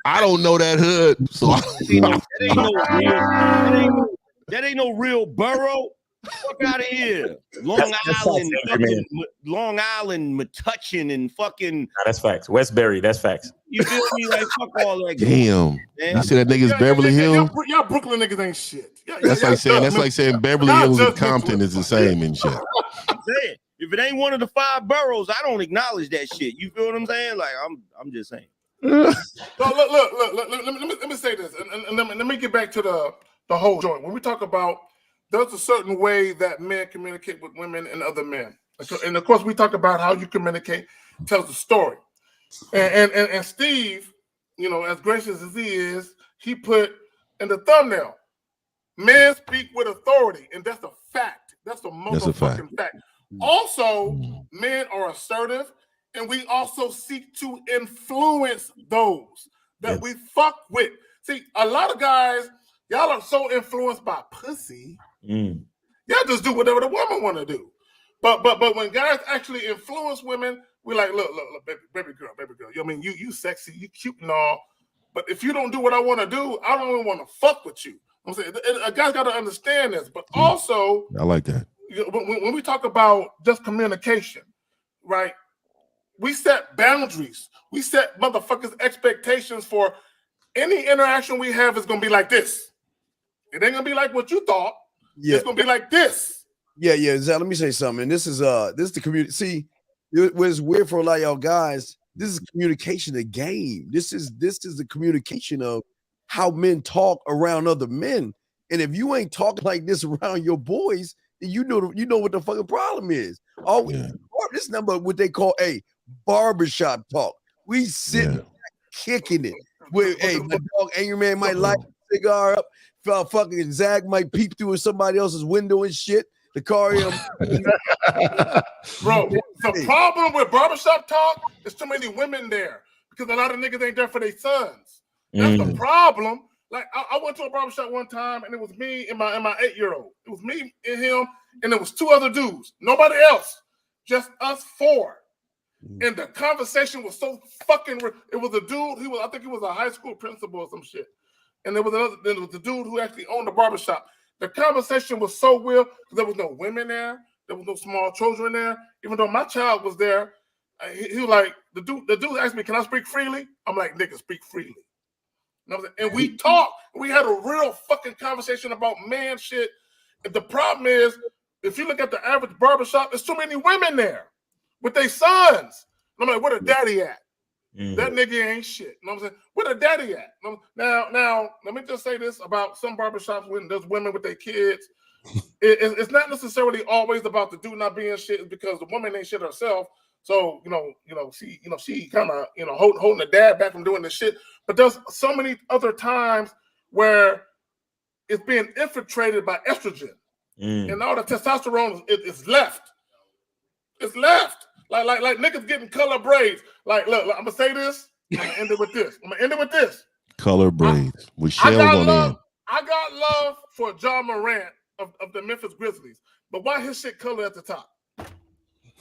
I don't know that hood, so that ain't no real borough. Fuck out of here. Long Island, Metuchen, and fucking. Nah, that's facts. Westbury, that's facts. You feel me? Like, fuck all that. Damn. You see that nigga's Beverly Hills? Y'all Brooklyn niggas ain't shit. That's like saying Beverly Hills and Compton is the same and shit. I'm saying, if it ain't one of the 5 boroughs, I don't acknowledge that shit. You feel what I'm saying? Like, I'm just saying. Look, let me say this, and let me get back to the whole joint. When we talk about there's a certain way that men communicate with women and other men, and of course we talk about how you communicate tells the story. And Steve, as gracious as he is, he put in the thumbnail, Men speak with authority, and that's a fact. That's a motherfucking fact. Also, men are assertive, and we also seek to influence those that we fuck with. See, a lot of guys, y'all are so influenced by pussy. Y'all just do whatever the woman want to do. But when guys actually influence women, we're like, look, baby girl. I mean, you sexy, you cute and all. But if you don't do what I want to do, I don't even want to fuck with you. I'm saying a guy's got to understand this. But also, I like that. When we talk about just communication, right? We set boundaries. We set motherfuckers' expectations for any interaction we have is gonna be like this. It ain't gonna be like what you thought. Yeah. It's gonna be like this. Yeah. Zach, let me say something. And this is the community. See, it was weird for a lot of y'all guys. This is communication, a game. This is the communication of how men talk around other men. And if you ain't talking like this around your boys, then you know what the fucking problem is. This number what they call a barbershop talk. We sit back kicking it. Where my dog Angry Man might light a cigar up. Fucking Zach might peep through somebody else's window and shit. The car, bro. The problem with barbershop talk is too many women there because a lot of niggas ain't there for their sons. That's the problem. Like I went to a barbershop one time and it was me and my 8-year-old. It was me and him, and there was 2 other dudes. Nobody else. Just us 4. And the conversation was so fucking. It was a dude. I think he was a high school principal or some shit. And there was the dude who actually owned the barbershop. The conversation was so weird because there was no women there. There was no small children there. Even though my child was there, he was like, the dude asked me, "Can I speak freely?" I'm like, "Nigga, speak freely." And we talked. We had a real fucking conversation about man shit. And the problem is, if you look at the average barbershop, there's too many women there with their sons. And I'm like, where the daddy at? That nigga ain't shit. You know what I'm saying? Where the daddy at? Now, let me just say this about some barbershops when there's women with their kids. It's not necessarily always about the dude not being shit. It's because the woman ain't shit herself. So she kind of holding the dad back from doing this shit. But there's so many other times where it's being infiltrated by estrogen, and all the testosterone is left. It's left. Like niggas getting color braids. Like, look, I'm gonna say this. I'm gonna end it with this. Color braids with shells on end. I got love for John Morant of the Memphis Grizzlies, but why his shit color at the top?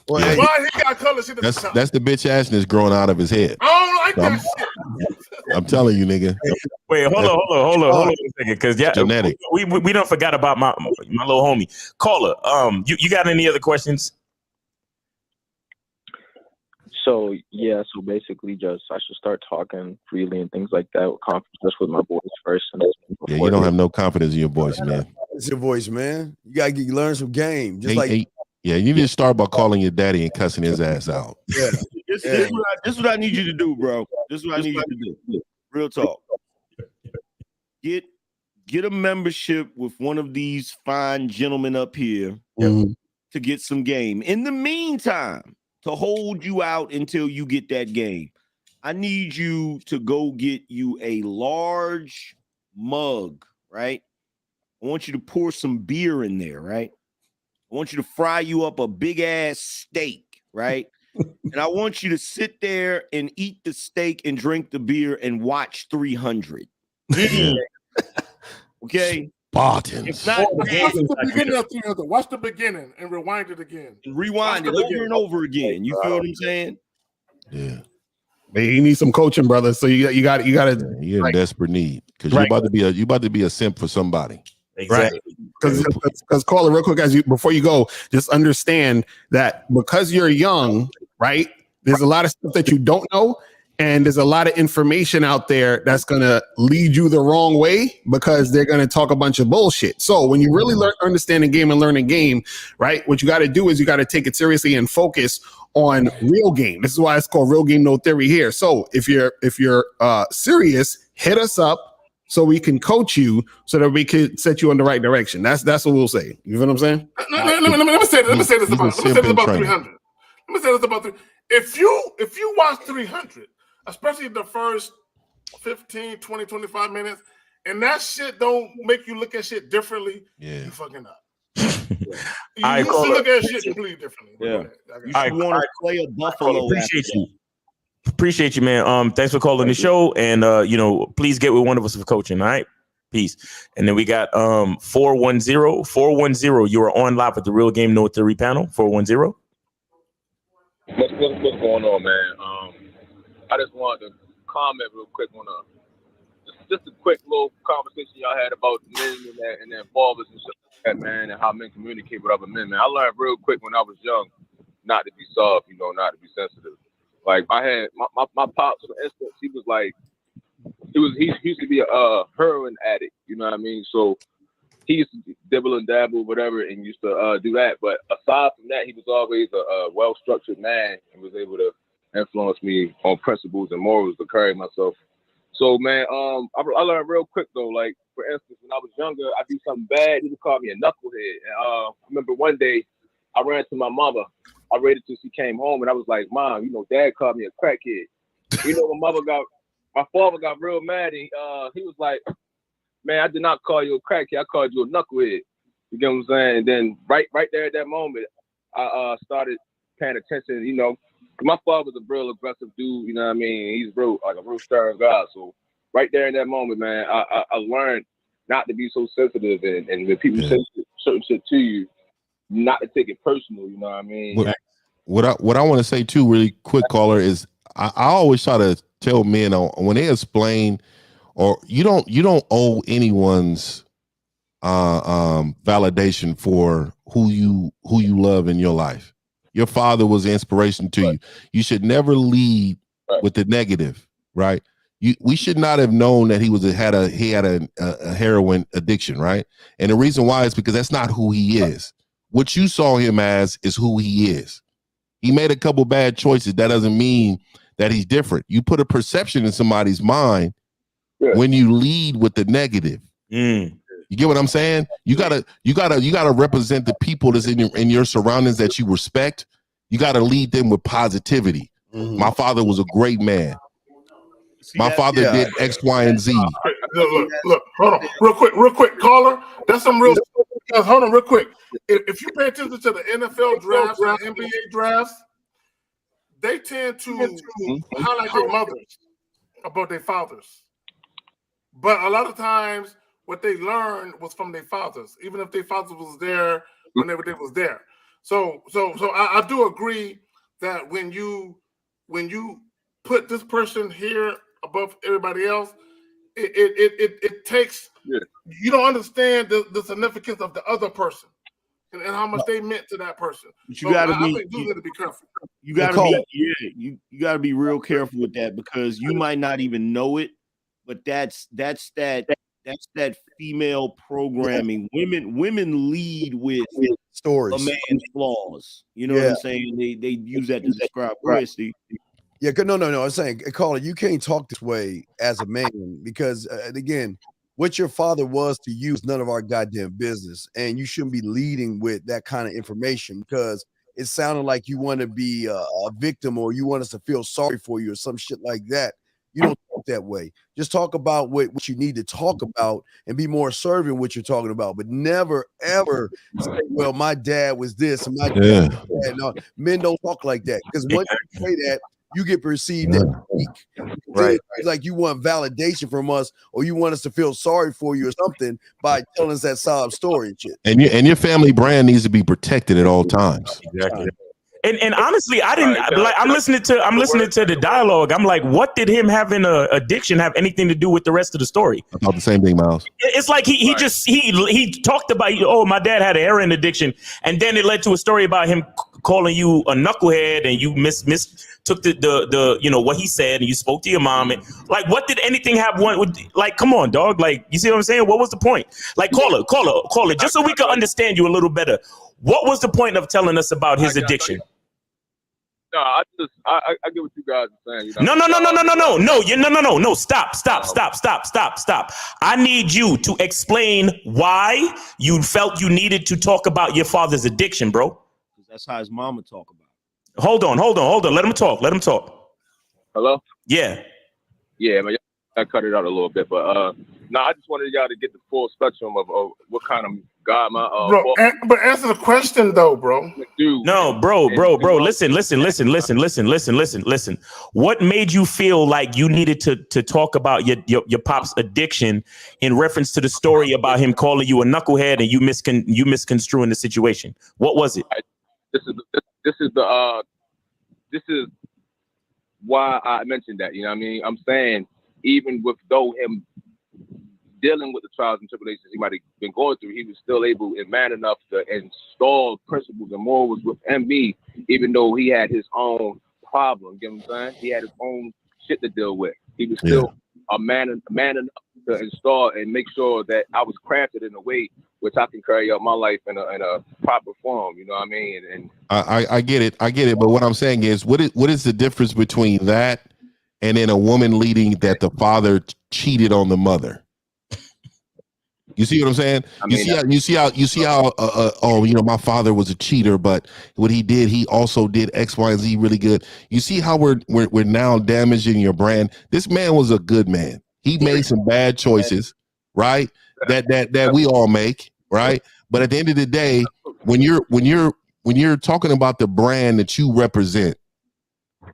Well, why he got color shit at the top? That's the bitch assness growing out of his head. I don't like that shit. I'm telling you, nigga. Wait, hold on a second, because genetic. We don't forgot about my little homie. Caller, you got any other questions? So basically, just I should start talking freely and things like that with confidence, just with my boys first. And yeah, you don't have no confidence in your voice, man. It's your voice, man. You gotta learn some game. Yeah, you need to start by calling your daddy and cussing his ass out. Yeah, this is what I need you to do, bro. This is what I need you to do. Real talk. Get a membership with one of these fine gentlemen up here to get some game. In the meantime, to hold you out until you get that game, I need you to go get you a large mug, right? I want you to pour some beer in there, right? I want you to fry you up a big ass steak, right? And I want you to sit there and eat the steak and drink the beer and watch 300. Okay? Spartans. It's not Watch the beginning of 300. Watch the beginning and rewind it again. And rewind it over and over again. You feel what I'm saying? Yeah. Man, you need some coaching, brother. So you got to. You're in desperate need because you're about to be a simp for somebody. Exactly. Because Caller, real quick, before you go, just understand that because you're young, right? There's a lot of stuff that you don't know, and there's a lot of information out there that's gonna lead you the wrong way because they're gonna talk a bunch of bullshit. So when you really understand the game and learn a game, right? What you got to do is you got to take it seriously and focus on real game. This is why it's called Real Game No Theory here. So if you're serious, hit us up so we can coach you so that we can set you in the right direction. That's what we'll say. You know what I'm saying? Let me say this about 300. If you watch 300, especially the first 15, 20, 25 minutes, and that shit don't make you look at shit differently, you fucking up. You should look at shit completely differently. Yeah. You All should right, want to play a buffalo. Appreciate you. Appreciate you, man. Thanks for calling the show, and please get with one of us for coaching. All right, peace. And then we got 410. You are on live with the Real Game No Theory panel. 410. What's going on, man? I just wanted to comment real quick on just a quick little conversation y'all had about men and their fathers and stuff like that, man, and how men communicate with other men, man. I learned real quick when I was young not to be soft, not to be sensitive. Like I had my pops, for instance, he was like, he used to be a heroin addict, you know what I mean? So he used to dibble and dabble, whatever, and used to do that. But aside from that, he was always a well-structured man and was able to influence me on principles and morals to carry myself. So, man, I learned real quick, though. Like, for instance, when I was younger, I'd do something bad. He would call me a knucklehead. And I remember one day I ran to my mama. I waited till she came home, and I was like, Mom, Dad called me a crackhead. My father got real mad, and he was like, man, I did not call you a crackhead. I called you a knucklehead. You get what I'm saying? And then right there at that moment, I started paying attention, My father was a real aggressive dude, you know what I mean? He's real, like a real stern guy. So right there in that moment, man, I learned not to be so sensitive, and when people say certain shit to you, not to take it personal, you know what I mean? What I want to say too, really quick, caller, is I always try to tell men when they explain, or you don't owe anyone's validation for who you love in your life. Your father was an inspiration to you. You should never lead with the negative, right? We should not have known that he had a heroin addiction, right? And the reason why is because that's not who he is. What you saw him as is who he is. He made a couple bad choices. That doesn't mean that he's different. You put a perception in somebody's mind when you lead with the negative. You get what I'm saying? You gotta represent the people that's in your surroundings that you respect. You gotta lead them with positivity. My father was a great man. My father did X, Y, and Z. Look, hold on, real quick, caller. That's some real. Hold on, real quick. If you pay attention to the NFL drafts and NBA drafts, they tend to highlight their mothers about their fathers. But a lot of times, what they learned was from their fathers, even if their father was there whenever they was there. So I do agree that when you put this person here above everybody else, it takes you don't understand the significance of the other person and how much they meant to that person. But you gotta I think you got to be careful. You gotta you gotta be real careful with that, because you might not even know it, but that's that female programming. Women lead with stories, a man's flaws. You know what I'm saying? They use that to describe Steve. Yeah, no. I'm saying, caller, you can't talk this way as a man, because again, what your father was to you is none of our goddamn business, and you shouldn't be leading with that kind of information, because it sounded like you want to be a victim, or you want us to feel sorry for you, or some shit like that. You don't talk that way. Just talk about what you need to talk about and be more assertive in what you're talking about, but never ever say, well, my dad was this and my dad was that. No, men don't talk like that, because once you say that, you get perceived as weak. It's like you want validation from us, or you want us to feel sorry for you or something by telling us that sob story and shit. And your family brand needs to be protected at all times. Exactly. And honestly, I didn't like. I'm listening to the dialogue. I'm like, what did him having an addiction have anything to do with the rest of the story? I thought the same thing, Miles. It's like he talked about, oh, my dad had an heroin addiction, and then it led to a story about him calling you a knucklehead, and you took the what he said, and you spoke to your mom, and like, what did anything have one with? Like, come on, dog. Like, you see what I'm saying? What was the point? Like, call it, just so we can understand you a little better. What was the point of telling us about his addiction? No, I get what you guys are saying. No. Stop. I need you to explain why you felt you needed to talk about your father's addiction, bro. That's how his mama talk about it. Hold on. Let him talk. Hello? Yeah. Yeah, man. I cut it out a little bit, but No, I just wanted y'all to get the full spectrum of what kind of God my bro. But answer the question though, bro. No, bro. Listen. What made you feel like you needed to talk about your pop's addiction in reference to the story about him calling you a knucklehead and you misconstruing the situation? What was it? This is why I mentioned that. You know what I mean? I'm saying even with him dealing with the trials and tribulations he might have been going through, he was still able and man enough to install principles and morals within me, even though he had his own problem. You know what I'm saying? He had his own shit to deal with. He was still a man enough to install and make sure that I was crafted in a way which I can carry out my life in a proper form. You know what I mean? And I get it. But what I'm saying is, what is the difference between that and then a woman leading that the father cheated on the mother? You see what I'm saying? You see how my father was a cheater, but what he did, he also did X, Y, and Z really good. You see how we're now damaging your brand. This man was a good man. He made some bad choices, right? That we all make, right? But at the end of the day, when you're talking about the brand that you represent,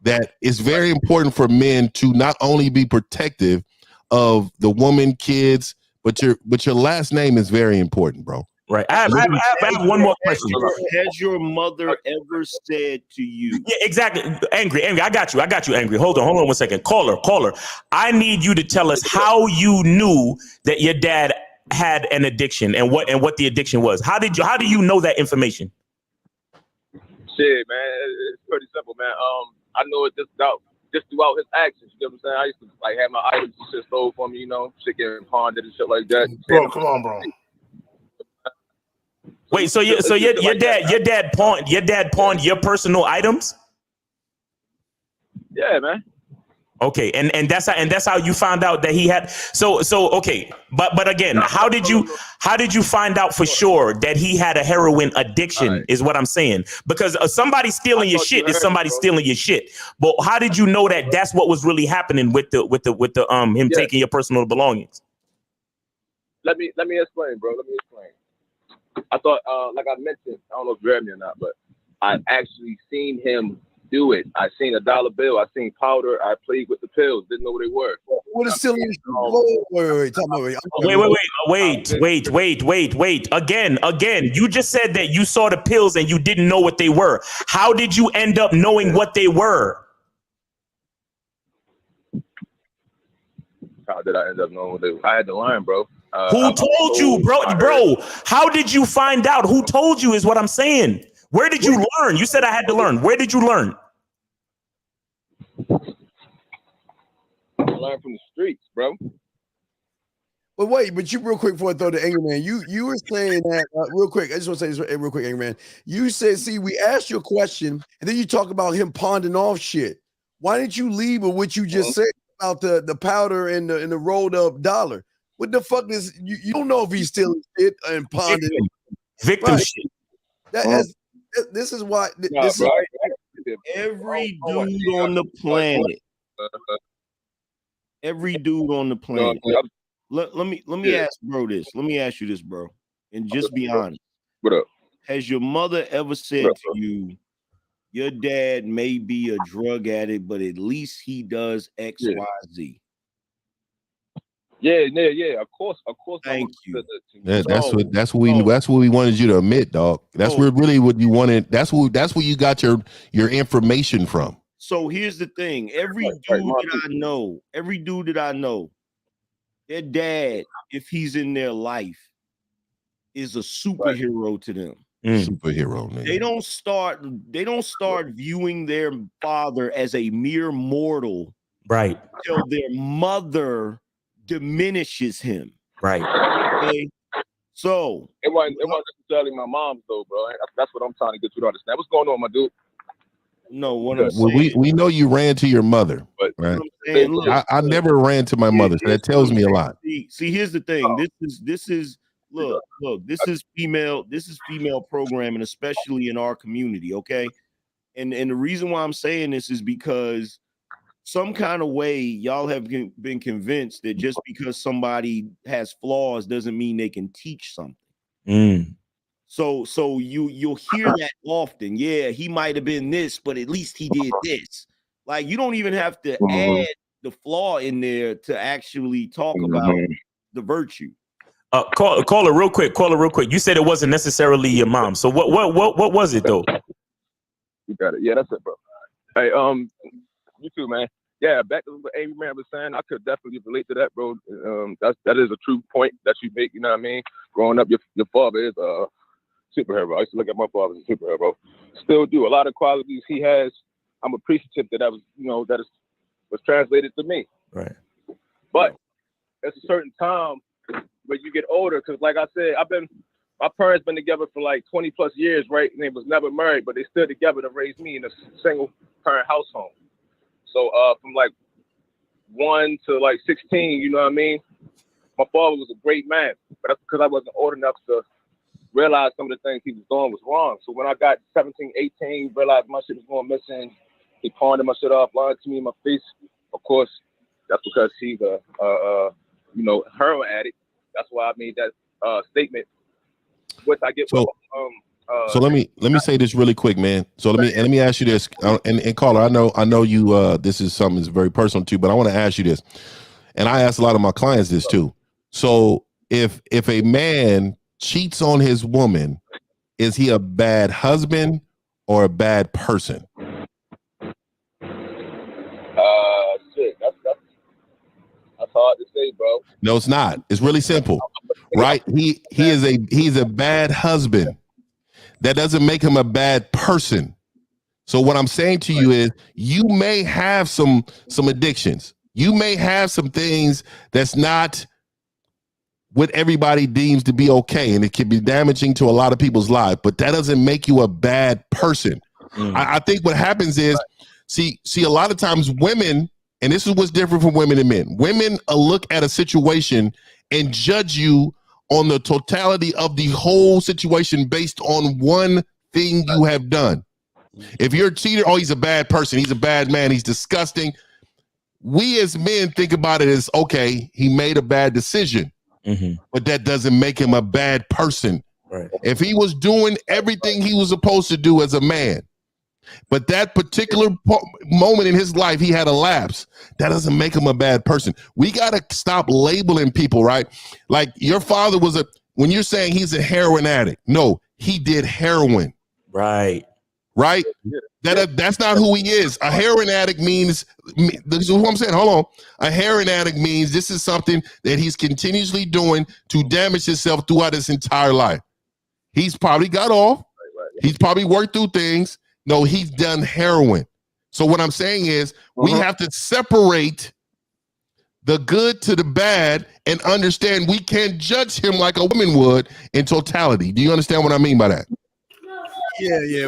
that it's very important for men to not only be protective of the woman, kids, but your last name is very important, bro. Right. I have one more question. Has your mother ever said to you? Yeah, exactly. Angry. I got you, Angry. Hold on 1 second. Caller. I need you to tell us how you knew that your dad had an addiction and what the addiction was. How do you know that information? Shit, man, it's pretty simple, man. I know it just throughout his actions. You know what I'm saying? I used to have my items and shit stole from me, shit getting pawned and shit like that. Bro, come on, bro. Wait, so your dad pawned your personal items? Yeah, man. Okay, and that's how you found out that he had. So okay, but again, how did you find out for sure that he had a heroin addiction? Is what I'm saying, because somebody stealing your shit is somebody stealing your shit. But how did you know that that's what was really happening with the him taking your personal belongings? Let me explain, bro. Let me explain. I thought, like I mentioned, I don't know if you heard me or not, but I actually seen him do it. I seen a dollar bill. I seen powder. I played with the pills. Didn't know what they were. What is still in Wait. Again. You just said that you saw the pills and you didn't know what they were. How did you end up knowing what they were? How did I end up knowing what they were? I had to learn, bro. Who told you, bro? How did you find out? Who told you is what I'm saying. Where did you learn? You said I had to learn. Where did you learn? I learned from the streets, bro. But wait, you real quick before I throw the angry man, you were saying that real quick. I just want to say this real quick, angry man. You said, see, we asked you a question, and then you talk about him pawning off shit. Why didn't you leave with what you just said about the powder and the rolled up dollar? What the fuck is you don't know if he's stealing shit and pawning victim shit. This is why every dude on the planet. Every dude on the planet. Let me ask bro this. Let me ask you this, bro. And just be honest. What up? Has your mother ever said to you, your dad may be a drug addict, but at least he does X, Y, Z? Yeah. Of course. Thank you. Yeah, that's what we wanted you to admit, dog. That's really what you wanted. That's where you got your information from. So here's the thing: every dude that I know, their dad, if he's in their life, is a superhero to them. Superhero, nigga. They don't start viewing their father as a mere mortal, right? Until their mother diminishes him, right? Okay? So it wasn't necessarily my mom's though, bro. That's what I'm trying to get you to understand. What's going on, my dude? No, what I'm saying, we know you ran to your mother, but right? Saying, look, I never ran to my mother, so that tells me a lot. See, here's the thing. This is look. This is female programming, especially in our community. Okay, and the reason why I'm saying this is because some kind of way y'all have been convinced that just because somebody has flaws doesn't mean they can teach something. So you'll hear that often. Yeah, he might have been this, but at least he did this. Like, you don't even have to add the flaw in there to actually talk about the virtue. Call it real quick. You said it wasn't necessarily your mom. So what was it though? You got it. Yeah, that's it, bro. Hey, you too, man. Yeah, back to what Angry Man was saying, I could definitely relate to that, bro. That is a true point that you make. You know what I mean? Growing up, your father is a superhero. I used to look at my father as a superhero. Still do. A lot of qualities he has, I'm appreciative that was translated to me. Right. But at a certain time when you get older, because like I said, my parents been together for like 20 plus years, right? And they was never married, but they stood together to raise me in a single parent household. So from like 1 to like 16, you know what I mean? My father was a great man, but that's because I wasn't old enough to realize some of the things he was doing was wrong. So when I got 17, 18, realized my shit was going missing, he pawned my shit off, lied to me in my face. Of course, that's because he's a heroin addict. That's why I made that statement. Which I get. So let me say this really quick, man. So let me ask you this, and caller, I know you. This is something that's very personal to you, but I want to ask you this, and I ask a lot of my clients this too. So if a man cheats on his woman, is he a bad husband or a bad person? Shit, that's hard to say, bro. No, it's not. It's really simple, right? He's a bad husband. That doesn't make him a bad person. So what I'm saying to you is, you may have some addictions. You may have some things that's not what everybody deems to be okay, and it can be damaging to a lot of people's lives, but that doesn't make you a bad person. I think what happens is, see a lot of times women, and this is what's different from women and men. Women look at a situation and judge you on the totality of the whole situation based on one thing you have done. If you're a cheater, oh, he's a bad person, he's a bad man, he's disgusting. We as men think about it as, okay, he made a bad decision, but that doesn't make him a bad person. Right. If he was doing everything he was supposed to do as a man, but that particular moment in his life, he had a lapse, that doesn't make him a bad person. We got to stop labeling people, right? Like, your father was when you're saying he's a heroin addict, no, he did heroin. Right. That's not who he is. A heroin addict means, this is what I'm saying, hold on. A heroin addict means this is something that he's continuously doing to damage himself throughout his entire life. He's probably got off. He's probably worked through things. No, he's done heroin. So what I'm saying is, we have to separate the good to the bad and understand we can't judge him like a woman would in totality. Do you understand what I mean by that? Yeah.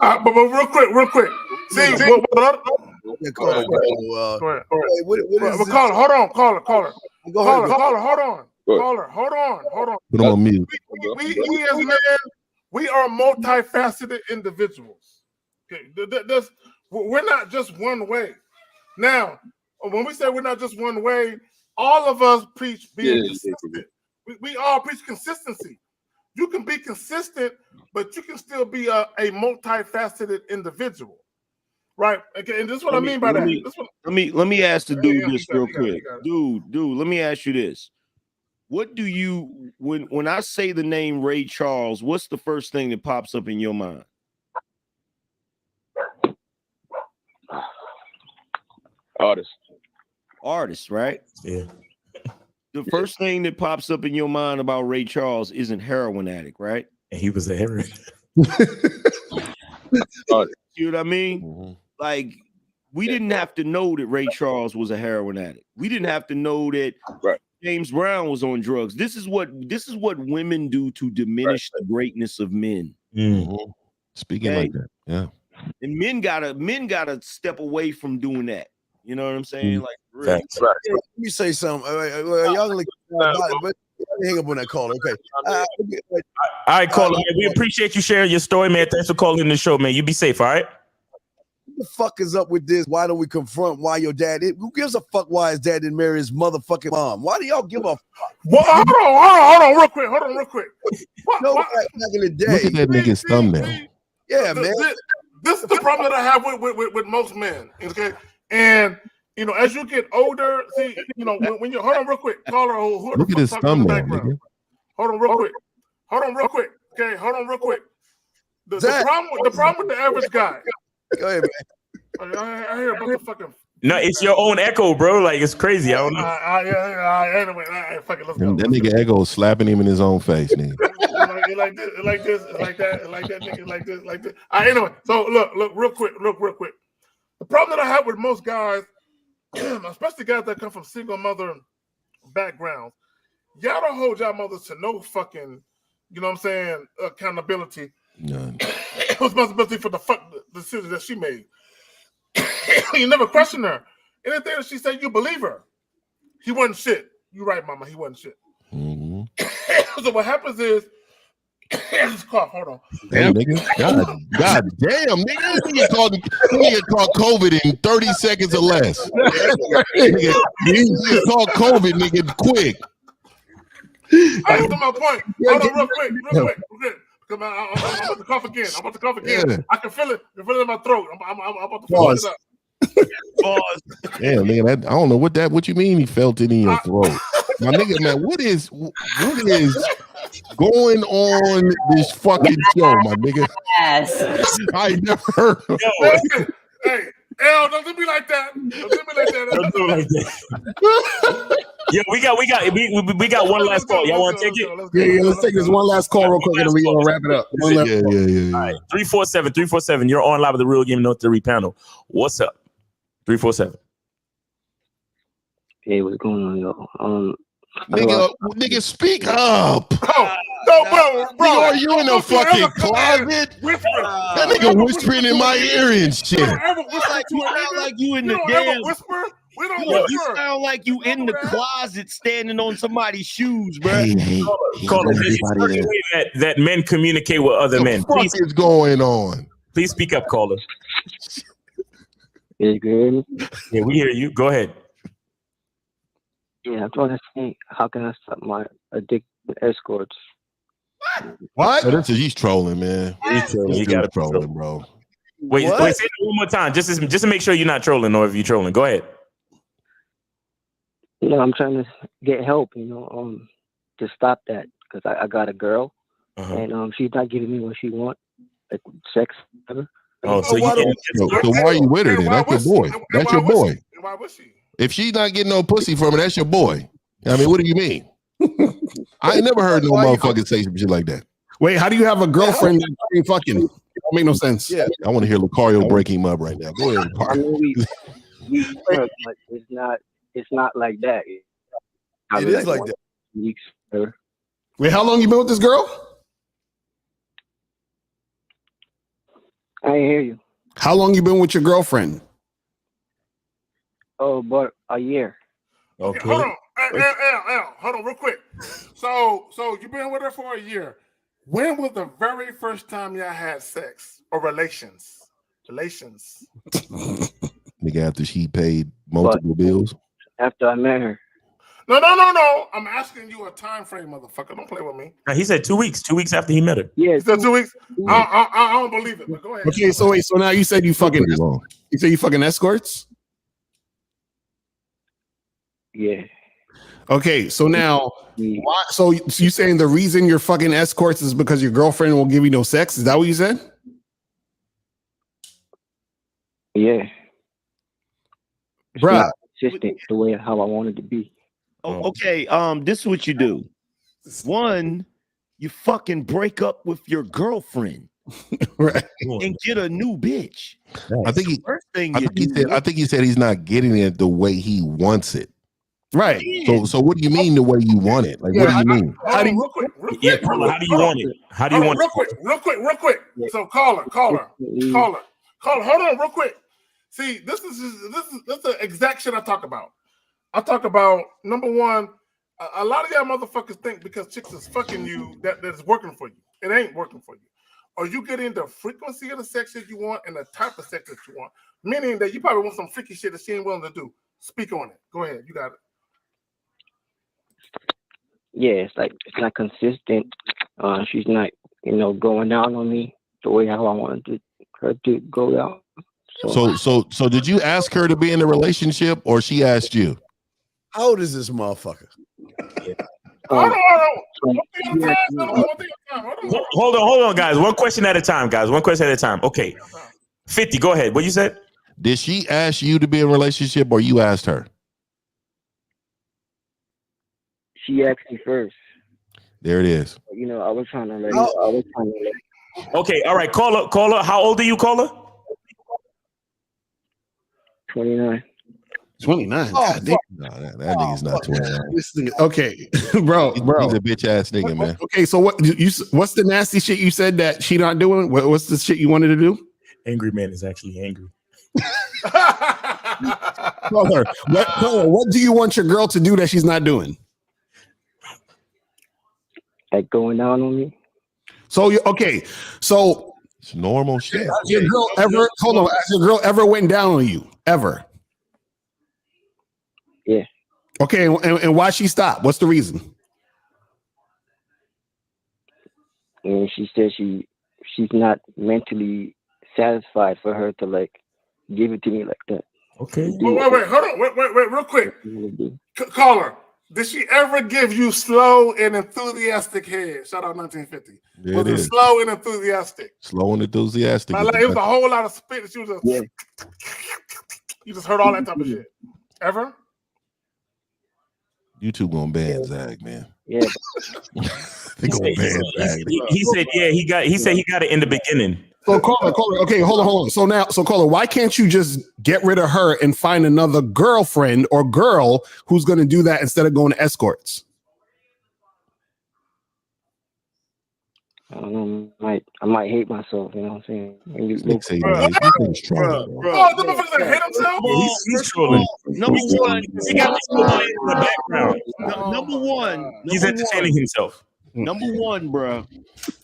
But real quick. See, caller, hold on. Put him on mute. We as men, we are multifaceted individuals. Okay, we're not just one way. Now, when we say we're not just one way, all of us preach being consistent. We all preach consistency. You can be consistent, but you can still be a multifaceted individual, right? Okay, and this is what I mean by that. Let me ask the dude this real quick. Dude, let me ask you this. What do you, when I say the name Ray Charles, what's the first thing that pops up in your mind? Artist, right? Yeah. The first thing that pops up in your mind about Ray Charles isn't heroin addict, right? And he was a heroin. You know what I mean? Like, we didn't have to know that Ray Charles was a heroin addict. We didn't have to know that James Brown was on drugs. This is what women do to diminish the greatness of men. Speaking like that, yeah. And men gotta step away from doing that. You know what I'm saying? Like, really. Let me say something. Y'all but hang up on that call, okay? All right, caller, man. We appreciate you sharing your story, man. Thanks for calling the show, man. You be safe, all right? the fuck is up with this? Why don't we confront why your dad? Who gives a fuck why his dad didn't marry his motherfucking mom? Why do y'all give a fuck? Well, hold on, real quick. No, back in the day. Look at that nigga's thumbnail. Yeah, man. This is the problem that I have with most men. Okay, and you know, as you get older, see, you know, when you hold on real quick, caller, who Look at his thumbnail, nigga. Hold on real quick. Okay, hold on real quick. The problem with the average guy. Go ahead, man. I hear about the fucking. No, it's your own echo, bro. Like it's crazy. I don't know. Anyway, fuck it, let's go. That nigga Ego slapping him in his own face, nigga. like this, like that, nigga, like this. Anyway, so look, real quick. The problem that I have with most guys, especially guys that come from single mother backgrounds, y'all don't hold y'all mothers to no fucking, you know what I'm saying, accountability. None. Responsibility for the decision that she made. You never question her. Anything that she said, you believe her. He wasn't shit. You right, mama. He wasn't shit. Mm-hmm. So what happens is, just cough. Hold on. Damn, nigga. God damn, nigga. Nigga caught COVID in 30 seconds or less. Nigga caught COVID, nigga, quick. I get to my point. Hold on, real quick. Come on, I'm about to cough again. Yeah. I can feel it. I can feel it in my throat. I'm about to finish it up. Damn, nigga, I don't know what you mean he felt it in your throat. My nigga, man, what is going on this fucking show, my nigga? Yes. I never heard of it. Hey, L, don't do me like that. Don't do me like that. Yeah, we got one last call. Y'all want to take it? Yeah, let's take this one last call real quick and we're gonna wrap it up. Yeah. All right, 347. You're on live with the Real Game No Theory panel. What's up? 347. Hey, what's going on, y'all? Nigga, speak up. No, bro. Are you in a fucking closet? That nigga whispering in my ear and shit. You sound like you in the damn whisper. We don't whisper. You sound like you in the closet standing on somebody's shoes, bro. Call it that men communicate with other men. What the fuck is going on? Please speak up, caller. Yeah, you can hear me? Yeah, we hear you. Go ahead. Yeah, I'm trying to think, how can I stop my addiction to escorts? What? He's trolling, man. He's trolling. He got trolling, bro. Wait, say it one more time, just to make sure you're not trolling, or if you're trolling. Go ahead. You know, I'm trying to get help, to stop that, because I got a girl, and she's not giving me what she wants, like sex, whatever. Oh, so why are you with her then? That's your boy. That's your boy. Why was she? If she's not getting no pussy from her, that's your boy. I mean, what do you mean? I ain't never heard no motherfucker say some shit like that. Wait, how do you have a girlfriend that ain't fucking? It don't make no sense. Yeah, I want to hear Lucario break him up right now. Go ahead, Lucario. I mean, we work, but it's not like that. It is like that. Weeks, whatever. Wait, how long you been with this girl? I ain't hear you. How long you been with your girlfriend? Oh, but a year. Okay. Hold on. Hold on real quick. So you've been with her for a year. When was the very first time y'all had sex or relations? Nigga, after she paid multiple bills? After I met her. No. I'm asking you a time frame, motherfucker. Don't play with me. He said 2 weeks. 2 weeks after he met her. Yeah. He said 2 weeks? I don't believe it, but go ahead. Okay, so wait. So now you said you fucking escorts? Yeah. Okay, so now, why? So you saying the reason you're fucking escorts is because your girlfriend won't give you no sex? Is that what you said? Yeah. Bruh. Consistent the way how I wanted to be. Oh, okay. This is what you do. One, you fucking break up with your girlfriend, right, and get a new bitch. I think I think he said he's not getting it the way he wants it. Right. So what do you mean the way you want it? Like, what do you mean? How do you want it? How do you want it? Real quick. So caller. Hold on, real quick. See, this is the exact shit I talk about. I talk about, number one, a lot of y'all motherfuckers think because chicks is fucking you that is working for you. It ain't working for you. are you getting the frequency of the sex that you want and the type of sex that you want? Meaning that you probably want some freaky shit that she ain't willing to do. Speak on it. Go ahead. You got it. Yeah, it's not consistent. She's not, going down on me the way how I wanted her to go down. So did you ask her to be in a relationship, or she asked you? How old is this motherfucker? Hold on, guys. One question at a time, guys. One question at a time. Okay. 50, go ahead. What you said? Did she ask you to be in a relationship, or you asked her? She asked me first. There it is. I was trying to Okay, all right. Caller. How old are you, caller? 29. 29. Oh, that nigga's not 29. Okay, bro. He's a bitch ass nigga, man. Okay, so what's the nasty shit you said that she not doing? What's the shit you wanted to do? Angry man is actually angry. Caller, what do you want your girl to do that she's not doing? Like going down on me. So it's normal shit. Has your girl ever went down on you? Ever? Yeah. Okay, and why she stopped? What's the reason? And she said she's not mentally satisfied for her to give it to me like that. Okay. Wait, hold on. Wait, real quick. Caller, did she ever give you slow and enthusiastic head? Shout out 1950. Yeah, was it slow and enthusiastic? Slow and enthusiastic. It was a whole lot of spit that she was just. You just heard all that type of shit. Ever? You two gonna ban Zag, man. Yeah. They gonna ban Zag. He said he got it in the beginning. So caller, okay, hold on. So caller, why can't you just get rid of her and find another girlfriend or girl who's gonna do that instead of going to escorts? I don't know. I might hate myself. You know what I'm saying? He's trolling. He's trolling. Number one, he got this in the background. Number one, he's entertaining himself. Number one, bro.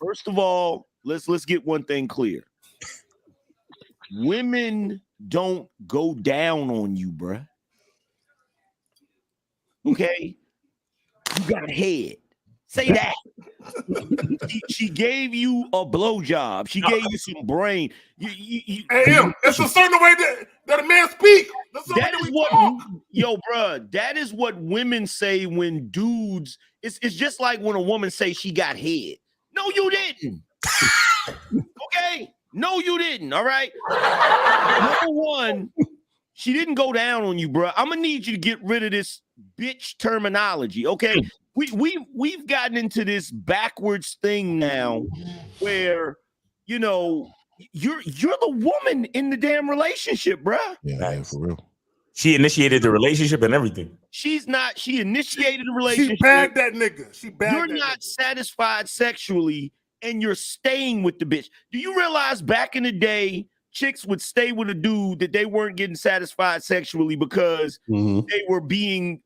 First of all, let's get one thing clear. Women don't go down on you, bro. Okay, you got head. Say that. She gave you a blowjob. She gave you some brain. It's a certain way that a man speaks. That is what, bro. That is what women say when dudes. It's just like when a woman say she got head. No, you didn't. Okay, no, you didn't. All right. Number one, she didn't go down on you, bro. I'm gonna need you to get rid of this bitch terminology. Okay. We've gotten into this backwards thing now where you're the woman in the damn relationship, bruh. Yeah, for real. She initiated the relationship and everything. She initiated the relationship. She bagged that nigga. You're not satisfied sexually and you're staying with the bitch. Do you realize back in the day, chicks would stay with a dude that they weren't getting satisfied sexually because they were being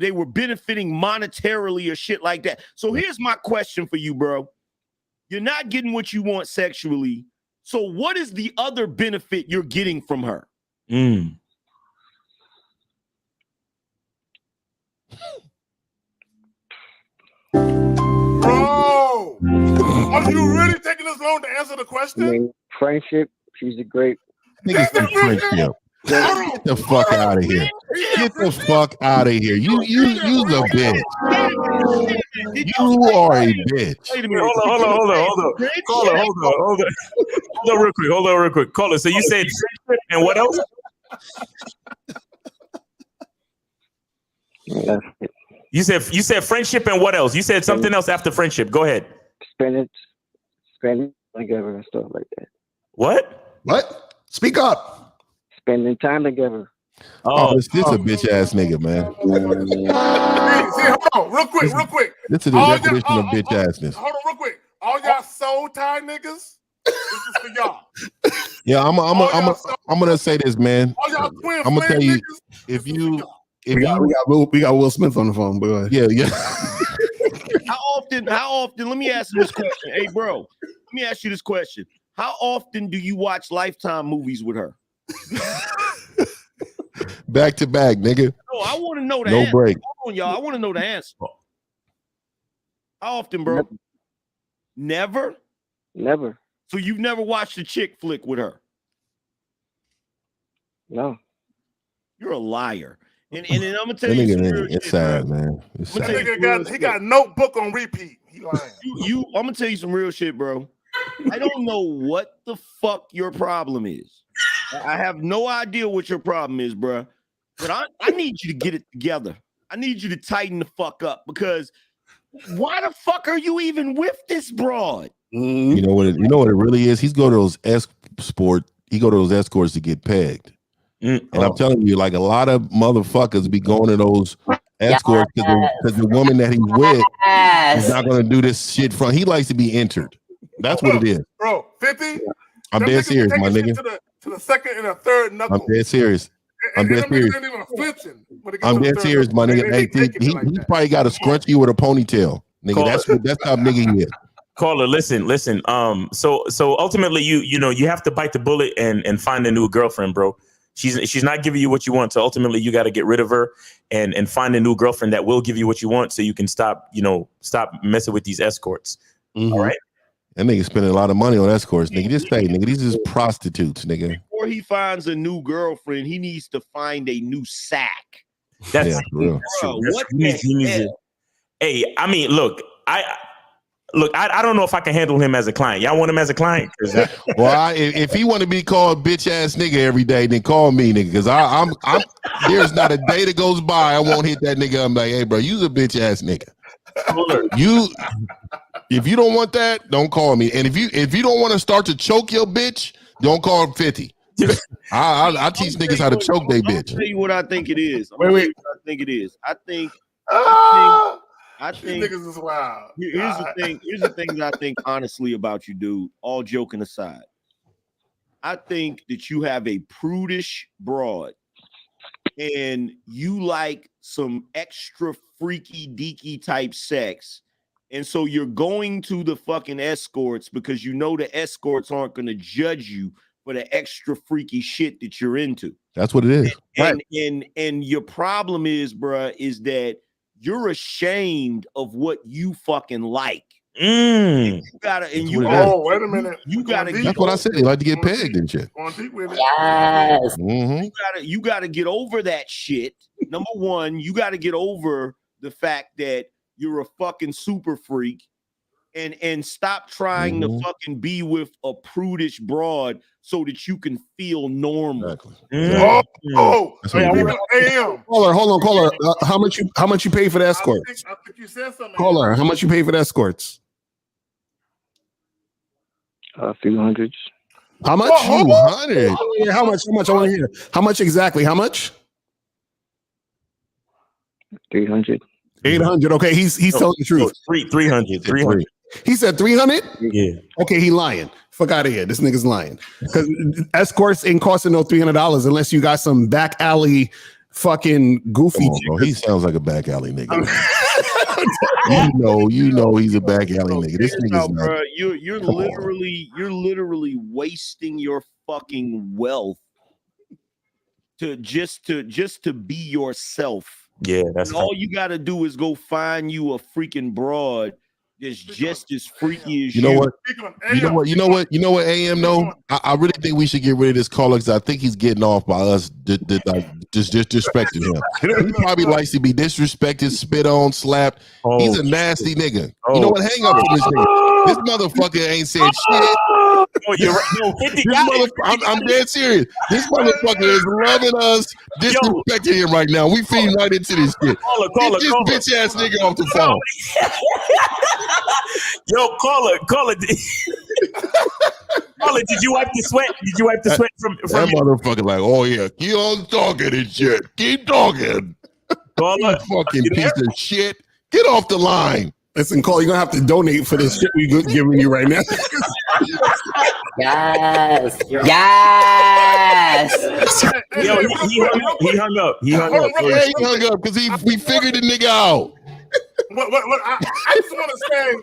they were benefiting monetarily or shit like that. So here's my question for you, bro. You're not getting what you want sexually. So what is the other benefit you're getting from her? Bro, are you really taking this long to answer the question? Friendship. She's a great. Niggas think friendship. Get the fuck out of here. Get the fuck out of here. You the bitch. You are a bitch. Wait a minute. Hold on. Hold on real quick. Caller, so you said friendship and what else? You said friendship and what else? You said something else after friendship. Go ahead. Spending together and stuff like that. What? Speak up. Spending time together. Oh, this is a bitch ass nigga, man. See, hold on, real quick. This is the definition of bitch assness. Hold on, real quick. All y'all soul tie niggas, this is for y'all. Yeah, I'm gonna say this, man. All y'all twin I'm gonna tell you, niggas, we got Will Smith on the phone, boy. Yeah. How often? Let me ask you this question. Hey, bro, let me ask you this question. How often do you watch Lifetime movies with her? Back to back, nigga. No, I want to know the No answer. break. Hold on, y'all. I want to know the answer. How often, bro? Never? Never. So you've never watched a chick flick with her? No. You're a liar. And then I'm gonna tell That you nigga, some real it's shit, sad, bro. man. It's That sad. nigga got a notebook on repeat. He lying. I'm gonna tell you some real shit, bro. I don't know what the fuck your problem is. I have no idea what your problem is, bro. But I need you to get it together. I need you to tighten the fuck up, because why the fuck are you even with this broad? You know what? You know what it really is. He go to those escorts to get pegged. And I'm telling you, like, a lot of motherfuckers be going to those escorts because the woman that he's with is not going to do this shit from. He likes to be entered. That's what it is. Bro, 50? I'm dead serious, my nigga. To the second and a third knuckle. I'm dead serious. I'm dead serious. Ain't even flinching when it gets I'm to the dead third serious, my knuckle. nigga. They He probably got a scrunchie with a ponytail, nigga. That's how nigga he is. Caller, listen. So ultimately, you have to bite the bullet and find a new girlfriend, bro. She's not giving you what you want, so ultimately you got to get rid of her and find a new girlfriend that will give you what you want, so you can stop messing with these escorts. Mm-hmm. All right. That nigga spending a lot of money on escorts, nigga. Just say, nigga, these is prostitutes, nigga. Before he finds a new girlfriend, he needs to find a new sack. That's for real. Bro, what the hell? Hey, I mean, look, I don't know if I can handle him as a client. Y'all want him as a client? Well, if he want to be called bitch ass nigga every day, then call me, nigga. Because I'm there's not a day that goes by I won't hit that nigga. I'm like, hey, bro, you's a bitch ass nigga. If you don't want that, don't call me. And if you don't want to start to choke your bitch, don't call 50. I teach niggas how to choke they bitch. I'll tell you what I think it is. Wait. I think it is. I think These niggas is wild. Here's the thing that I think honestly about you, dude. All joking aside, I think that you have a prudish broad, and you like some extra freaky deaky type sex, and so you're going to the fucking escorts because you know the escorts aren't going to judge you for the extra freaky shit that you're into. That's what it is. And your problem is, bruh, is that you're ashamed of what you fucking like. And you gotta, wait a minute. You gotta. That's what I said. They like to get pegged and shit. Going deep with it. Yes. Mm-hmm. You gotta get over that shit. Number one, you gotta get over the fact that you're a fucking super freak, and stop trying to fucking be with a prudish broad so that you can feel normal. Exactly. AM. Caller. How much you pay for the escorts? I think you said something. Caller, how much you pay for the escorts? A few hundreds. How much? How much? I want to hear. How much exactly? How much? 300. 800. Okay, he's telling the truth. 300. He said 300? Yeah. Okay, he lying. Fuck out of here. This nigga's lying. Because escorts ain't costing no $300 unless you got some back alley fucking goofy. Bro, he sounds like a back alley nigga. you know he's a back alley nigga. This nigga's not. Bro, you're literally wasting your fucking wealth to be yourself. Yeah, that's all you got to do is go find you a freaking broad that's just as freaky as You know what, AM, no? I really think we should get rid of this caller because I think he's getting off by us just disrespecting him. He probably likes to be disrespected, spit on, slapped. He's a nasty nigga. You know what? Hang up from this nigga. This motherfucker ain't said shit. Oh, you're right. No, 50 I'm dead serious. This motherfucker is loving us, disrespecting him right now. We feeding right into this shit. Get this bitch ass nigga off the phone. Yo, caller. Caller, did you wipe the sweat? Did you wipe the sweat from that motherfucker? Like, oh yeah, keep on talking and shit. Keep talking. Caller, you fucking piece of shit. Get off the line. Listen, Cole, you're gonna have to donate for this shit we're giving you right now. Yes. Yo, he hung up. He hung up because we figured the nigga out. I just want to say,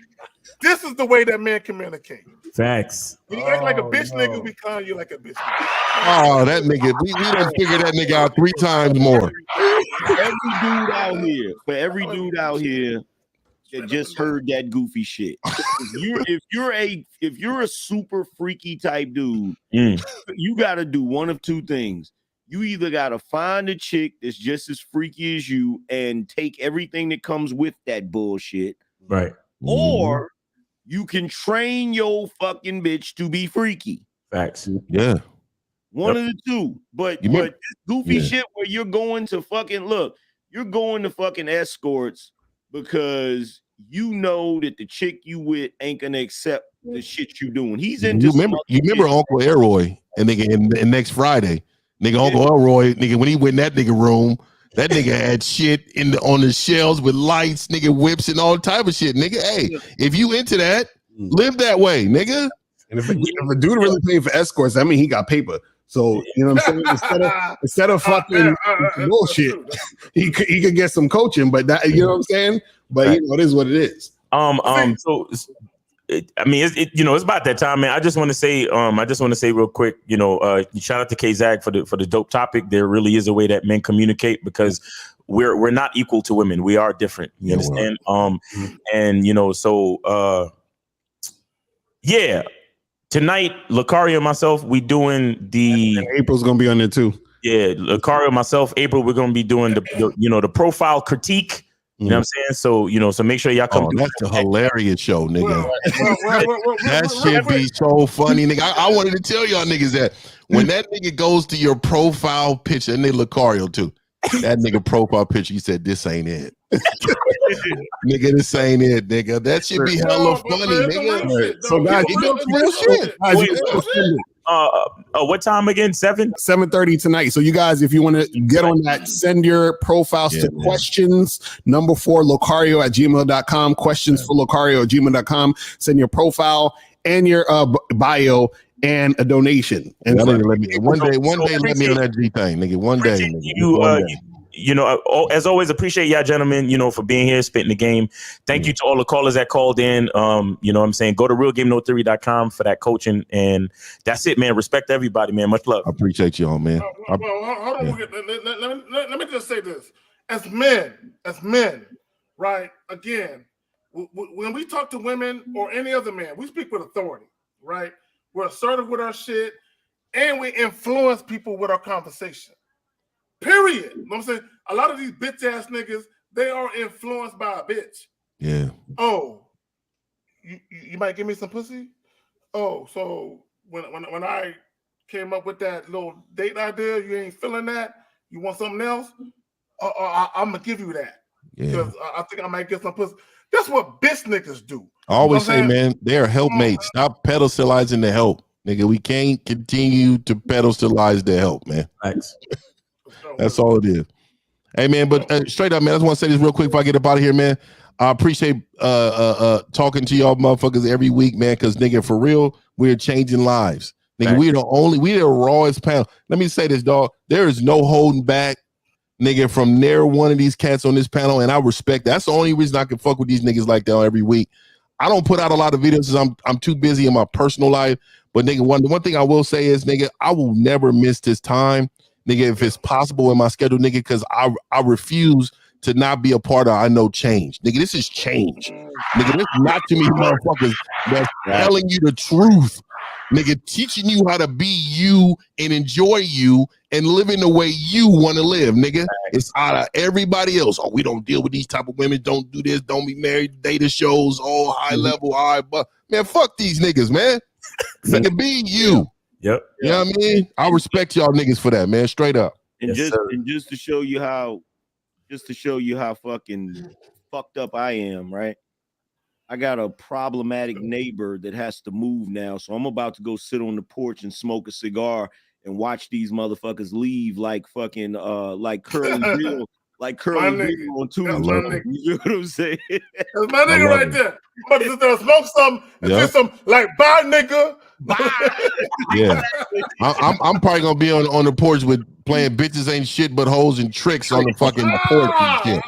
this is the way that men communicate. Facts. When you act like a bitch nigga, we clown you like a bitch nigga. Oh, that nigga. We done figured that nigga out 3 times more. For every dude out here that just heard that goofy shit. If you're a super freaky type dude, you got to do one of two things. You either got to find a chick that's just as freaky as you and take everything that comes with that bullshit, right? Or you can train your fucking bitch to be freaky. Facts. Yeah. One of the two. But this goofy shit where you're going to fucking escorts because you know that the chick you with ain't gonna accept the shit you doing. He's into you remember Uncle Elroy and nigga and next Friday, nigga Uncle Elroy, nigga, when he went in that nigga room, that nigga had shit on the shelves with lights, nigga, whips and all type of shit. Nigga, hey, if you into that, live that way, nigga. And if a dude really paying for escorts, I mean he got paper. So you know what I'm saying? Instead of fucking bullshit, he could get some coaching. But that, you know what I'm saying? But you know, it is what it is. So it's about that time, man. I just want to say real quick, shout out to K-Zag for the dope topic. There really is a way that men communicate because we're not equal to women. We are different. You understand? Tonight, Lucario and myself, we doing the April's gonna be on there too. Yeah, Lucario, myself, April, we're gonna be doing the profile critique. You know what I'm saying? So make sure y'all come. That's a hilarious show, nigga. That shit be so funny, nigga. I wanted to tell y'all niggas that when that nigga goes to your profile picture, and they Lucario too. That nigga profile picture, he said, "This ain't it." Nigga, this ain't it, nigga. That should be hella funny, nigga. So guys, real shit. What time again? 7:30 tonight. So you guys, if you want to get on that, send your profiles to questions #4 locario@gmail.com. Questions for locario@gmail.com. Send your profile and your bio and a donation. And one day let me on that G thing, nigga. One day, nigga. As always, appreciate y'all gentlemen, for being here, spitting the game. Thank you to all the callers that called in. You know what I'm saying? Go to realgamenotheory.com for that coaching. And that's it, man. Respect everybody, man. Much love. I appreciate y'all, man. Hold on. Let me just say this. As men, right? Again, when we talk to women or any other man, we speak with authority, right? We're assertive with our shit, and we influence people with our conversation. Period. You know what I'm saying? A lot of these bitch ass niggas, they are influenced by a bitch. Yeah. Oh, you might give me some pussy? Oh, so when I came up with that little date idea, you ain't feeling that? You want something else? I'm gonna give you that. Because I think I might get some pussy. That's what bitch niggas do. I always say, man, they are helpmates. Stop pedestalizing the help. Nigga, we can't continue to pedestalize the help, man. Thanks. That's all it is. Hey, man, but straight up, man, I just want to say this real quick before I get up out of here, man. I appreciate talking to y'all motherfuckers every week, man, because, nigga, for real, we're changing lives. Nigga, we're the rawest panel. Let me say this, dog. There is no holding back, nigga, from near one of these cats on this panel, and I respect that. That's the only reason I can fuck with these niggas like that every week. I don't put out a lot of videos because I'm too busy in my personal life. But, nigga, one thing I will say is, nigga, I will never miss this time, nigga, if it's possible in my schedule, nigga, because I refuse to not be a part of I know change. Nigga, this is change. Nigga, this is not too many motherfuckers that's telling you the truth. Nigga, teaching you how to be you and enjoy you and living the way you want to live, nigga. It's out of everybody else. Oh, we don't deal with these type of women. Don't do this. Don't be married. Data shows, all high level. All right, but man, fuck these niggas, man. Nigga, be you. Yep. You know what I mean? I respect y'all niggas for that, man. Straight up. And just to show you how fucking fucked up I am, right? I got a problematic neighbor that has to move now, so I'm about to go sit on the porch and smoke a cigar and watch these motherfuckers leave like fucking like Curly Bill, like Curly Bill on Tuesday. You know what I'm saying? That's my nigga right there. I'm about to sit there and smoke some and get some like bye nigga. Yeah, I'm probably gonna be on the porch with playing bitches ain't shit but hoes and tricks on the fucking porch and shit.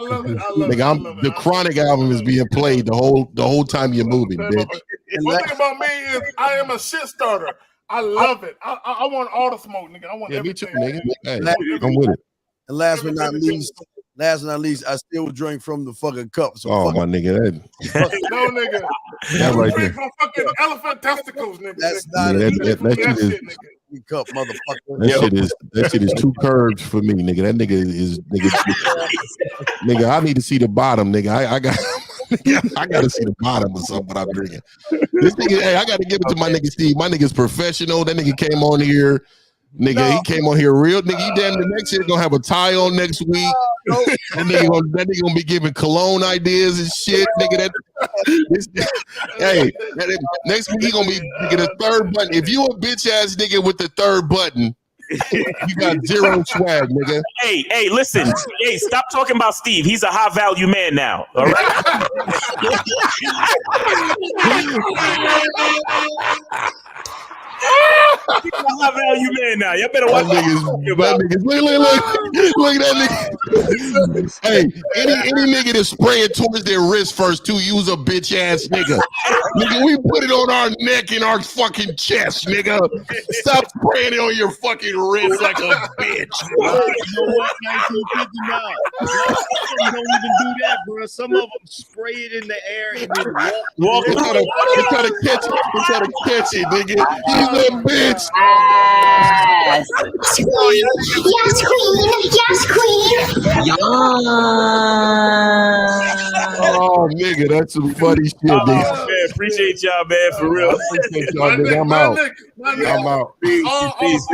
Nigga, the Chronic album is being played the whole time you're moving, bitch. One thing about me is I am a shit starter. I love it. I want all the smoke, nigga. I want everything. Me too, nigga. Hey, I'm with it. And last but not least, I still drink from the fucking cup. So Oh, my nigga, No, nigga. That right there. From fucking elephant testicles, nigga. That's not that shit is. Cup, motherfucker. That shit is too curved for me, nigga. That nigga is nigga. I need to see the bottom, nigga. I got to see the bottom of something I'm drinking. This nigga, hey, I got to give it to my nigga Steve. My nigga's professional. That nigga came on here. Nigga, he came on here real. Nigga, he damn the next year gonna have a tie on next week. That nigga gonna be giving cologne ideas and shit. Nigga, next week he gonna be get a third button. If you a bitch ass nigga with the third button, you got zero swag, nigga. Hey, listen. Hey, stop talking about Steve. He's a high value man now. All right. He's a high value man now. Y'all better watch that niggas. Look at that nigga. Hey, any nigga that's spraying towards their wrist first to use a bitch ass nigga. Nigga, we put it on our neck and our fucking chest, nigga. Stop spraying it on your fucking wrist like a bitch. You know what? 1959. You don't even do that, bro. Some of them spray it in the air and then walk. They try to catch it, nigga. He's a bitch. Yes, queen. Yes, queen. Yes. Oh, nigga, that's some funny shit, nigga. Man, appreciate y'all, man, for real. Appreciate y'all, nigga. I'm out. Peace.